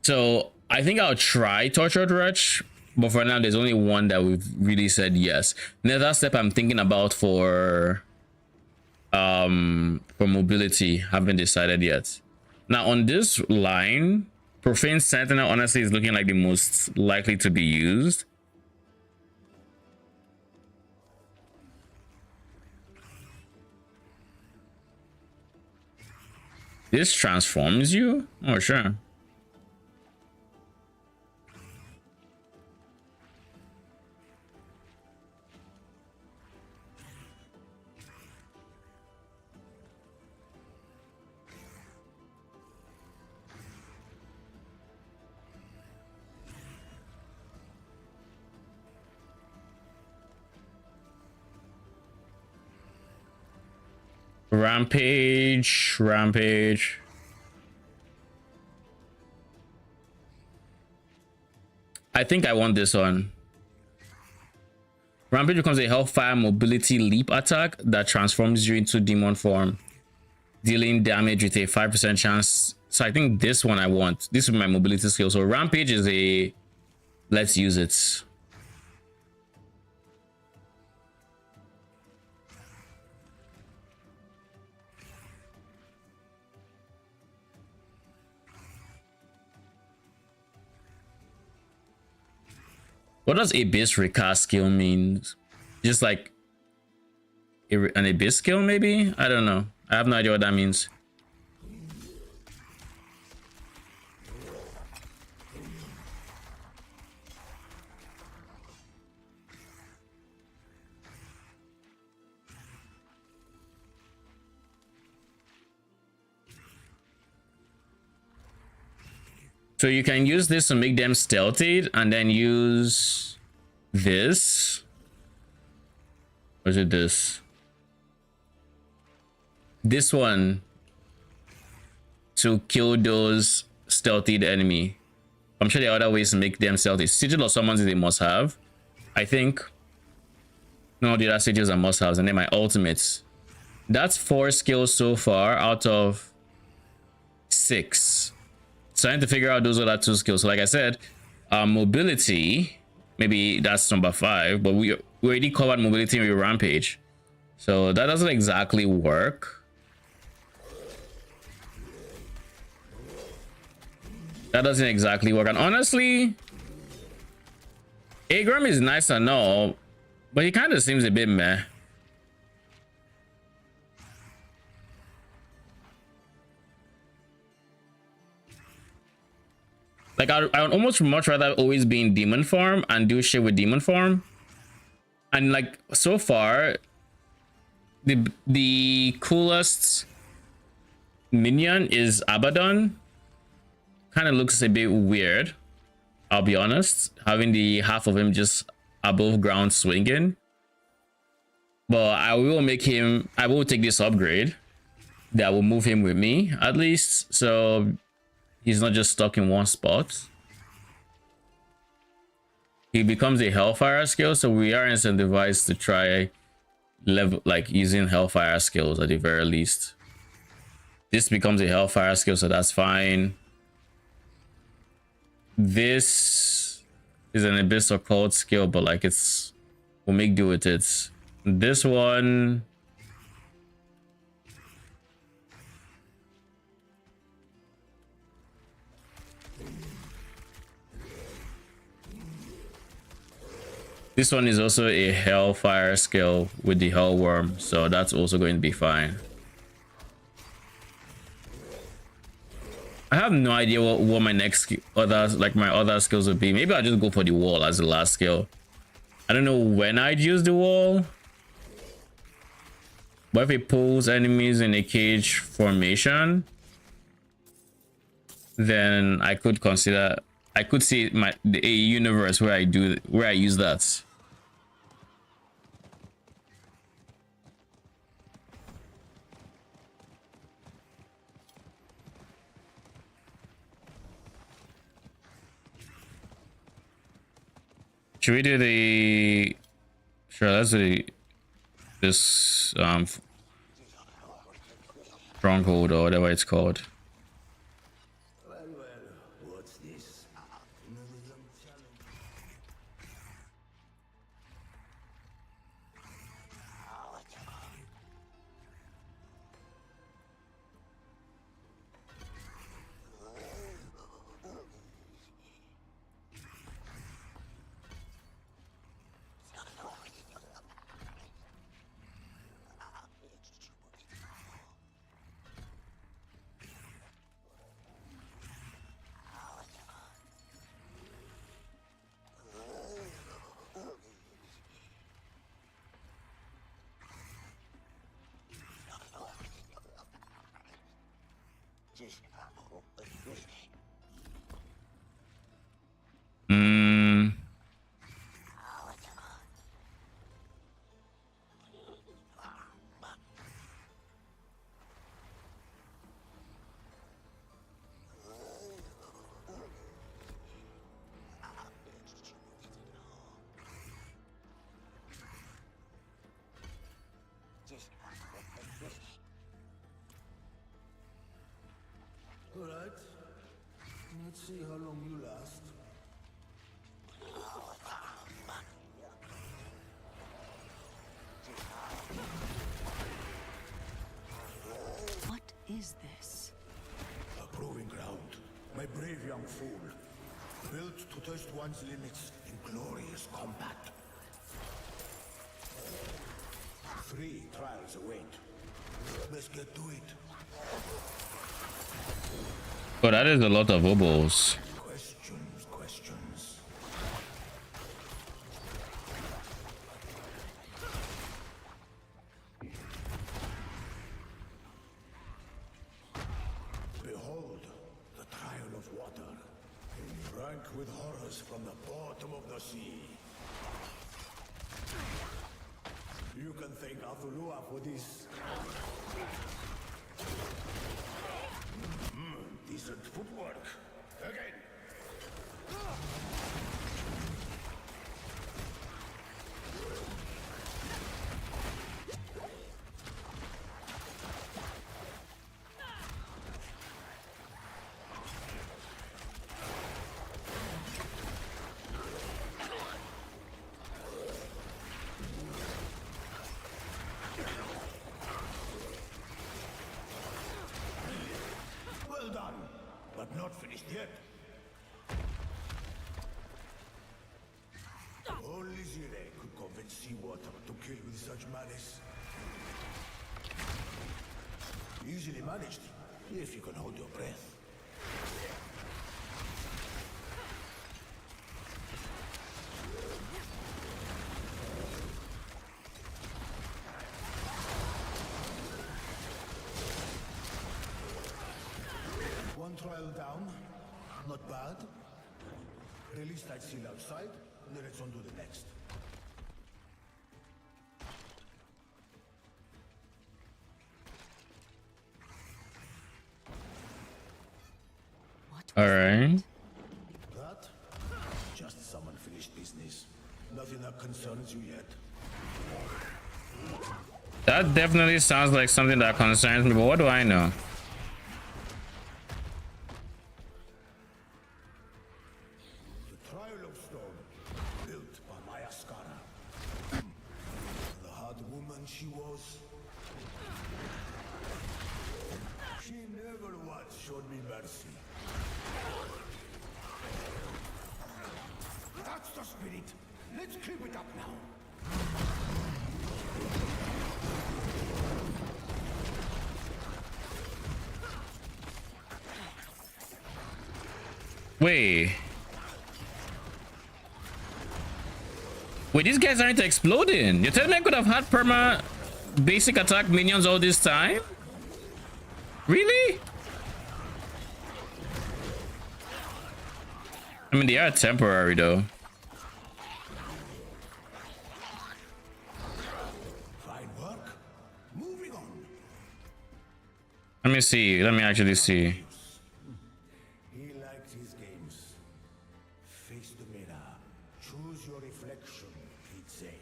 So I think I'll try Tortured Wretch, but for now there's only one that we've really said yes. Another step I'm thinking about for mobility, haven't decided yet. Now on this line, Profane Sentinel honestly is looking like the most likely to be used. This transforms you? Oh sure. Rampage. I think I want this one. Rampage becomes a Hellfire mobility leap attack that transforms you into demon form, dealing damage with a 5% chance. So I think this one I want. This is my mobility skill. So Rampage is a, let's use it. What does Abyss recast skill mean? Just like an abyss skill, maybe? I don't know. I have no idea what that means. So you can use this to make them stealthy and then use this. Or is it this? This one to kill those stealthy enemy. I'm sure there are other ways to make them stealthy. Sigil of Summons is a must-have, I think. No, the other sigils are must-haves, and then my ultimates. That's 4 skills so far out of 6. So I need to figure out those other 2 skills. So like I said, mobility, maybe that's number 5, but we already covered mobility with Rampage. So that doesn't exactly work. That doesn't exactly work. And honestly, Agram is nice and all, but he kind of seems a bit meh. Like, I would almost much rather always be in demon form and do shit with demon form. And like, so far, the coolest minion is Abaddon. Kind of looks a bit weird, I'll be honest, having the half of him just above ground swinging. But I will take this upgrade that will move him with me at least, so he's not just stuck in one spot. He becomes a Hellfire skill, so we are incentivized to try level, like using Hellfire skills at the very least. This becomes a Hellfire skill, so that's fine. This is an Abyss Occult skill, but like we'll make do with it. This one, this one is also a Hellfire skill with the Hellworm, so that's also going to be fine. I have no idea what my next other skills would be. Maybe I'll just go for the wall as the last skill. I don't know when I'd use the wall, but if it pulls enemies in a cage formation, then I could consider, I could see a universe where I use that. Should we do the... Sure, let's do this stronghold or whatever it's called. What's this? All right. Let's see how long you last. What is this? A proving ground. My brave young fool. Built to test one's limits in glorious combat. 3 trials await. Let's get to it. Oh, that is a lot of oboes. Questions. Behold, the trial of water. Rank with horrors from the bottom of the sea. You can thank Afulua for this. Decent footwork. Again. Well done, but not finished yet. Only Zire could convince seawater to kill with such malice. Easily managed, if you can hold your breath. One trial down, not bad. Release that seal outside, and then let's undo the next. All right. That? Just some unfinished business. Nothing that concerns you yet. That definitely sounds like something that concerns me, but what do I know? The Trial of Stone, built by Maya Skara. The hard woman she was. She never once showed me mercy. That's the spirit. Let's keep it up now. Wait, these guys aren't exploding. You tell me I could have had perma basic attack minions all this time? Really? I mean, they are temporary though. Fine work. Moving on. Let me see. Let me actually see. He liked his games. Face the mirror. Choose your reflection, he'd say.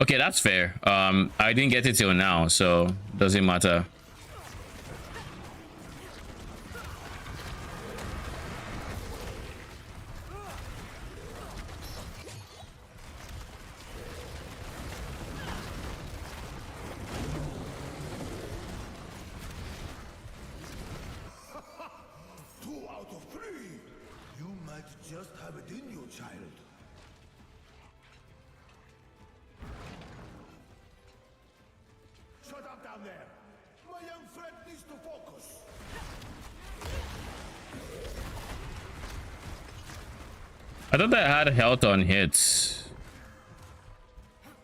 Okay, that's fair. I didn't get it till now, so doesn't matter. Just have it in you, child. Shut up down there. My young friend needs to focus. I thought I had health on hits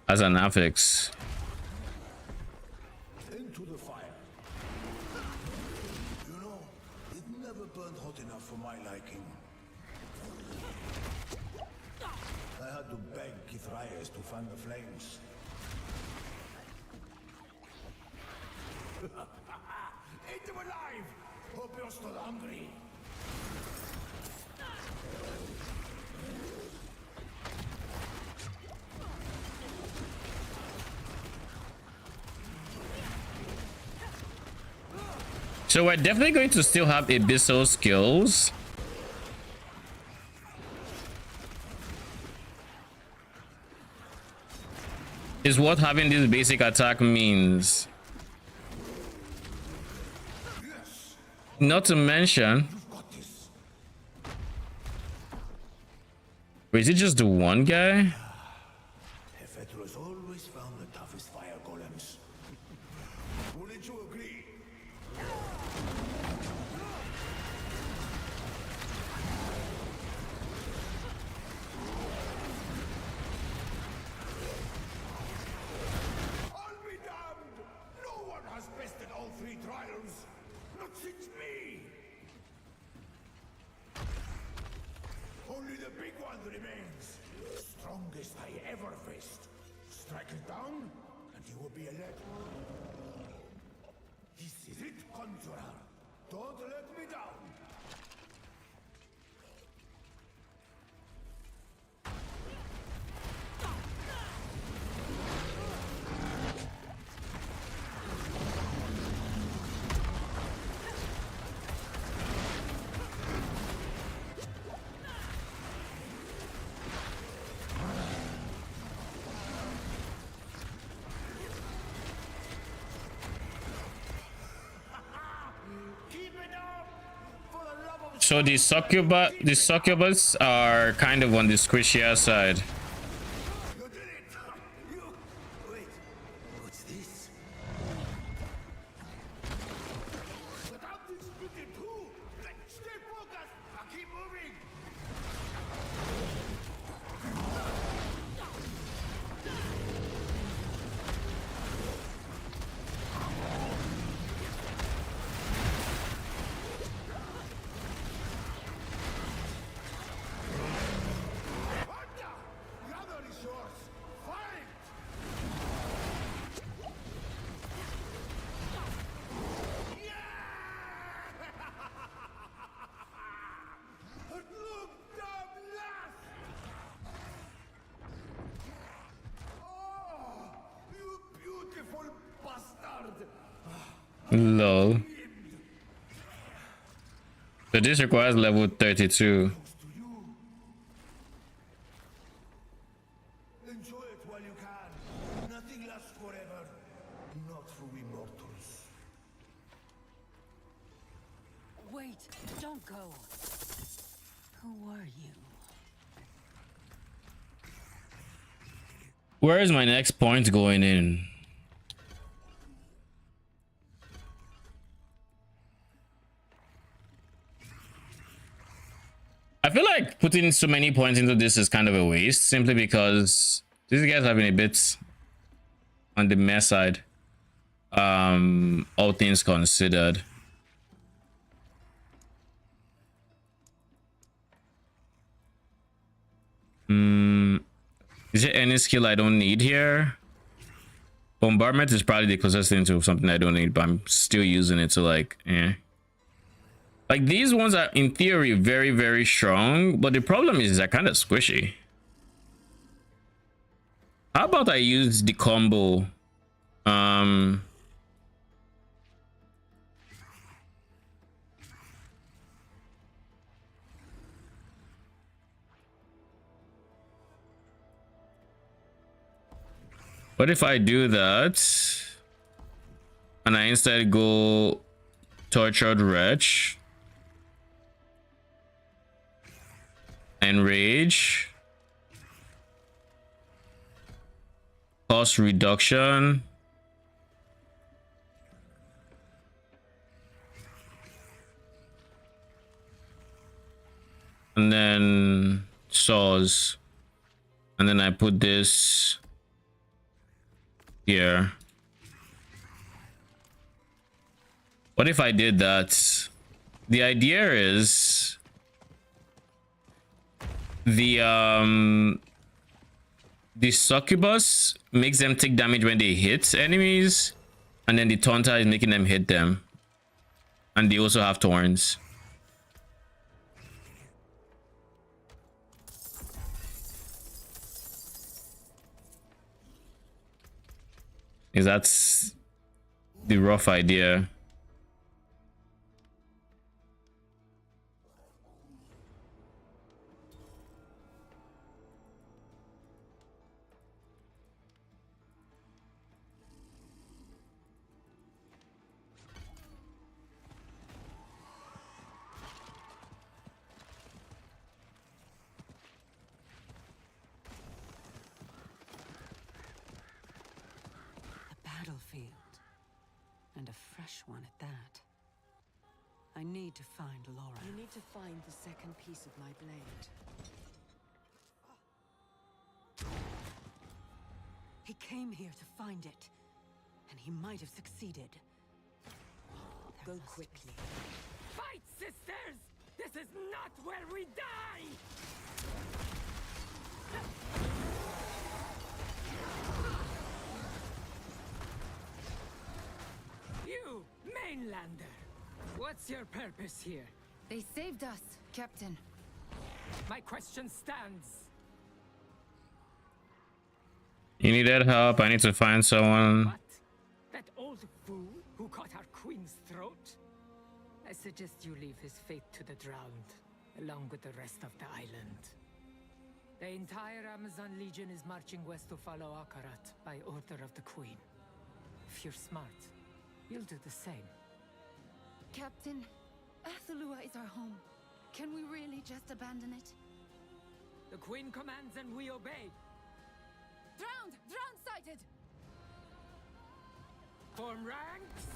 as an affix. Into the fire. You know, it never burned hot enough for my liking. I had to beg Kithrias to fan the flames. Eat them alive! Hope you're still hungry. So we're definitely going to still have abyssal skills. Is what having this basic attack means. Not to mention, or is it just the one guy? always found the toughest fire golems. Wouldn't you agree? I'll be damned! No one has bested all three trials! Not since me! Only the big one remains. Strongest I ever faced. Strike it down, and you will be a legend. This is it, Conjurer. Don't let me down. So the succubus are kind of on the squishier side. You did it! You... Wait, what's this? The town is split in two! Stay focused! I'll keep moving! Hunter! The other is yours! Fight! Look, damn lass! Oh, you beautiful bastard! Lol. So this requires level 32. To you. Enjoy it while you can. Nothing lasts forever. Not for we mortals. Wait, don't go. Who are you? Where is my next point going in? I feel like putting so many points into this is kind of a waste, simply because these guys have been a bit on the mess side. All things considered. Is there any skill I don't need here? Bombardment is probably the closest thing to something I don't need, but I'm still using it to like, Like these ones are in theory very, very strong, but the problem is they're kind of squishy. How about I use the combo? What if I do that and I instead go Tortured Wretch, Enrage, cost reduction, and then saws, and then I put this here. What if I did that? The idea is the succubus makes them take damage when they hit enemies, and then the taunter is making them hit them, and they also have thorns. Is that's the rough idea? battlefield. And a fresh one at that. I need to find Laura. You need to find the second piece of my blade. He came here to find it. And he might have succeeded. Go quickly. Fight, sisters! This is not where we die! You, mainlander! What's your purpose here? They saved us, Captain. My question stands. You need that help? I need to find someone. What? That old fool who cut our queen's throat? I suggest you leave his fate to the drowned, along with the rest of the island. The entire Amazon Legion is marching west to follow Akarat by order of the queen. If you're smart, you'll do the same. Captain, Athalua is our home. Can we really just abandon it? The queen commands and we obey. Drowned! Drowned sighted! Form ranks!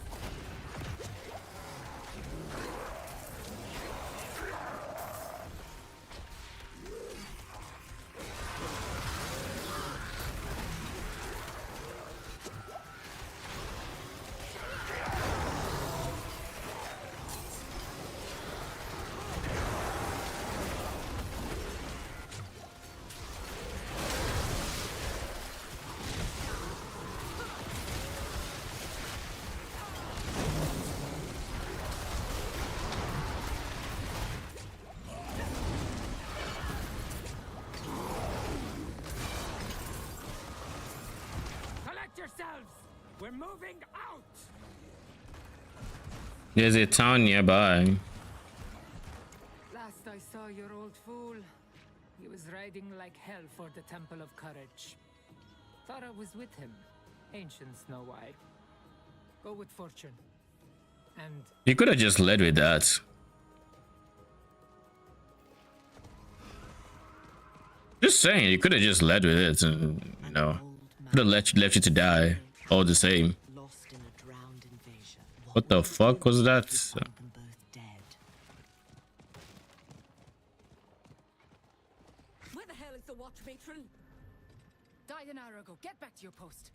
Yourselves! We're moving out! There's a town nearby. Last I saw your old fool, he was riding like hell for the Temple of Courage. Thought I was with him. Ancients know why. Go with fortune. And You could have just led with that. Just saying, you could have just led with it, and you know, could have left you to die all the same. What the fuck was that? Where the hell is the watch matron? Died an hour ago. Get back to your post.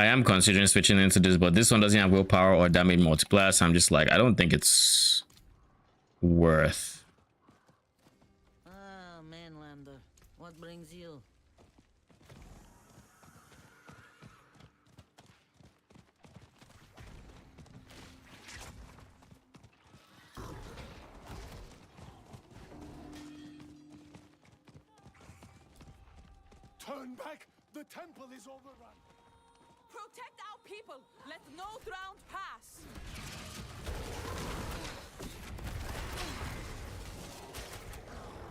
I am considering switching into this, but this one doesn't have willpower or damage multiplier, so I'm just like, I don't think it's worth. Ah, mainlander, what brings you? Turn back! The temple is overrun! Protect our people! Let no drowned pass!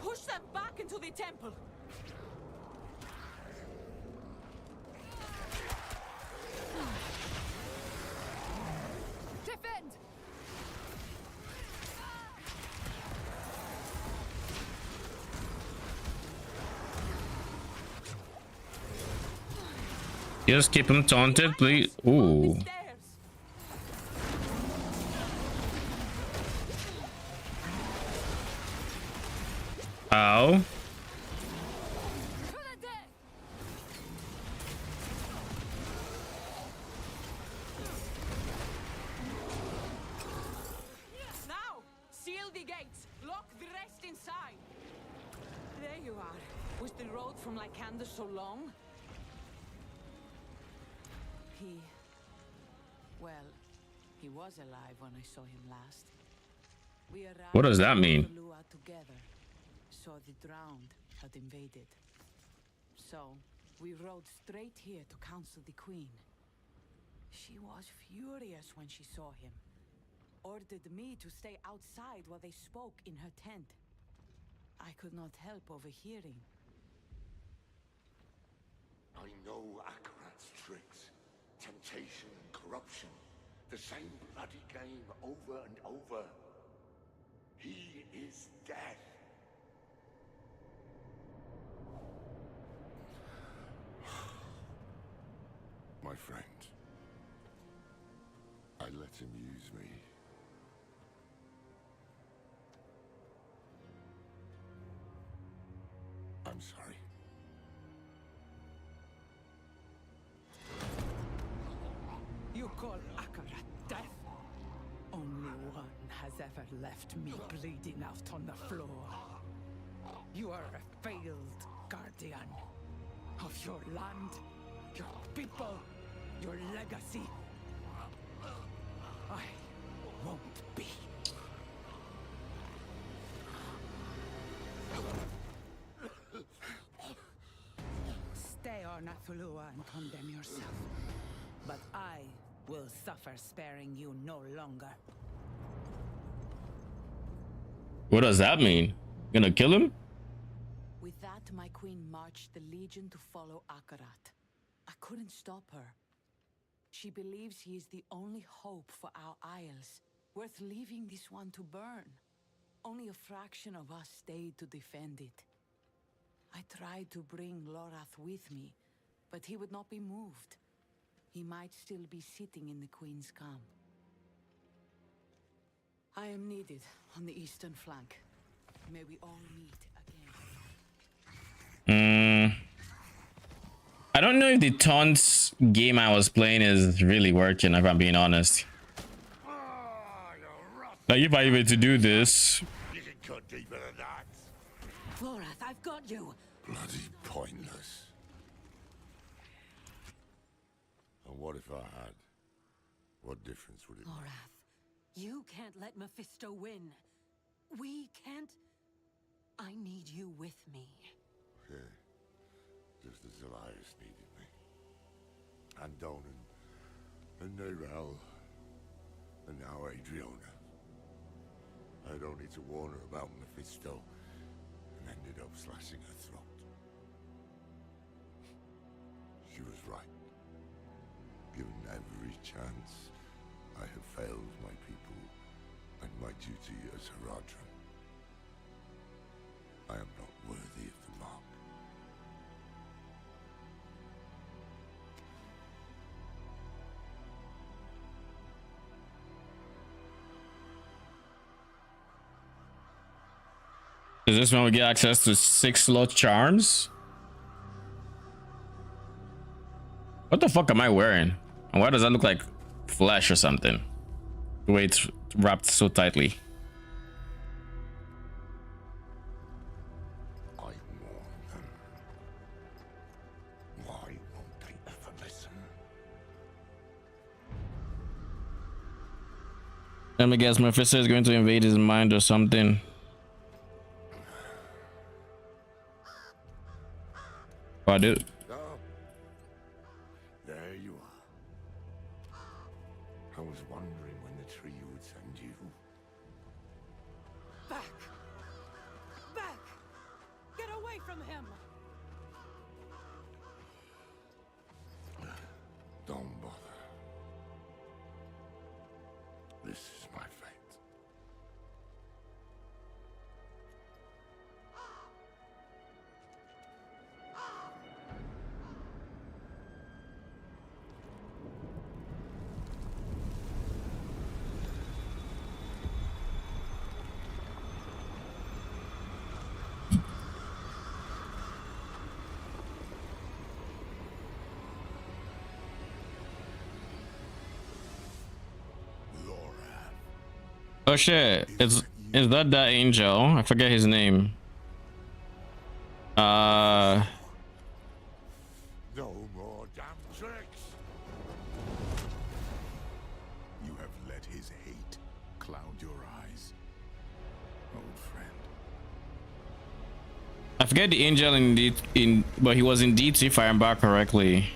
Push them back into the temple! Defend! Just keep him taunted, please. Ooh. Ow. Now, seal the gates. Lock the rest inside. There you are. Was the road from Lycander so long? Well, he was alive when I saw him last. We arrived. What does that mean? Together, saw the drowned had invaded. So, we rode straight here to counsel the queen. She was furious when she saw him. Ordered me to stay outside while they spoke in her tent. I could not help overhearing. I know Akarat's tricks. Temptation and corruption. The same bloody game over and over. He is death. My friend, I let him use me. I'm sorry. You call Akarat death? Only one has ever left me bleeding out on the floor. You are a failed guardian of your land, your people, your legacy. I won't be. Stay on Athulua and condemn yourself. But I will suffer sparing you no longer. What does that mean? Gonna kill him? With that, my queen marched the Legion to follow Akarat. I couldn't stop her. She believes he is the only hope for our isles, worth leaving this one to burn. Only a fraction of us stayed to defend it. I tried to bring Lorath with me, but he would not be moved. He might still be sitting in the Queen's camp. I am needed on the eastern flank. May we all meet again. I don't know if the taunts game I was playing is really working, if I'm being honest. Like, if I even to do this. You can cut deeper than that. Lorath, I've got you. Bloody pointless. And what if I had? What difference would it make? Lorath, you can't let Mephisto win. We can't. I need you with me. Yeah. Just as Elias needed me. And Donan. And Nerel. And now Adriona. I had only to warn her about Mephisto and ended up slashing her throat. She was right. Given every chance, I have failed my people and my duty as Haradrim. I am not worthy of the mark. Is this when we get access to 6 slot charms? What the fuck am I wearing? And why does that look like flesh or something? The way it's wrapped so tightly. I warn them. Why won't they ever listen? Let me guess, Mephisto is going to invade his mind or something. Oh, I did. Oh. There you are. I was wondering when the tree would send you. Back! Back! Get away from him! Don't bother. This is my fate. Oh shit, is that angel? I forget his name. No more damn tricks. You have let his hate cloud your eyes, old friend. I forget the angel but he was in DT if I remember correctly.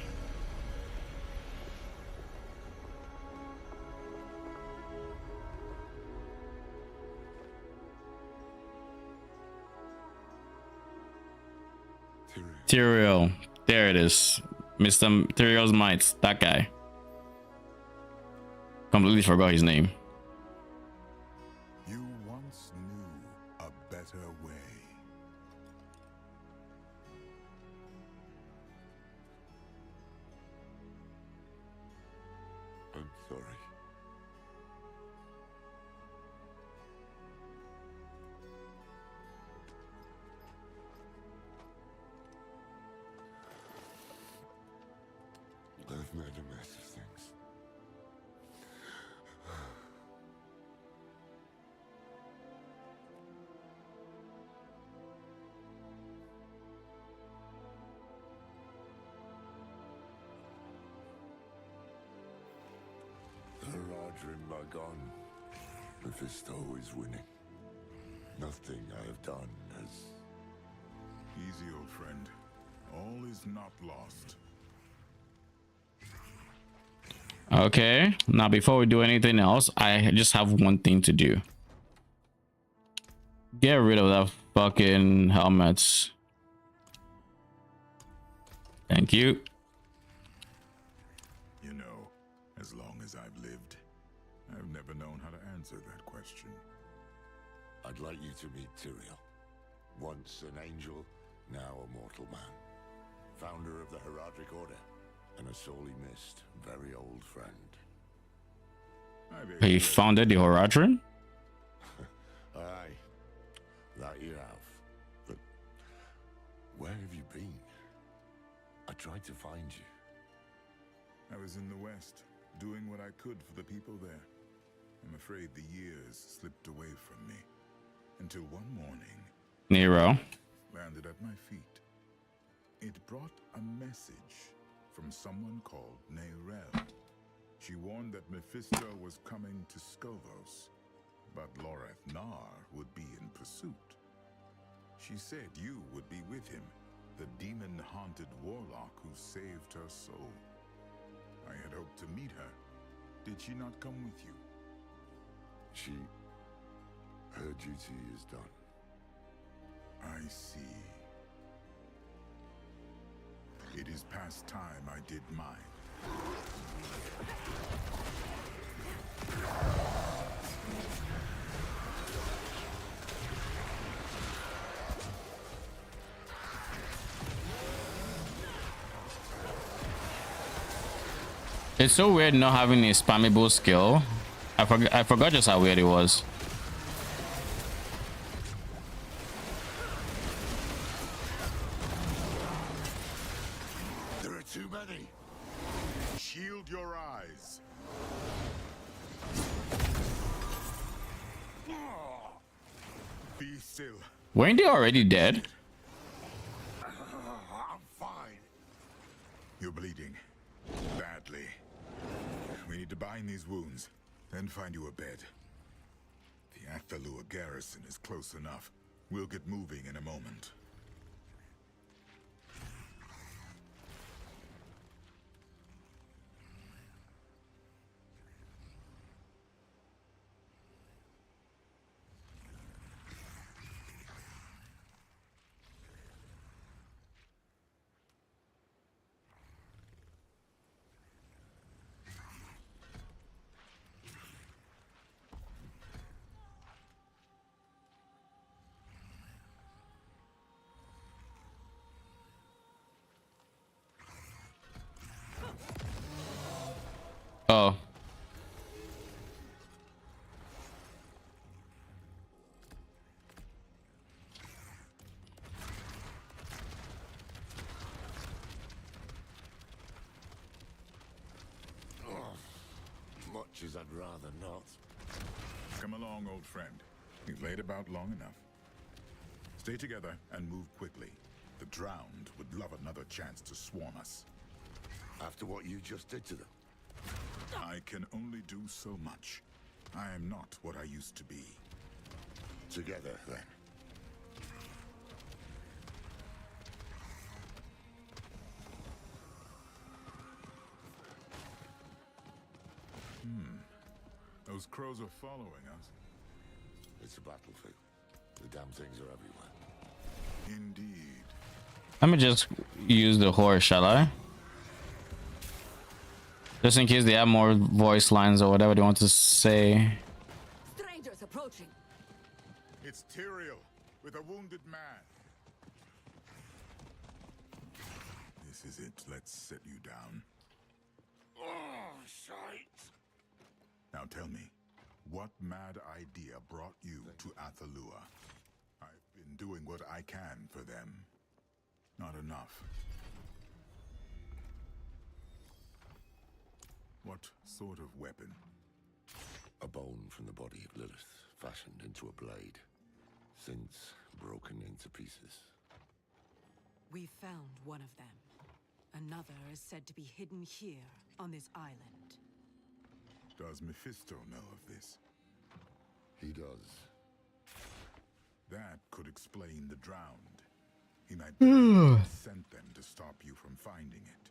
Tyrael. There it is. Mr. Tyrael's mites. That guy. Completely forgot his name. You once knew a better way. I'm sorry. I've made a mess of things. Haradrim are gone. Mephisto is winning. Nothing I have done has... Easy, old friend. All is not lost. Okay, now before we do anything else, I just have one thing to do. Get rid of that fucking helmets. Thank you. You know, as long as I've lived, I've never known how to answer that question. I'd like you to meet Tyrael. Once an angel, now a mortal man. Founder of the Heraldric Order, and a sorely missed, very old friend. He founded the Horadrim? Aye, that you have. But where have you been? I tried to find you. I was in the West, doing what I could for the people there. I'm afraid the years slipped away from me. Until one morning, Nero landed at my feet. It brought a message from someone called Neyrelle. She warned that Mephisto was coming to Skovos, but Loreth Nar would be in pursuit. She said you would be with him, the demon-haunted Warlock who saved her soul. I had hoped to meet her. Did she not come with you? Her duty is done. I see. It is past time I did mine. It's so weird not having a spammable skill. I forgot just how weird it was. There are too many. Shield your eyes. Be still. Weren't they already dead? I'm fine. You're bleeding. Badly. We need to bind these wounds, then find you a bed. The Athalua garrison is close enough. We'll get moving in a moment. Oh. Much as I'd rather not. Come along, old friend. We've laid about long enough. Stay together and move quickly. The drowned would love another chance to swarm us. After what you just did to them? I can only do so much. I am not what I used to be. Together, then. Those crows are following us. It's a battlefield. The damn things are everywhere. Indeed. Let me just use the horse, shall I? Just in case they have more voice lines or whatever they want to say. Strangers approaching. It's Tyrael with a wounded man. This is it. Let's set you down. Oh, shite. Now tell me, what mad idea brought you to Athalua? I've been doing what I can for them. Not enough. What sort of weapon? A bone from the body of Lilith, fashioned into a blade, since broken into pieces. We found one of them. Another is said to be hidden here on this island. Does Mephisto know of this? He does. That could explain the drowned. He might have sent them to stop you from finding it.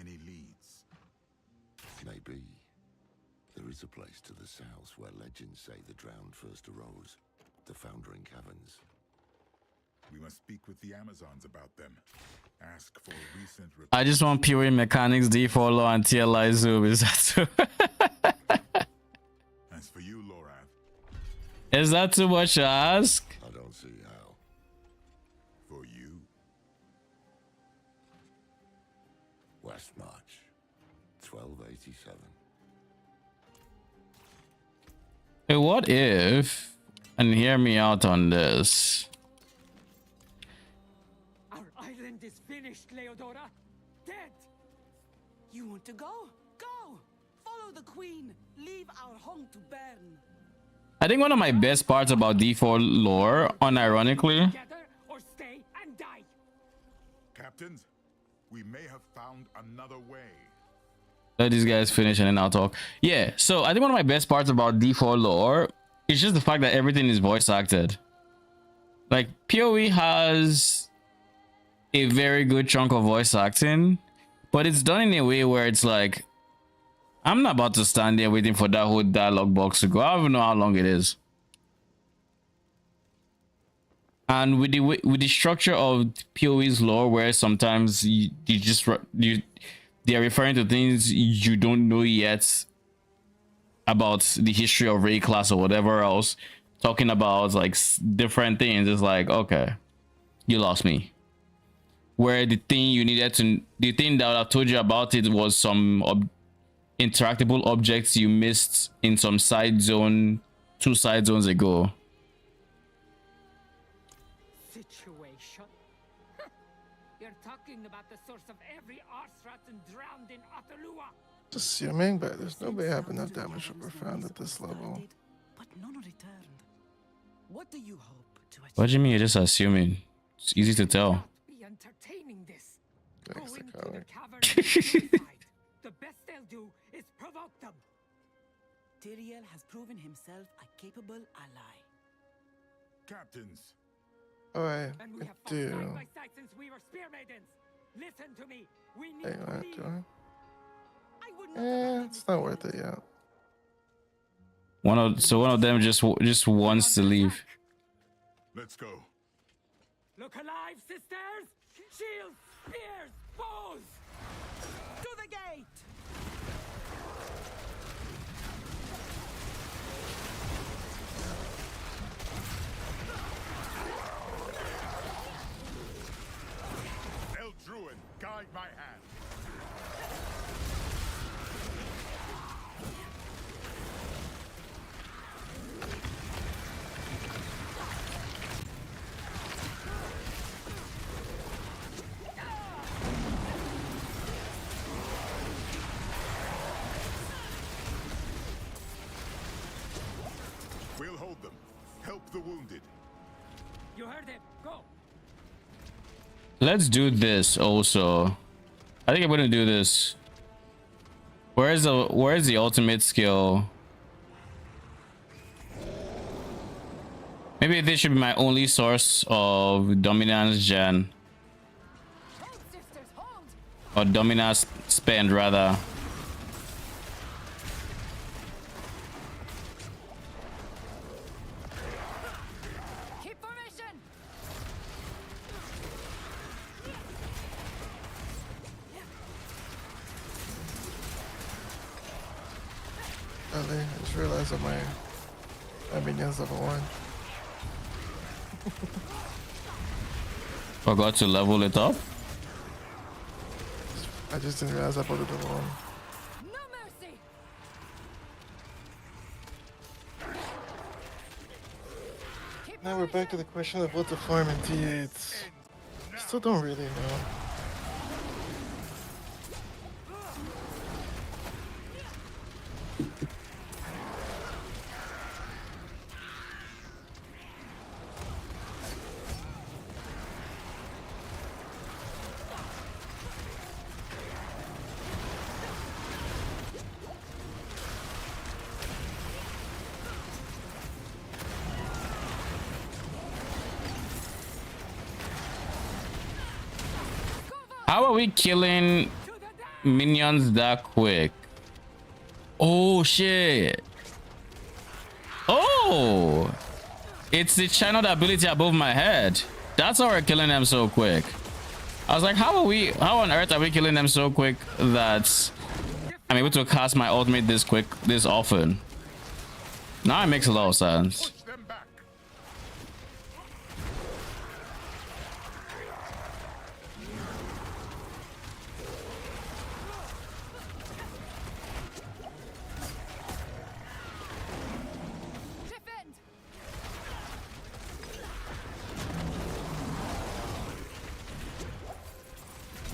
Any leads? Maybe. There is a place to the south where legends say the drowned first arose. The Foundering Caverns. We must speak with the Amazons about them. Ask for recent I just want pure mechanics, D4 law, and TLI zoom. Is that too? As for you, Lorath. Is that too much to ask? I don't see how. For you? West March, 1287. Hey, what if, and hear me out on this. Our island is finished, Leodora. Dead. You want to go? Go! Follow the queen. Leave our home to burn. I think one of my best parts about D4 lore, unironically, Together or stay and die. Captains, we may have found another way. let these guys finish and then I'll talk. Yeah, so I think one of my best parts about D4 lore is just the fact that everything is voice acted. Like, PoE has a very good chunk of voice acting, but it's done in a way where it's like, I'm not about to stand there waiting for that whole dialogue box to go. I don't even know how long it is. And with the structure of PoE's lore, where sometimes they're referring to things you don't know yet about the history of raid class or whatever else, talking about like different things, it's like, okay, you lost me. Where the thing that I told you about it was some interactable objects you missed in some side zone 2 side zones ago. Situation? You're talking about the source of every arse-rotten drowned in Athalua. Assuming, but there's no way I have enough damage for profound at this level. But none returned. What do you hope to achieve? What do you mean you're just assuming? It's easy to tell. Be entertaining this. Thanks, Go into Tyler. the cavern and suicide. The best they'll do is provoke them. Tyrael has proven himself a capable ally. Captains. Oh, And we I have fought do. side by side since we were spear maidens. Listen to me. We need Hey, to what leave. do I? I would not abandon It's this not island. worth it yet. One of them just wants to leave. Let's go. Look alive, sisters! Shields, spears, bows! To the gate! Eldruin, guide my hand. We'll hold them. Help the wounded. You heard him. Go. Let's do this also. I think I'm gonna do this. Where's the ultimate skill? Maybe this should be my only source of dominance gen. Hold, sisters, hold! Or dominance spend rather. Keep formation! really. I just realized that my minion's level 1. Forgot to level it up. I just didn't realize I put it level 1. No mercy. Now we're back to the question of what to farm in T8. Still don't really know. How are we killing minions that quick? Oh shit. Oh, it's the channel ability above my head. That's how we're killing them so quick. I was like, how on earth are we killing them so quick that I'm able to cast my ultimate this quick, this often? Now it makes a lot of sense.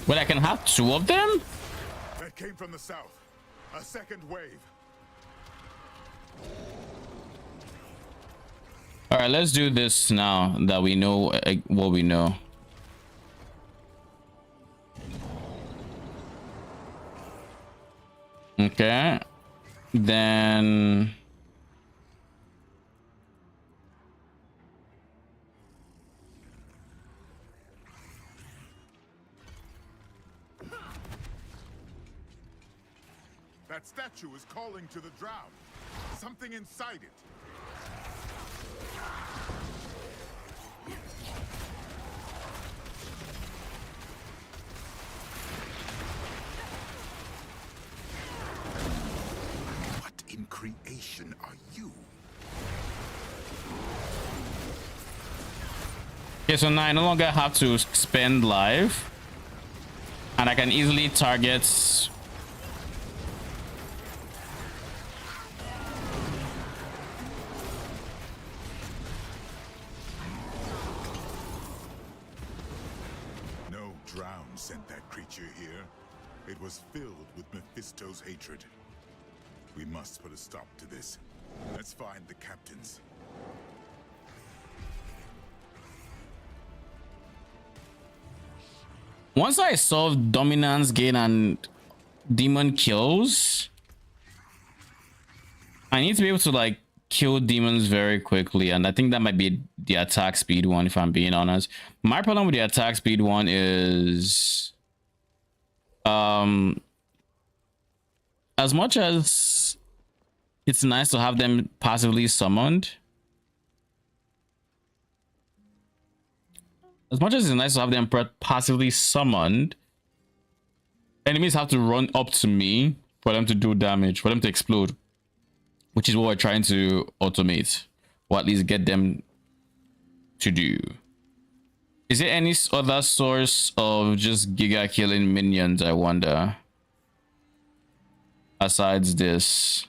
Wait, I can have 2 of them? That came from the south. A second wave. All right, let's do this now that we know what we know. Okay. Then That statue is calling to the drowned. Something inside it. What in creation are you? okay, so now I no longer have to spend life, and I can easily target. Sent that creature here. It was filled with Mephisto's hatred. We must put a stop to this. Let's find the captains. Once I solve dominance gain and demon kills, I need to be able to like kill demons very quickly, and I think that might be the attack speed one, if I'm being honest. My problem with the attack speed one is as much as it's nice to have them passively summoned, enemies have to run up to me for them to do damage, for them to explode, which is what we're trying to automate, or at least get them to do. Is there any other source of just giga killing minions, I wonder, besides this?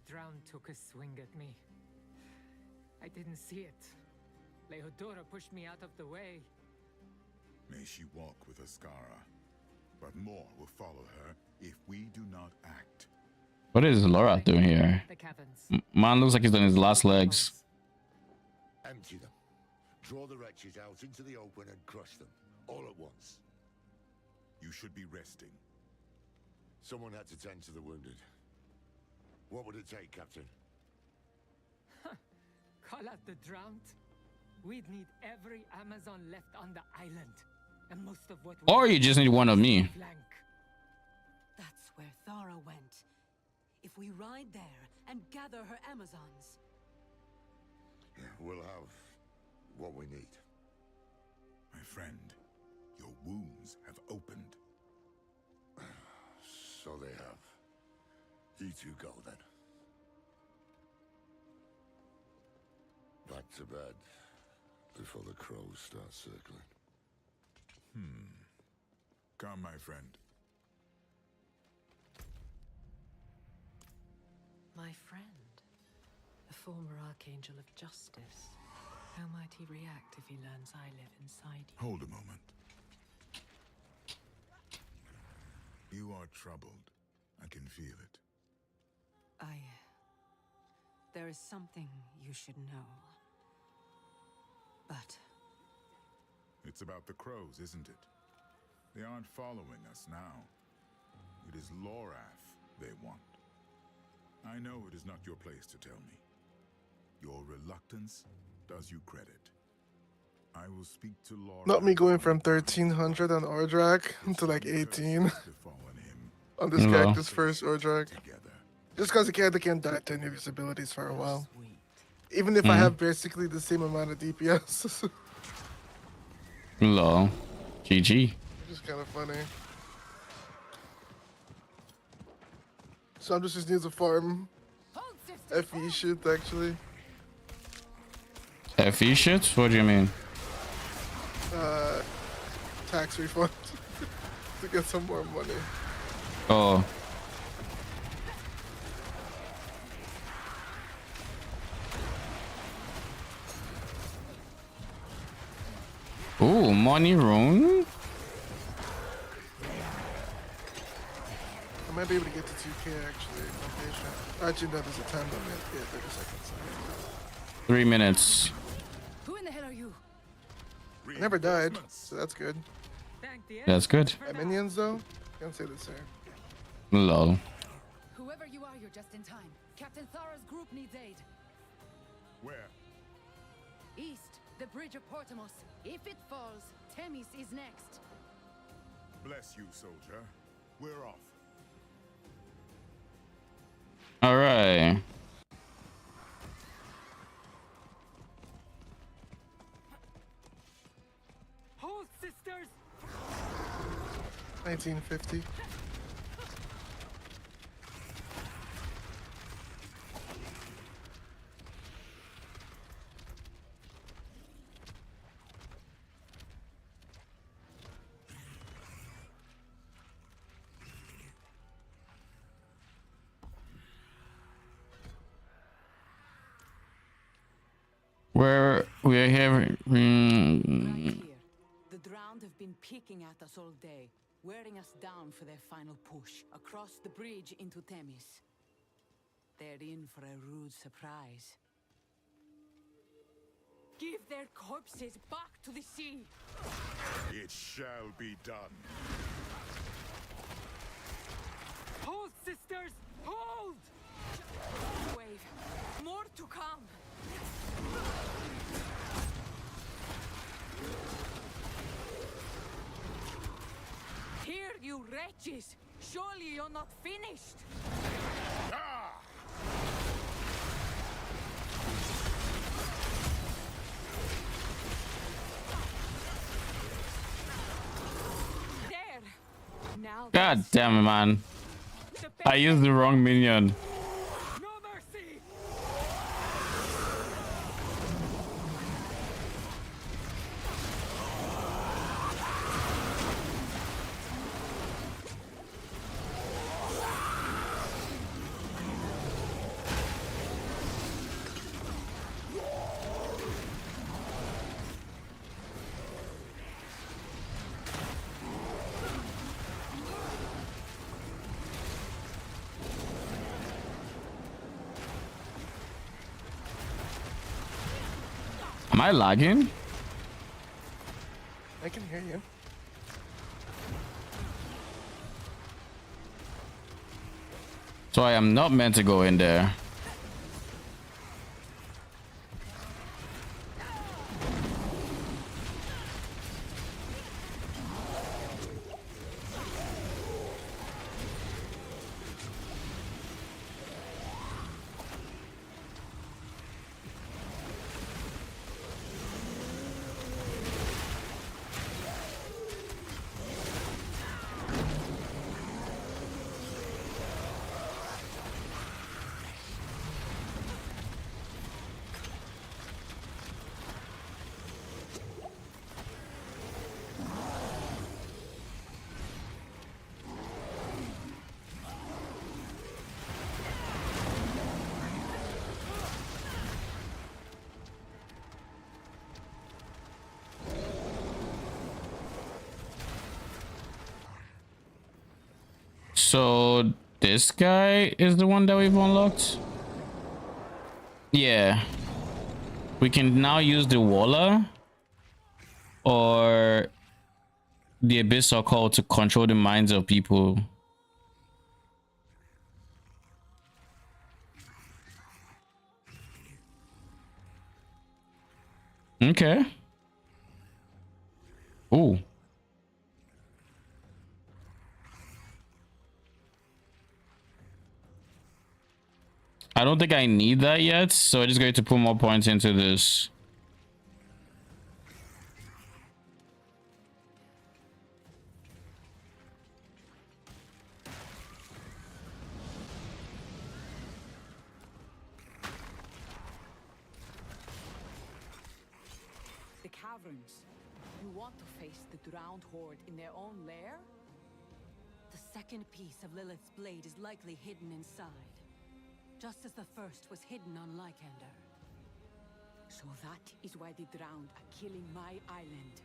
Drown took a swing at me. I didn't see it. Leodora pushed me out of the way. May she walk with Ascara, but more will follow her if we do not act. What is Laura doing here? The caverns. Man looks like he's on his last legs. Empty them. Draw the wretches out into the open and crush them, all at once. You should be resting. Someone had to tend to the wounded. What would it take, Captain? Call out the drowned? We'd need every Amazon left on the island. And most of what Or you just need one of me. That's where Thara went. If we ride there and gather her Amazons... We'll have what we need. My friend, your wounds have opened. So they have. You two go then. Back to bed before the crows start circling. Come, my friend. My friend, the former Archangel of Justice. How might he react if he learns I live inside you? Hold a moment. You are troubled. I can feel it. There is something you should know. But... It's about the crows, isn't it? They aren't following us now. It is Lorath they want. I know it is not your place to tell me. Your reluctance does you credit. I will speak to Lorath. Not me going from 1300 on Ordrak to like 18 on this character's first Ordrak. Just because the character can't die to any of his abilities for a while. Even if I have basically the same amount of DPS. Lol. GG. Which is kind of funny. So I'm just need to farm FE shit actually. FE shit? What do you mean? Tax refund to get some more money. Oh. Ooh, money rune? I might be able to get to 2K actually if I'm patient. Actually, no, there's a time limit. Yeah, 30 seconds. 3 minutes. Who in the hell are you? I never died, so that's good. That's good. At Minions though, can't say the same. Lol. Whoever you are, you're just in time. Captain Thara's group needs aid. Where? East, the bridge of Portimos. If it falls, Themis is next. Bless you, soldier. We're off. All right. Hold, sisters! 1950. We're here. Right here. The drowned have been picking at us all day, wearing us down for their final push across the bridge into Themis. They're in for a rude surprise. Give their corpses back to the sea! It shall be done. Hold, sisters! Hold! Wave. More to come! Here, you wretches! Surely you're not finished! There! Now God damn it, man. I used the wrong minion. No mercy! Am I lagging? I can hear you. So I am not meant to go in there. So this guy is the one that we've unlocked. Yeah. We can now use the Warlock or the Abyss Occult to control the minds of people. Okay. Ooh. I don't think I need that yet, so I'm just going to put more points into this. The caverns. You want to face the drowned horde in their own lair? The second piece of Lilith's blade is likely hidden inside, just as the first was hidden on Lycander. So that is why the drowned are killing my island.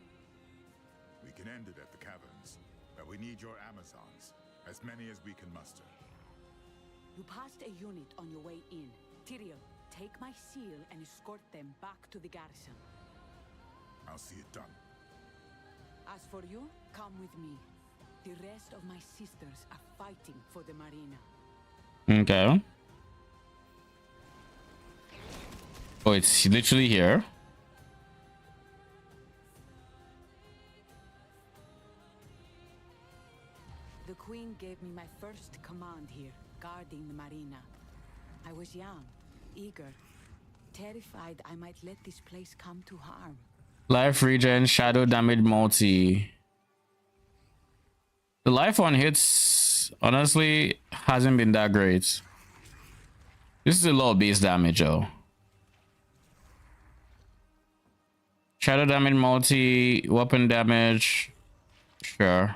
We can end it at the caverns, but we need your Amazons, as many as we can muster. You passed a unit on your way in. Tyrael, take my seal and escort them back to the garrison. I'll see it done. As for you, come with me. The rest of my sisters are fighting for the marina. Okay. Oh, it's literally here. The queen gave me my first command here, guarding the marina. I was young, eager, terrified I might let this place come to harm. Life regen, shadow damage multi. The life on hits honestly hasn't been that great. This is a low base damage though. Shadow damage multi, weapon damage. Sure.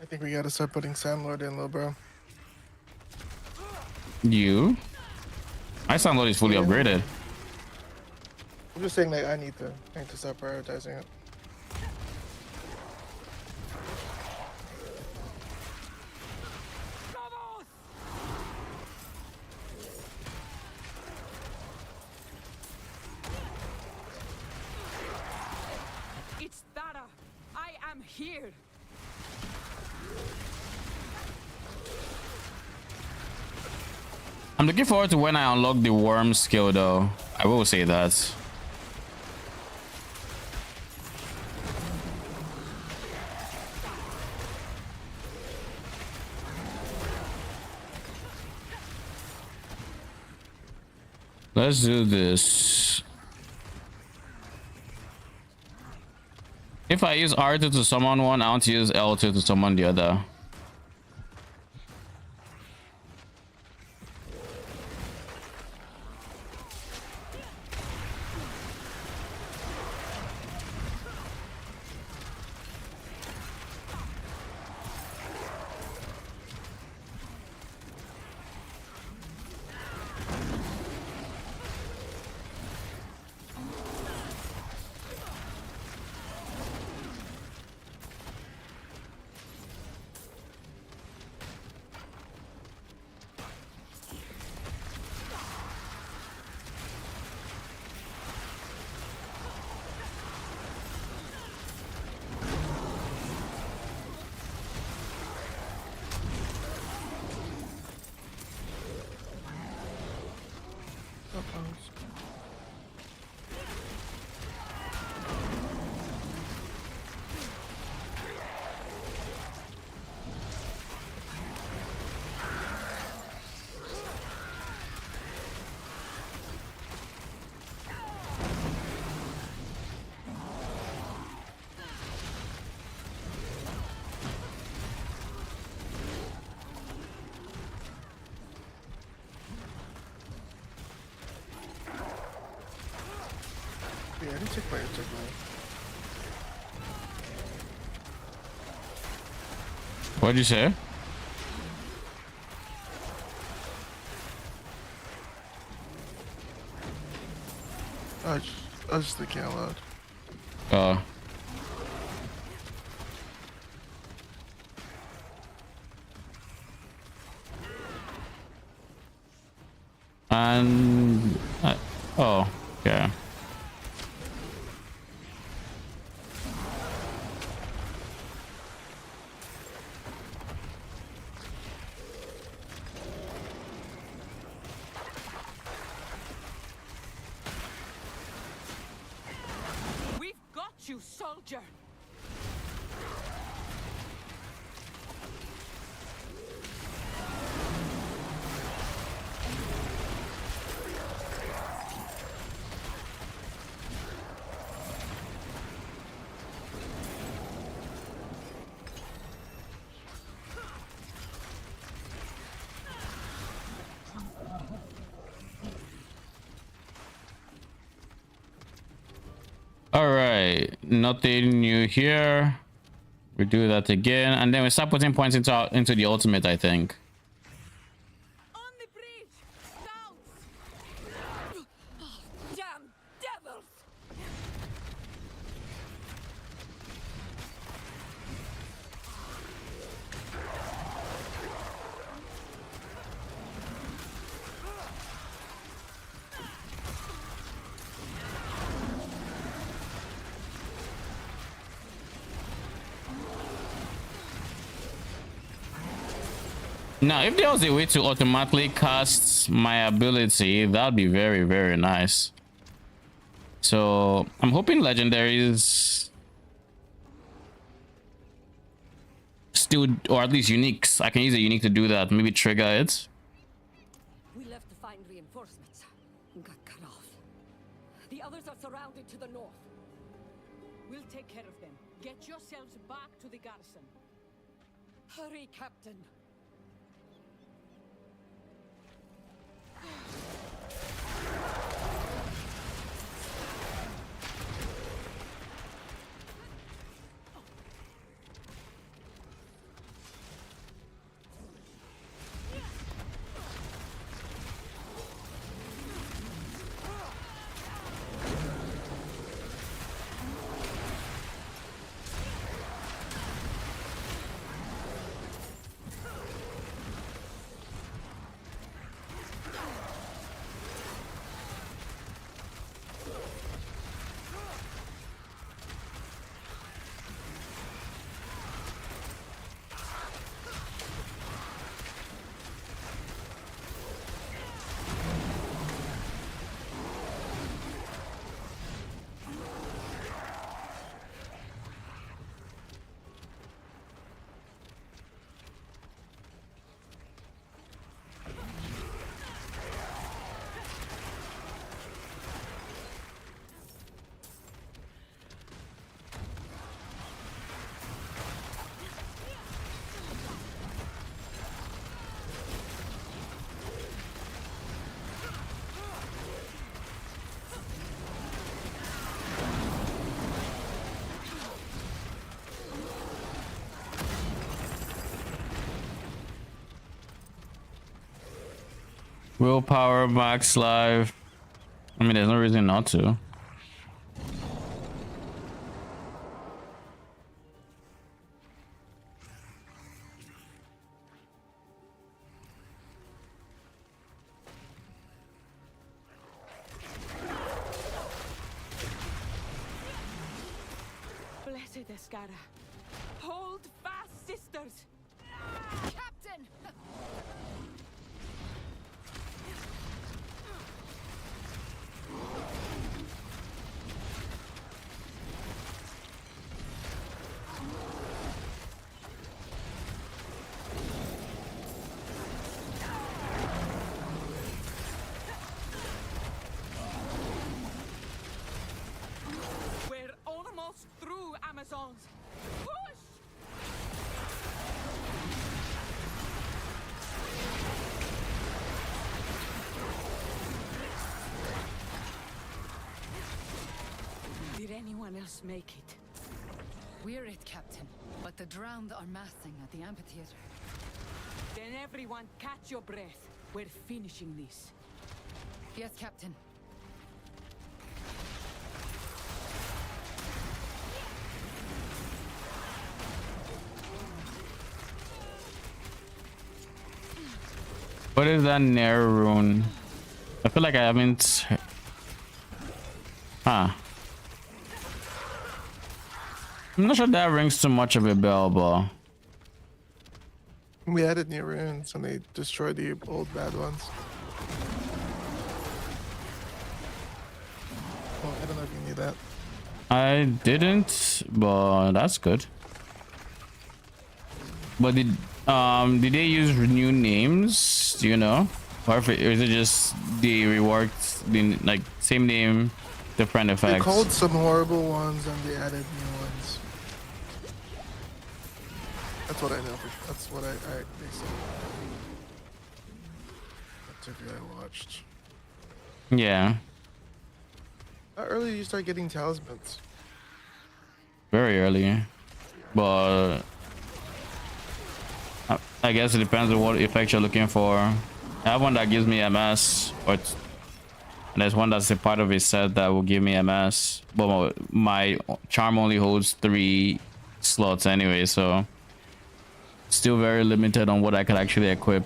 I think we gotta start putting Sandlord in, little bro. You? My Sandlord is fully upgraded. I'm just saying, like, I need to start prioritizing it. It's Dara. I am here. I'm looking forward to when I unlock the worm skill though. I will say that. Let's do this. If I use R2 to summon one, I want to use L2 to summon the other. Yeah, I didn't check my What'd you say? I was just thinking out loud. And oh, okay. We've got you, soldier. All right, nothing new here. We do that again, and then we start putting points into the ultimate, I think. On the bridge! Scouts! Damn devils! Now, if there was a way to automatically cast my ability, that'd be very, very nice. So I'm hoping legendaries still, or at least uniques. I can use a unique to do that. Maybe trigger it. We left to find reinforcements and got cut off. The others are surrounded to the north. We'll take care of them. Get yourselves back to the garrison. Hurry, Captain. Willpower max live. I mean, there's no reason not to. Blessed Escara. Hold fast, sisters. Captain! We're almost through, Amazons. Push! Did anyone else make it? We're it, Captain. But the drowned are massing at the amphitheater. Then everyone catch your breath. We're finishing this. Yes, Captain. What is that Nair rune? I feel like I haven't. Huh. I'm not sure that rings too much of a bell, but We added new runes and they destroyed the old bad ones. Well, I don't know if you knew that. I didn't. But that's good. But did they use new names? Do you know? Or if is it just they reworked the like same name, different effects? They called some horrible ones and they added new ones. That's what I know. That's what they said. That's if I watched. Yeah. How early do you start getting talismans? Very early. But I guess it depends on what effect you're looking for. I have one that gives me MS, and there's one that's a part of a set that will give me MS. But my charm only holds 3 slots anyway, so still very limited on what I could actually equip.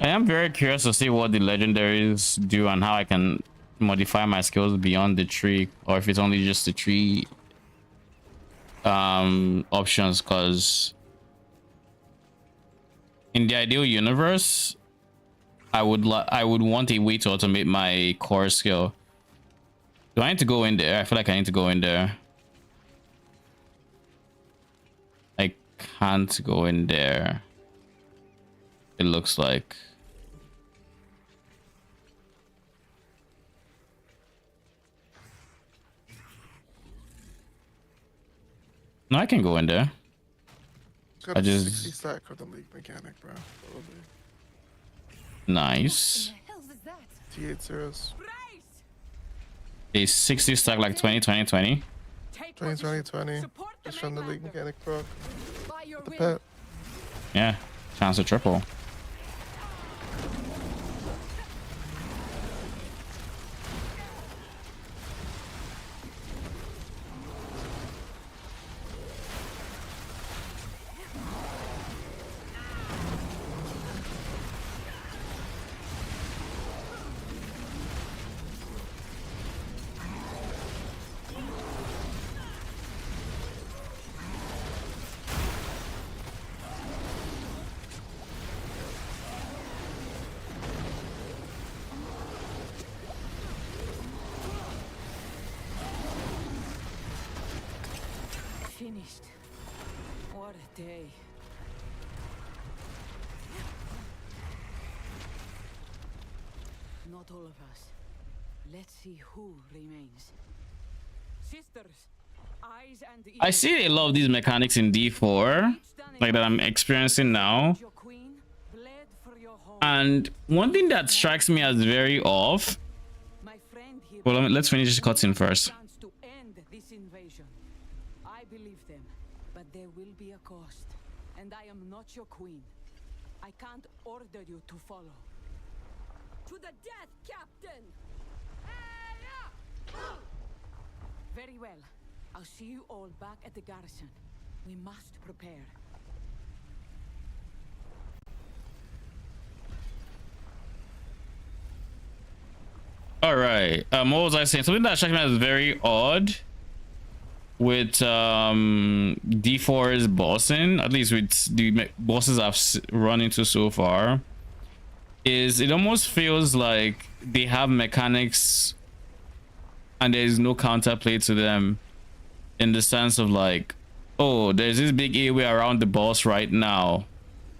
I am very curious to see what the legendaries do and how I can modify my skills beyond the tree, or if it's only just the tree options, because in the ideal universe I would want a way to automate my core skill. Do I need to go in there? I feel like I need to go in there. I can't go in there, it looks like. No, I can go in there. It's got I a just 60 stack of the league mechanic, bro. nice. T8 zeros. A 60 stack like 2020. 2020. Just from the league mechanic proc. The pet. Yeah, chance to triple. Finished. What a day. Not all of us. Let's see who remains. Sisters, eyes and ears. I see a lot of these mechanics in D4, like that I'm experiencing now. And one thing that strikes me as very off. Well, let's finish this cutscene first. To end this invasion. I believe them, but there will be a cost. And I am not your queen. I can't order you to follow. To the death, Captain! And Very well. I'll see you all back at the garrison. We must prepare. All right. What was I saying? Something that struck me as very odd with D4's bossing, at least with the bosses I've run into so far, is it almost feels like they have mechanics and there is no counterplay to them, in the sense of like, oh, there's this big area around the boss right now,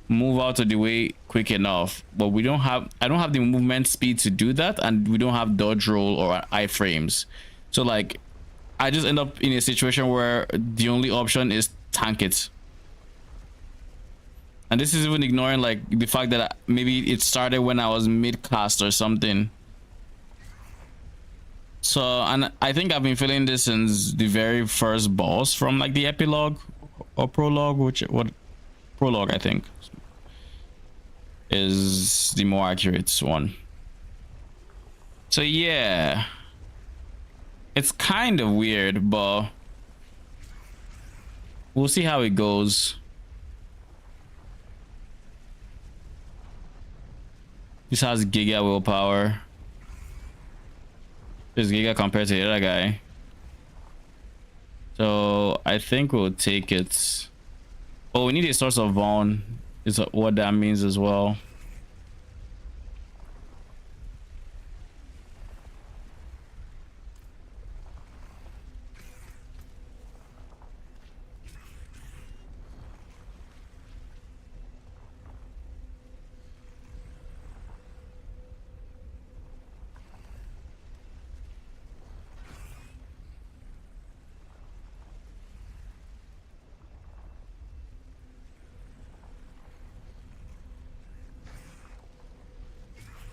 move out of the way quick enough, but I don't have the movement speed to do that, and we don't have dodge roll or iframes, so like I just end up in a situation where the only option is tank it. And this is even ignoring like the fact that maybe it started when I was mid cast or something. So, and I think I've been feeling this since the very first boss from like the epilogue or prologue, prologue I think is the more accurate one. So yeah, it's kind of weird, but we'll see how it goes. This has giga willpower. This giga compared to the other guy. So I think we'll take it. Oh, we need a source of Vaughn, is what that means as well.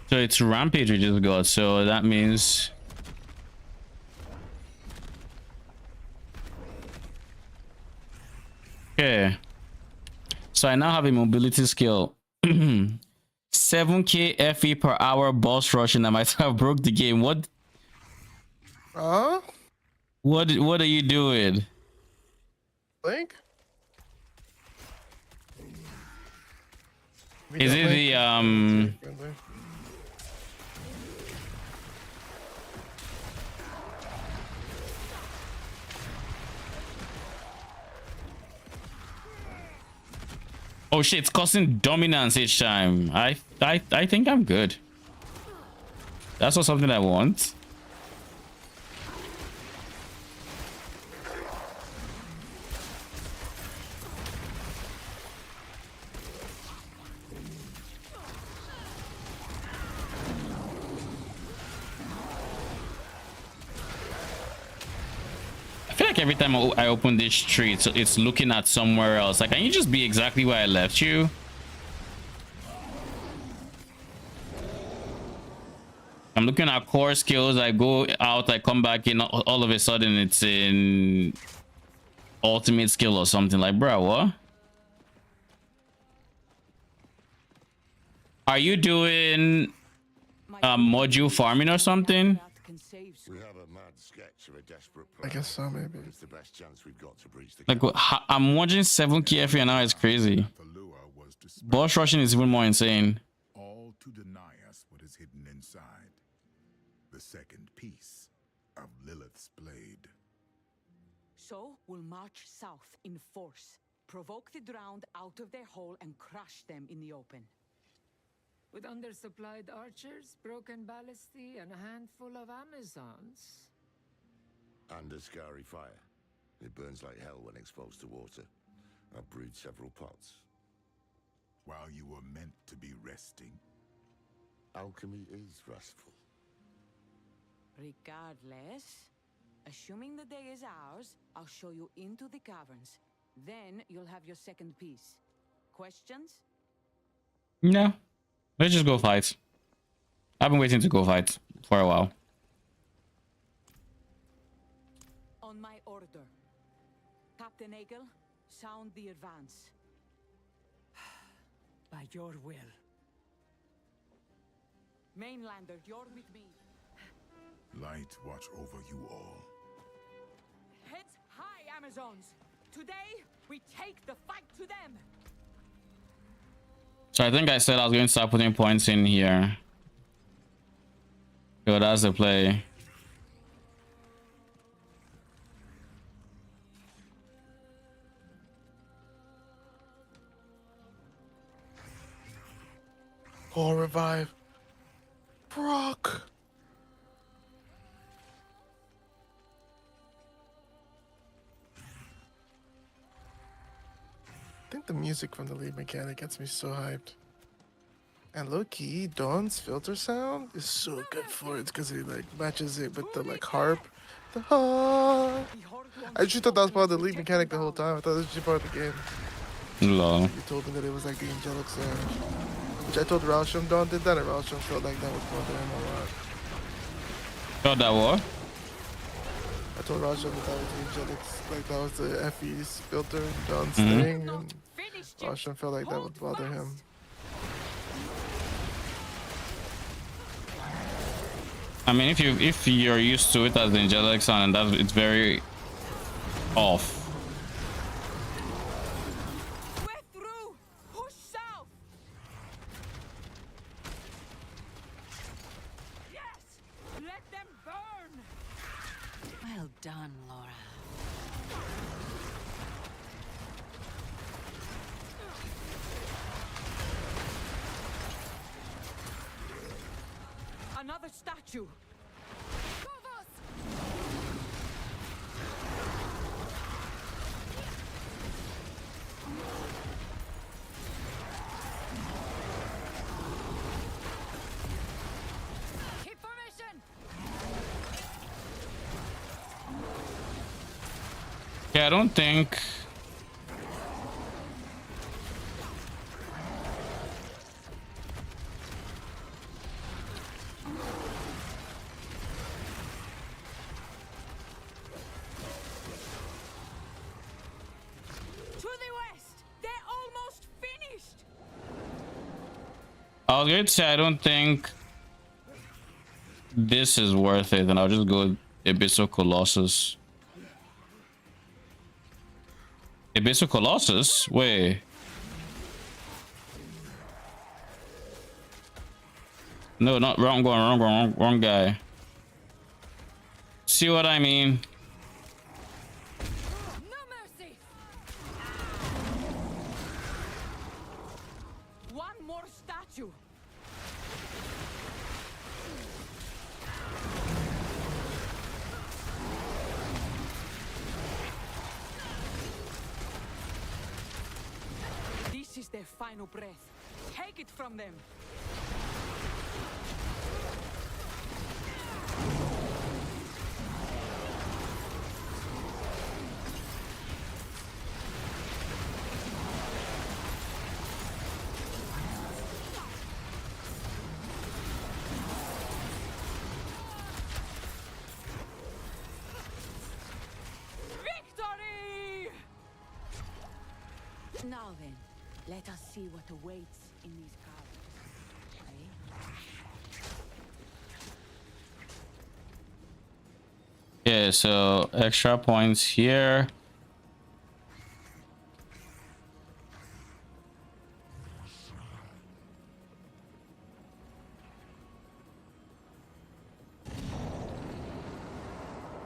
So it's Rampage we just got, so that means okay. So I now have a mobility skill. 7k FE per hour boss rushing. I might have broke the game. What? What are you doing? Link? Is it the oh shit, it's costing dominance each time. I think I'm good. That's not something I want. I feel like every time I open this tree, it's looking at somewhere else. Like, can you just be exactly where I left you? I'm looking at core skills. I go out, I come back in. All of a sudden, it's in ultimate skill or something. Like, bro, what? Are you doing module farming or something? We have a mad sketch of a desperate I guess so, maybe. It's the best chance we've got to breach the Like, I'm watching 7k FE now. It's crazy. Boss rushing is even more insane. All to deny us what is hidden inside. The second piece of Lilith's blade. So we'll march south in force, provoke the drowned out of their hole, and crush them in the open. With undersupplied archers, broken ballistae, and a handful of Amazons. And a scary fire. It burns like hell when exposed to water. I've brewed several pots. While you were meant to be resting. Alchemy is restful. Regardless, assuming the day is ours, I'll show you into the caverns. Then you'll have your second piece. Questions? No. Let's just go fight. I've been waiting to go fight for a while. On my order. Captain Egel, sound the advance. By your will. Mainlander, you're with me. Light watch over you all. Heads high, Amazons! Today, we take the fight to them! So I think I said I was going to start putting points in here. So that's the play. Oh, revive. Brock. I think the music from the lead mechanic gets me so hyped. And low key, Dawn's filter sound is so good for it because it like matches it with the like harp. The harp. I just thought that was part of the lead mechanic the whole time. I thought it was just part of the game. Lol. You told me that it was like the angelic sound. Which I told Rauschum Dawn did that, and Rauschum felt like that was bothering him a lot. Felt that what? I told Rauschum that that was the angelic, like that was the FE's filter, Dawn's thing, and Rauschum felt like that would bother him. I mean, if you're used to it as the angelic sound, and that it's very off. We're through! Push south! Yes! Let them burn! Well done, Laura. Another statue! Keep formation! Yeah, I don't think. I was going to say I don't think this is worth it, and I'll just go Abyssal Colossus. Abyssal Colossus? Wait. No, not wrong one, wrong guy. See what I mean? No mercy! One more statue! This is their final breath. Take it from them! Victory! Now then, let us see what awaits in these caverns. Yeah, so extra points here.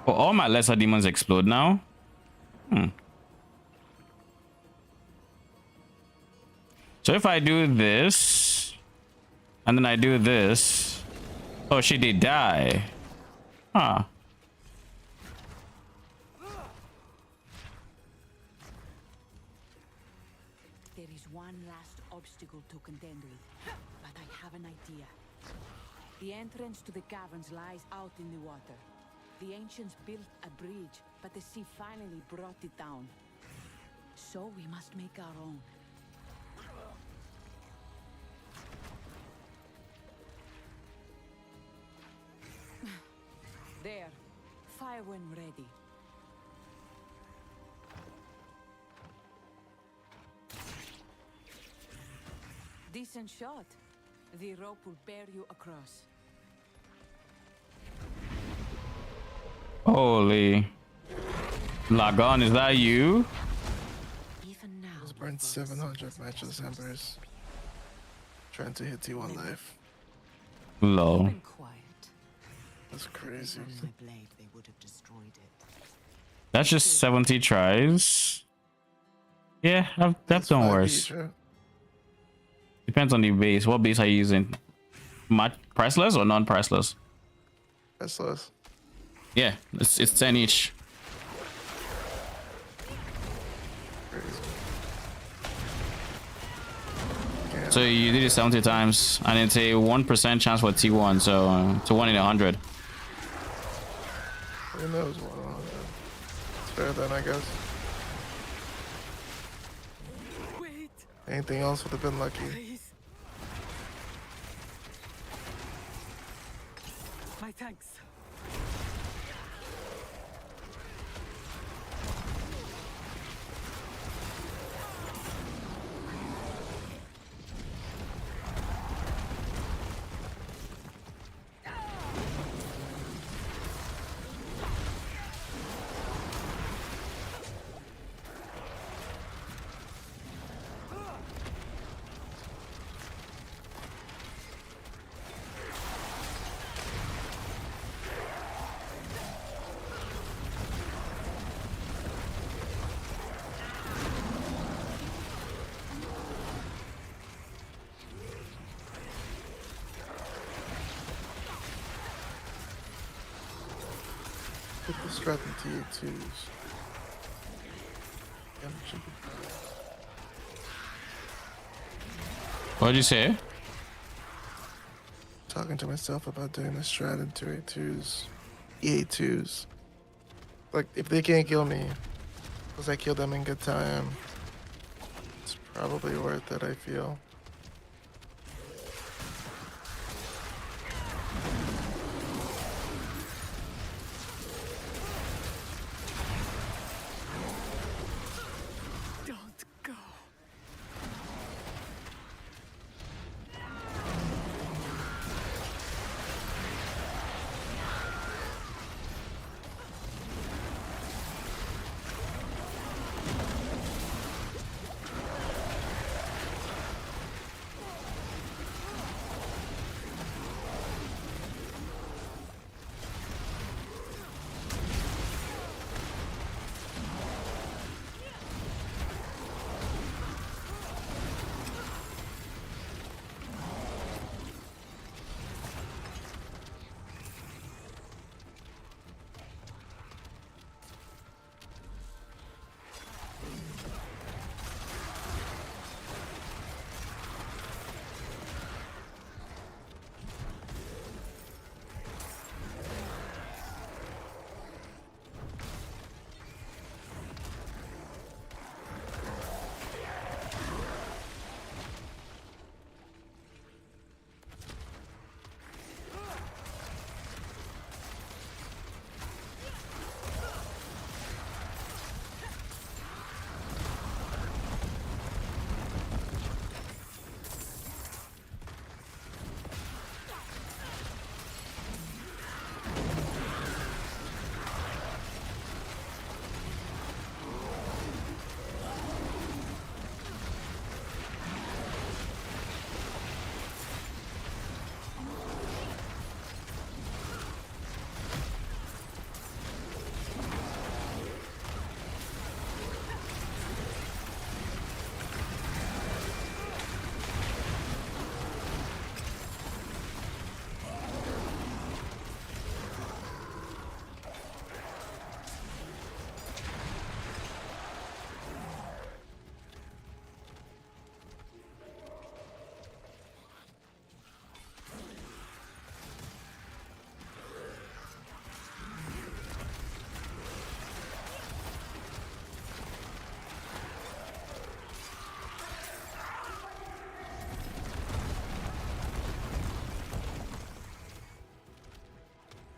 Oh, all my lesser demons explode now. So if I do this, and then I do this, oh, she did die. Huh. There is one last obstacle to contend with, but I have an idea. The entrance to the caverns lies out in the water. The ancients built a bridge, but the sea finally brought it down. So we must make our own. There. Fire when ready. Decent shot. The rope will bear you across. Holy. Lagon, is that you? Even now, Just burned 700 matches embers. Trying to hit T1 life. Low. been quiet. That's crazy. On my blade, they would have destroyed it. That's just 70 tries. Yeah, I've done 5 worse. each, right? Depends on the base. What base are you using? Priceless or non-priceless? Priceless. Yeah, it's 10 each. So you did it 70 times, and it's a 1% chance for T1, so it's a 1 in 100. Who knows what on that? It's fair then, I guess. Wait, Anything else would have been lucky. please. My thanks. Put the strat in T2s. Yeah, should be. What'd you say? Talking to myself about doing the strat in 2A2s. EA2s. Like, if they can't kill me, because I killed them in good time, it's probably worth it, I feel. Don't go.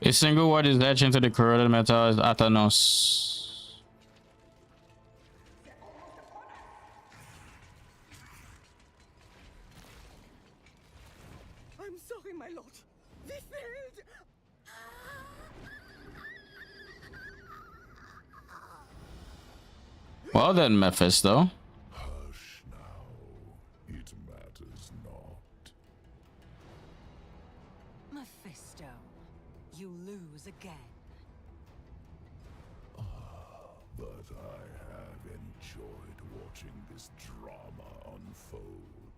A single word is etched into the corroded metal is Athanos. I'm sorry, my lord. We failed. Well then, Mephisto. Hush now. It matters not. Mephisto, you lose again. But I have enjoyed watching this drama unfold.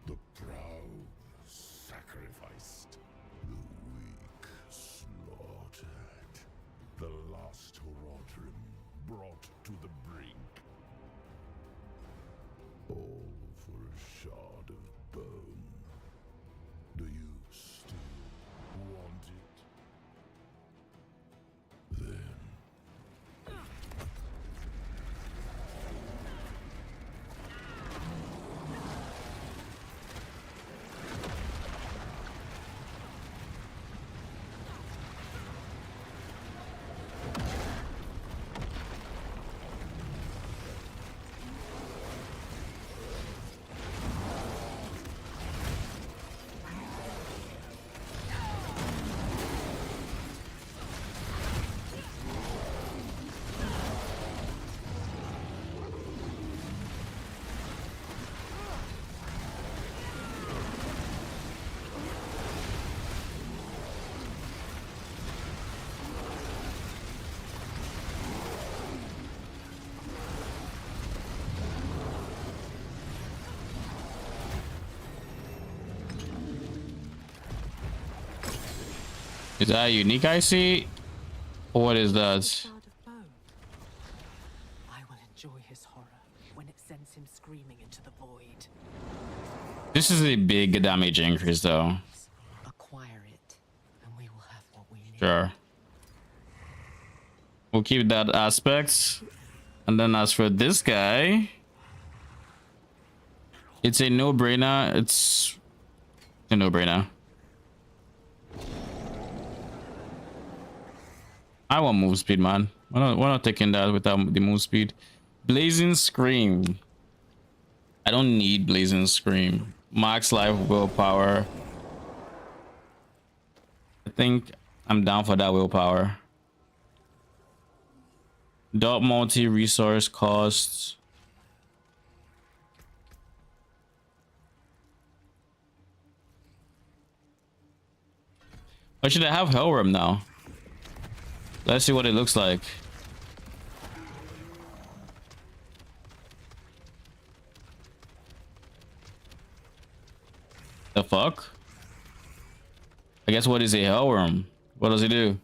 The proud sacrificed, the weak slaughtered, the last Horadrim brought to the brink. All for a shard of bone. Do you still want it? Then Is that a unique I see? Or what is that? Shard of bone. I will enjoy his horror when it sends him screaming into the void. This is a big damage increase though. Acquire it, and we will have what we need. Sure. We'll keep that aspect. And then as for this guy, it's a no-brainer. It's a no-brainer. I want move speed, man. We're not taking that without the move speed. Blazing Scream. I don't need Blazing Scream. Max life willpower. I think I'm down for that willpower. Dot multi-resource costs. Or should I have Hellworm now? Let's see what it looks like. The fuck? I guess what is a Hellworm? What does it do?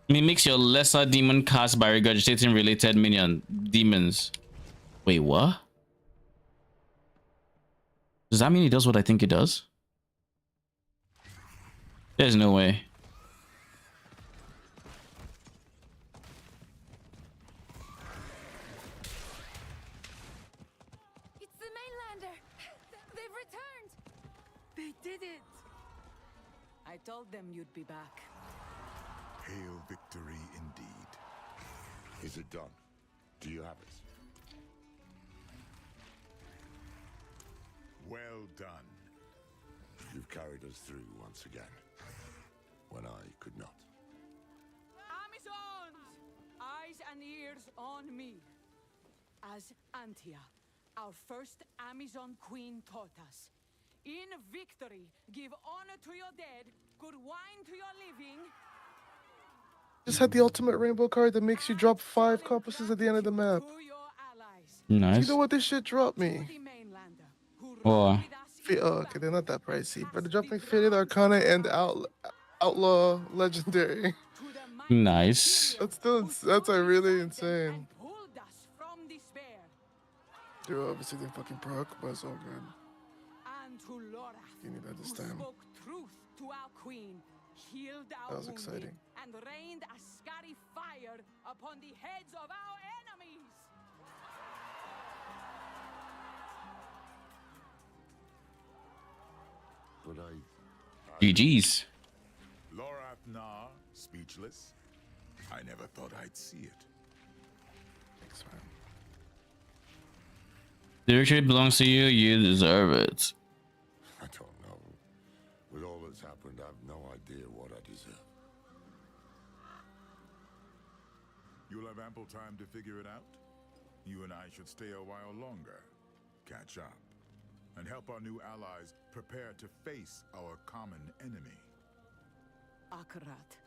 Mimics your lesser demon cast by regurgitating related minion demons. Wait, what? Does that mean it does what I think it does? There's no way. It's the mainlander. They've returned. They did it. I told them you'd be back. Hail victory indeed. Is it done? Do you have it? Well done. You've carried us through once again, when I could not. Amazons! Eyes and ears on me. As Antia, our first Amazon queen, taught us. In victory, give honor to your dead, good wine to your living. Just had the ultimate rainbow card that makes you drop 5 compasses at the end of the map. Nice. You know what this shit dropped me? Oh. Oh, okay, they're not that pricey, but it dropped me Faded Arcana and Outlaw Legendary. Nice. That's really insane. Dude, obviously they fucking broke, but it's all good. You need that this time. That was exciting. And rained a scary fire upon the heads of our enemies. But GG's. Lorath speechless. I never thought I'd see it. Thanks, man. The victory belongs to you. You deserve it. I don't know. With all the what's happened, I've no idea what I deserve. You'll have ample time to figure it out. You and I should stay a while longer, catch up, and help our new allies prepare to face our common enemy. Akarat,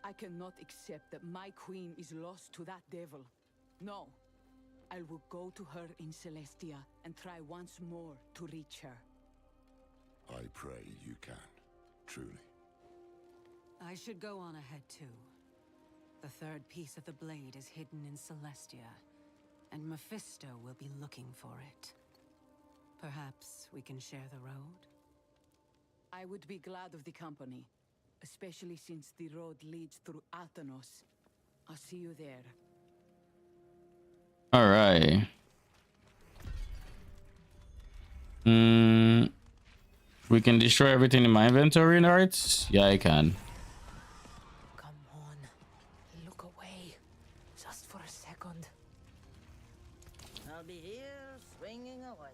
I cannot accept that my queen is lost to that devil. No. I will go to her in Celestia and try once more to reach her. I pray you can, truly. I should go on ahead too. The third piece of the blade is hidden in Celestia, and Mephisto will be looking for it. Perhaps we can share the road? I would be glad of the company, especially since the road leads through Athanos. I'll see you there. All right. We can destroy everything in my inventory, right? Yeah, I can. Come on. Look away. Just for a second. I'll be here, swinging away.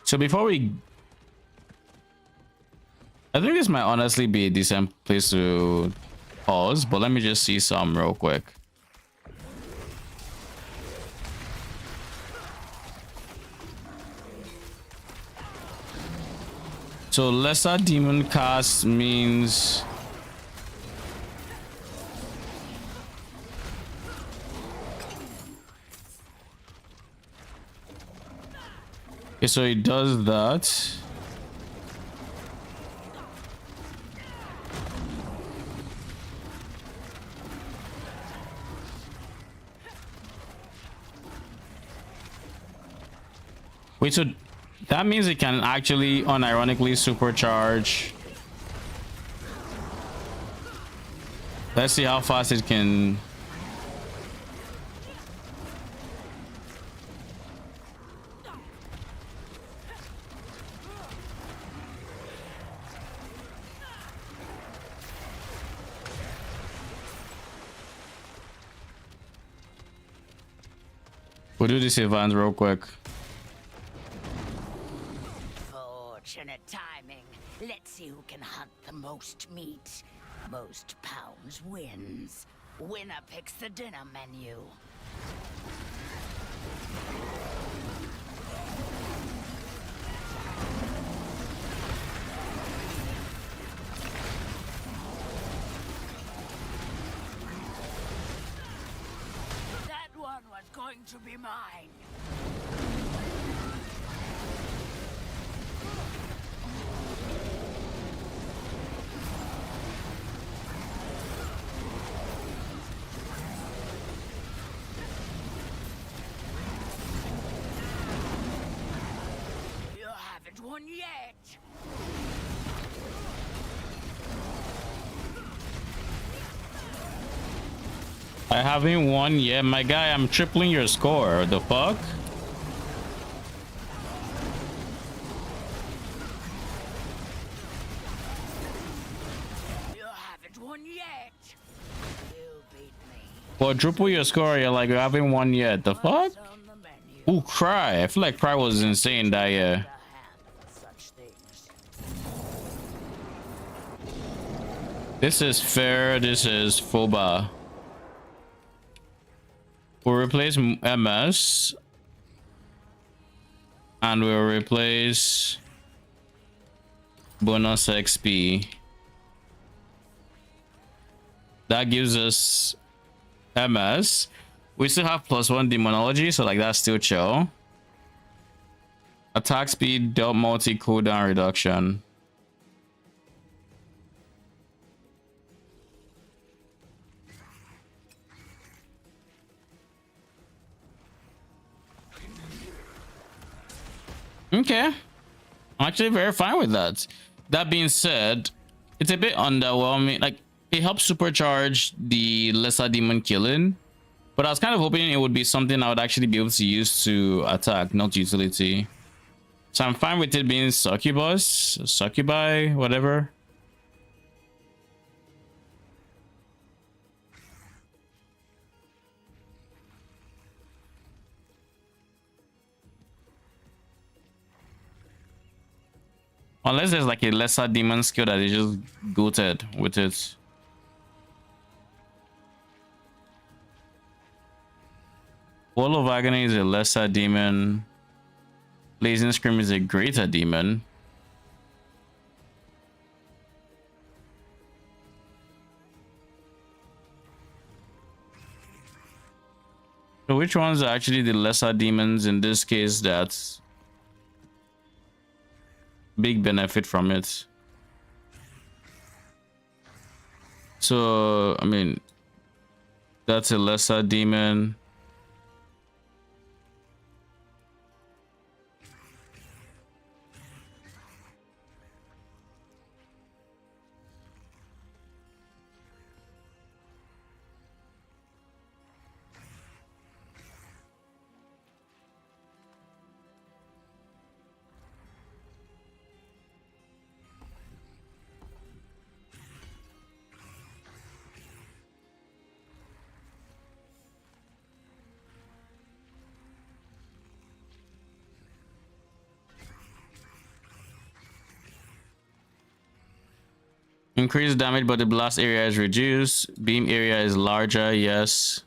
So before we... I think this might honestly be a decent place to pause, but let me just see some real quick. So lesser demon cast means okay, so it does that. Wait, so that means it can actually unironically supercharge. Let's see how fast it can. We'll do this event real quick. Fortunate timing. Let's see who can hunt the most meat. Most pounds wins. Winner picks the dinner menu. That one was going to be mine. You haven't won yet. I haven't won yet, my guy. I'm tripling your score. The fuck? You haven't won yet. You beat me. Quadruple your score. You're like, you haven't won yet. The fuck? Ooh, Cry. I feel like Cry was insane that year. This is fair. This is FOBA. We'll replace MS. And we'll replace bonus XP. That gives us MS. We still have +1 demonology, so like that's still chill. Attack speed, dealt multi cooldown reduction. Okay, I'm actually very fine with that. That being said, it's a bit underwhelming. Like, it helps supercharge the lesser demon killing, but I was kind of hoping it would be something I would actually be able to use to attack, not utility. So I'm fine with it being succubus, succubi, whatever. Unless there's like a lesser demon skill that is just goated with it. Wall of Agony is a lesser demon. Blazing Scream is a greater demon. So which ones are actually the lesser demons in this case that's big benefit from it? So, I mean, that's a lesser demon. Increased damage, but the blast area is reduced. Beam area is larger, yes.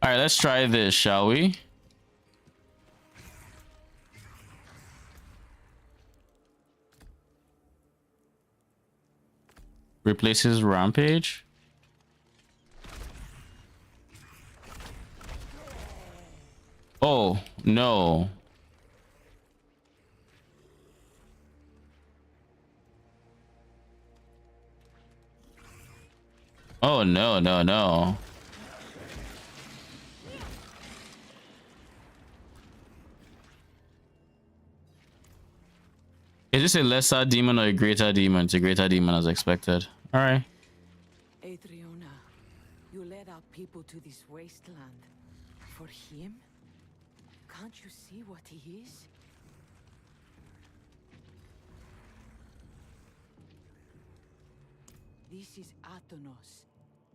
All right, let's try this, shall we? Replaces Rampage. Oh, no. Oh, no, no, no. Is this a lesser demon or a greater demon? It's a greater demon as expected. All right. Adriana, you led our people to this wasteland. For him? Can't you see what he is? This is Athenos.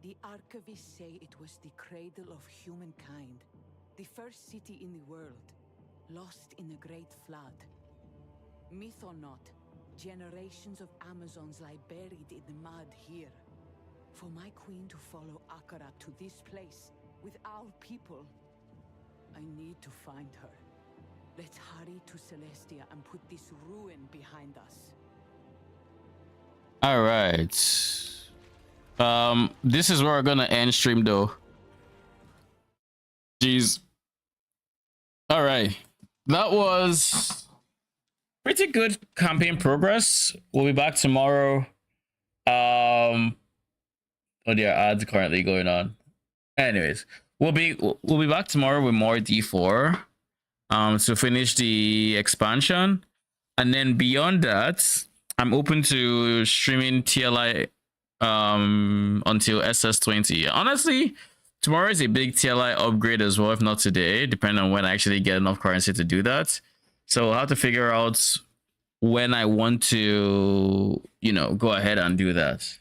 The archivists say it was the cradle of humankind. The first city in the world, lost in a great flood. Myth or not, generations of Amazons lie buried in the mud here. For my queen to follow Akara to this place, with our people, I need to find her. Let's hurry to Celestia and put this ruin behind us. All right. This is where we're gonna end stream though. Jeez. All right. That was pretty good campaign progress. We'll be back tomorrow. Oh, there are ads currently going on. Anyways, we'll be back tomorrow with more D4 to finish the expansion, and then beyond that, I'm open to streaming TLI until SS20. Honestly, tomorrow is a big TLI upgrade as well, if not today, depending on when I actually get enough currency to do that. So I'll have to figure out when I want to, you know, go ahead and do that.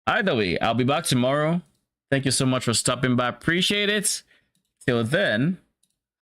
Either way, I'll be back tomorrow. Thank you so much for stopping by. Appreciate it. Till then,